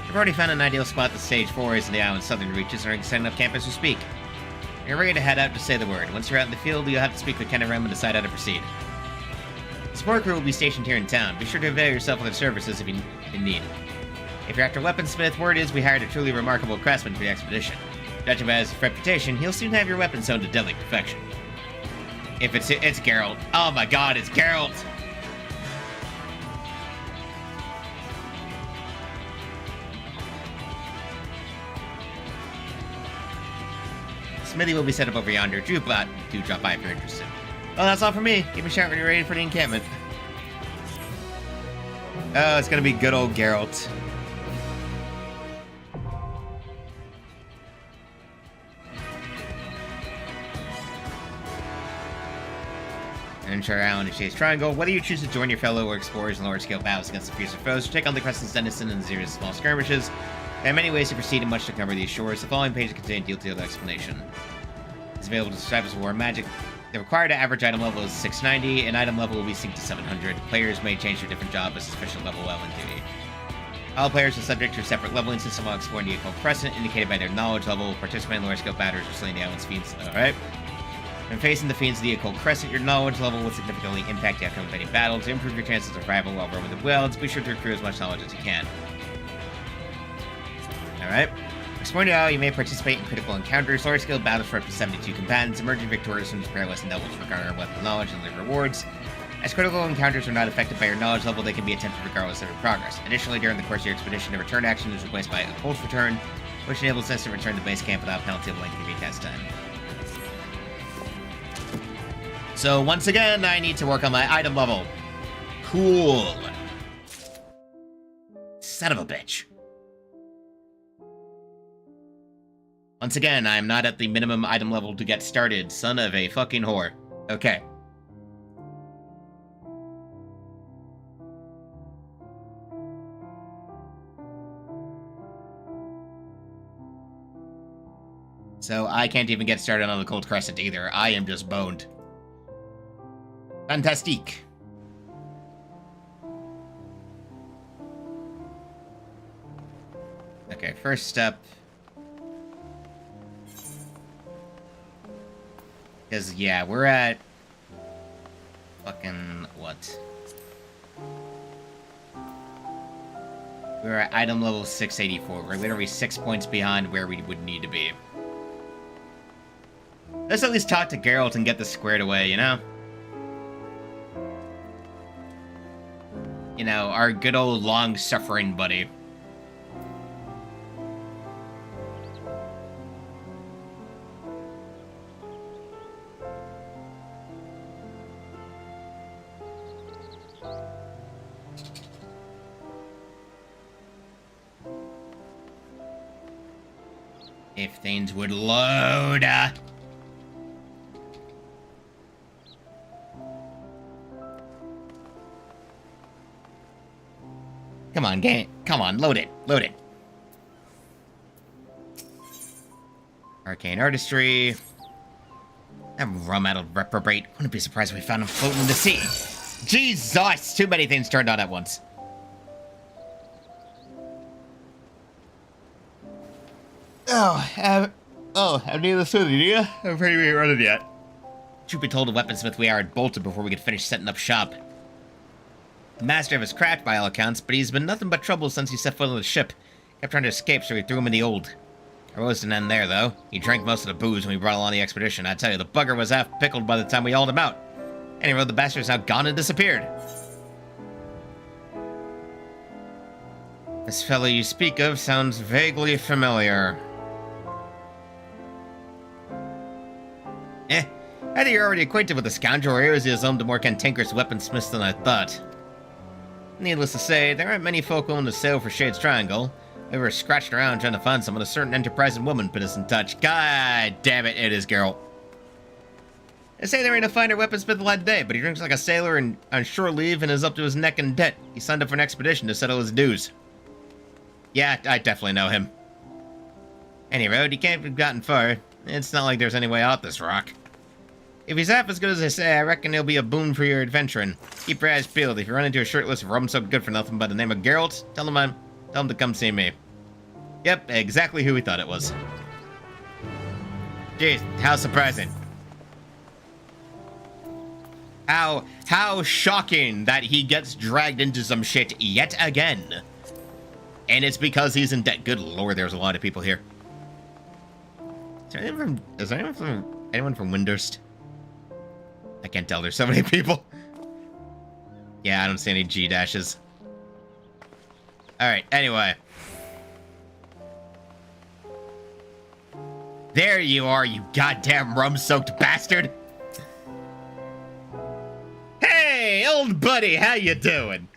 I've already found an ideal spot that stage 4 is in the island's southern reaches and are setting up camp as we speak. You're ready to head out to say the word. Once you're out in the field, you'll have to speak with Ken and Rem and decide how to proceed. The support crew will be stationed here in town. Be sure to avail yourself of their services if you need. If you're after weaponsmith, word is we hired a truly remarkable craftsman for the expedition. Judging by his reputation, he'll soon have your weapon sewn to deadly perfection. If it's Geralt. Oh my god, it's Geralt! Smithy will be set up over yonder. Do drop by if you're interested. Well, that's all for me. Give me a shout when you're ready for the encampment. Oh, it's gonna be good old Geralt. Ensure Island and Chase Triangle. Whether you choose to join your fellow explorers in lower-scale battles against the fiercer foes, or take on the Crescent's denizen in a series of small skirmishes, there are many ways to proceed and much to cover these shores. The following pages contain a detailed explanation. It's available to survivors of war and magic. The required average item level is 690, and item level will be synced to 700. Players may change their different job as sufficient level while in duty. All players are subject to a separate leveling system while exploring the occult crescent, indicated by their knowledge level. Participating in lower-scale battles or slaying the island's fiends. Alright. When facing the fiends of the occult crescent, your knowledge level will significantly impact the outcome of any battle. To improve your chances of survival while roaming the wilds, be sure to accrue as much knowledge as you can. Alright. Exploring the isle, you may participate in critical encounters, lower scale battles for up to 72 combatants, emerging victorious from perilous and doubles for garner weapon knowledge and live rewards. As critical encounters are not affected by your knowledge level, they can be attempted regardless of your progress. Additionally, during the course of your expedition, a return action is replaced by a cold return, which enables us to return to base camp without penalty of lengthy recast time. So, once again, I need to work on my item level. Cool. Son of a bitch. Once again, I'm not at the minimum item level to get started. Son of a fucking whore. Okay. So, I can't even get started on the Cold Crescent either. I am just boned. Fantastique. Okay, first step. Because, yeah, we're at... fucking... what? We're at item level 684. We're literally 6 points behind where we would need to be. Let's at least talk to Geralt and get this squared away, you know? You know, our good old long-suffering buddy. If things would load. Come on, game. Come on, load it. Load it. Arcane Artistry. That rum-addled reprobate. Wouldn't be surprised if we found him floating in the sea. Jesus! Too many things turned on at once. Have any of this with you, do you? I'm afraid we ain't running yet. Truth be told, the weaponsmith we hired bolted before we could finish setting up shop. The master of his craft by all accounts, but he's been nothing but trouble since he set foot on the ship. Kept trying to escape, so we threw him in the old. Our woes didn't end there, though. He drank most of the booze when we brought along the expedition. I tell you, the bugger was half pickled by the time we hauled him out. Anyway, the bastard's now gone and disappeared. This fellow you speak of sounds vaguely familiar. Either you're already acquainted with the scoundrel, or he is home to more cantankerous weaponsmiths than I thought. Needless to say, there aren't many folk willing to sail for Shade's Triangle. We were scratching around trying to find someone. A certain enterprising woman put us in touch. God damn it, it is girl. They say there ain't a finer weaponsmith alive today, but he drinks like a sailor and on shore leave and is up to his neck in debt. He signed up for an expedition to settle his dues. Yeah, I definitely know him. Any road, he can't have gotten far. It's not like there's any way out this rock. If he's half as good as they say, I reckon he'll be a boon for your adventuring. Keep your eyes peeled. If you run into a shirtless rum-soaked good-for-nothing by the name of Geralt, tell him to come see me. Yep, exactly who we thought it was. Jeez, how surprising. How shocking that he gets dragged into some shit yet again. And it's because he's in debt. Good lord, there's a lot of people here. Is there anyone from Windurst? I can't tell, there's so many people. Yeah, I don't see any G dashes. Alright, anyway. There you are, you goddamn rum-soaked bastard! Hey, old buddy, how you doing?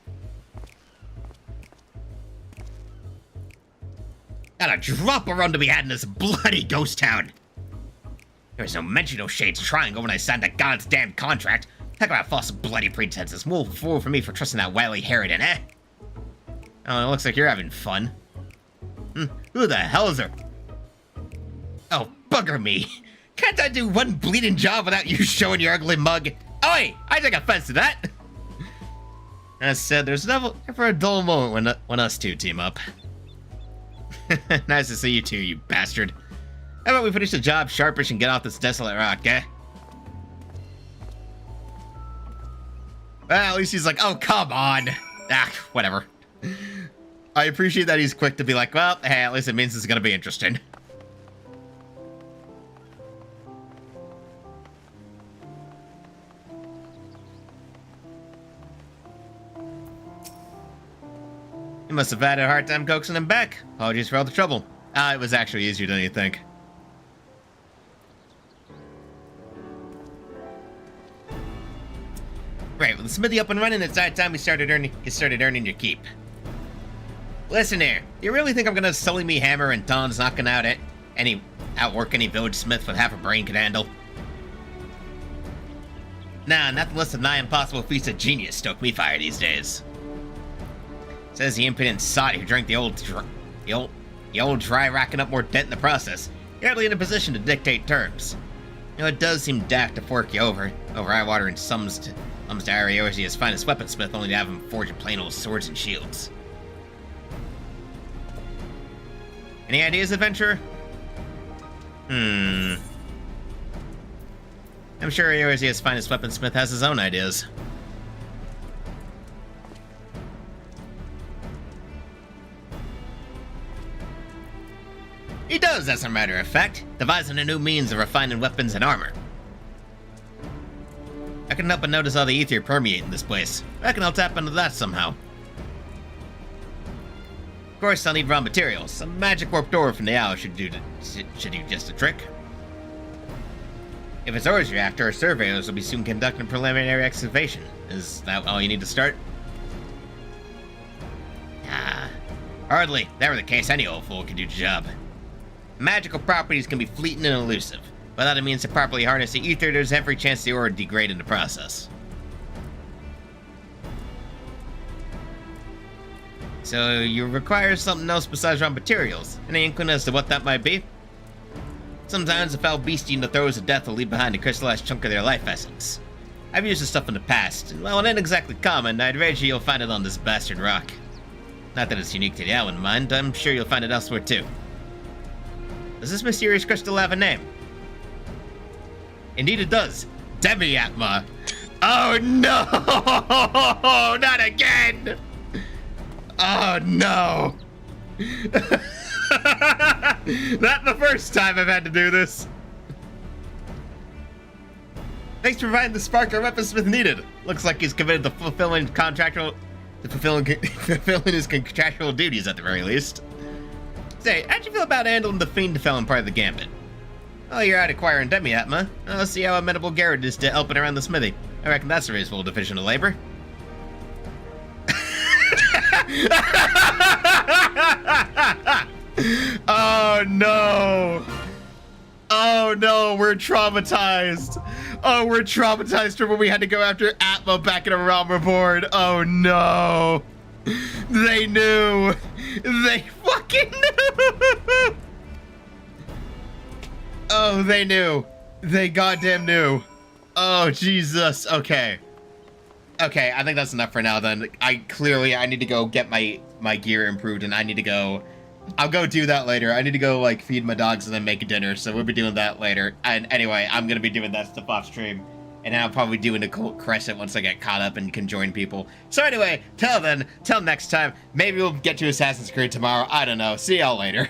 Not a drop of rum to be had in this bloody ghost town. There was no mention of Shade's Triangle when I signed the goddamn contract. Talk about false bloody pretenses. More fool for me for trusting that wily Harridan, eh? Oh, it looks like you're having fun. Who the hell is her? Oh, bugger me. Can't I do one bleeding job without you showing your ugly mug? Oi! I take offense to that! As said, there's never a dull moment when us two team up. Nice to see you too, you bastard. How about we finish the job sharpish and get off this desolate rock, eh? Well, at least he's like, oh, come on. Ah, whatever. I appreciate that he's quick to be like, well, hey, at least it means this is gonna be interesting. You must have had a hard time coaxing him back. Apologies for all the trouble. It was actually easier than you think. Right, with the smithy up and running, it's that time you started earning your keep. Listen here, you really think I'm gonna sully me hammer and tongs knocking out outwork any village smith with half a brain could handle? Nah, nothing less than nigh impossible feats of genius stoke me fire these days. Says the impudent sot who drank the old dry, racking up more debt in the process. You're hardly in a position to dictate terms. You know, it does seem daft to fork you over eye water and sums to Ariozia's finest weaponsmith, only to have him forge plain old swords and shields. Any ideas, adventurer? I'm sure Ariozia's finest weaponsmith has his own ideas. He does, as a matter of fact, devising a new means of refining weapons and armor. I couldn't help but notice all the ether permeating this place. Reckon I'll tap into that somehow. Of course, I'll need raw materials. A magic warp door from the owl should do just a trick. If it's Ores reactor, our surveyors will be soon conducting preliminary excavation. Is that all you need to start? Hardly. If that were the case, any old fool could do the job. Magical properties can be fleeting and elusive. Without a means to properly harness the ether, there's every chance the ore would degrade in the process. So you require something else besides raw materials. Any inkling as to what that might be? Sometimes a foul beastie in the throes of death will leave behind a crystallized chunk of their life essence. I've used this stuff in the past, and while it ain't exactly common, I'd wager you'll find it on this bastard rock. Not that it's unique to the island, mind. I'm sure you'll find it elsewhere too. Does this mysterious crystal have a name? Indeed it does. Demiatma. Oh no! Not again! Oh no! Not the first time I've had to do this. Thanks for providing the spark our weaponsmith needed. Looks like he's committed to fulfilling his contractual duties at the very least. Say, how'd you feel about handling the fiend felon part of the gambit? Oh, you're out acquiring Demiatma. Let's see how amenable Garrett is to helping around the smithy. I reckon that's a reasonable division of labor. Oh no! Oh no, we're traumatized. Oh, we're traumatized from when we had to go after Atma back in a Realm Reborn. Oh no. They knew. They fucking knew. Oh, they knew. They goddamn knew. Oh, Jesus. Okay. Okay, I think that's enough for now then. I need to go get my gear improved, and I need to go... I'll go do that later. I need to go, like, feed my dogs and then make dinner, so we'll be doing that later. And anyway, I'm gonna be doing that stuff off stream. And I'll probably do an Occult Crescent once I get caught up and can join people. So anyway, till next time, maybe we'll get to Assassin's Creed tomorrow. I don't know. See y'all later.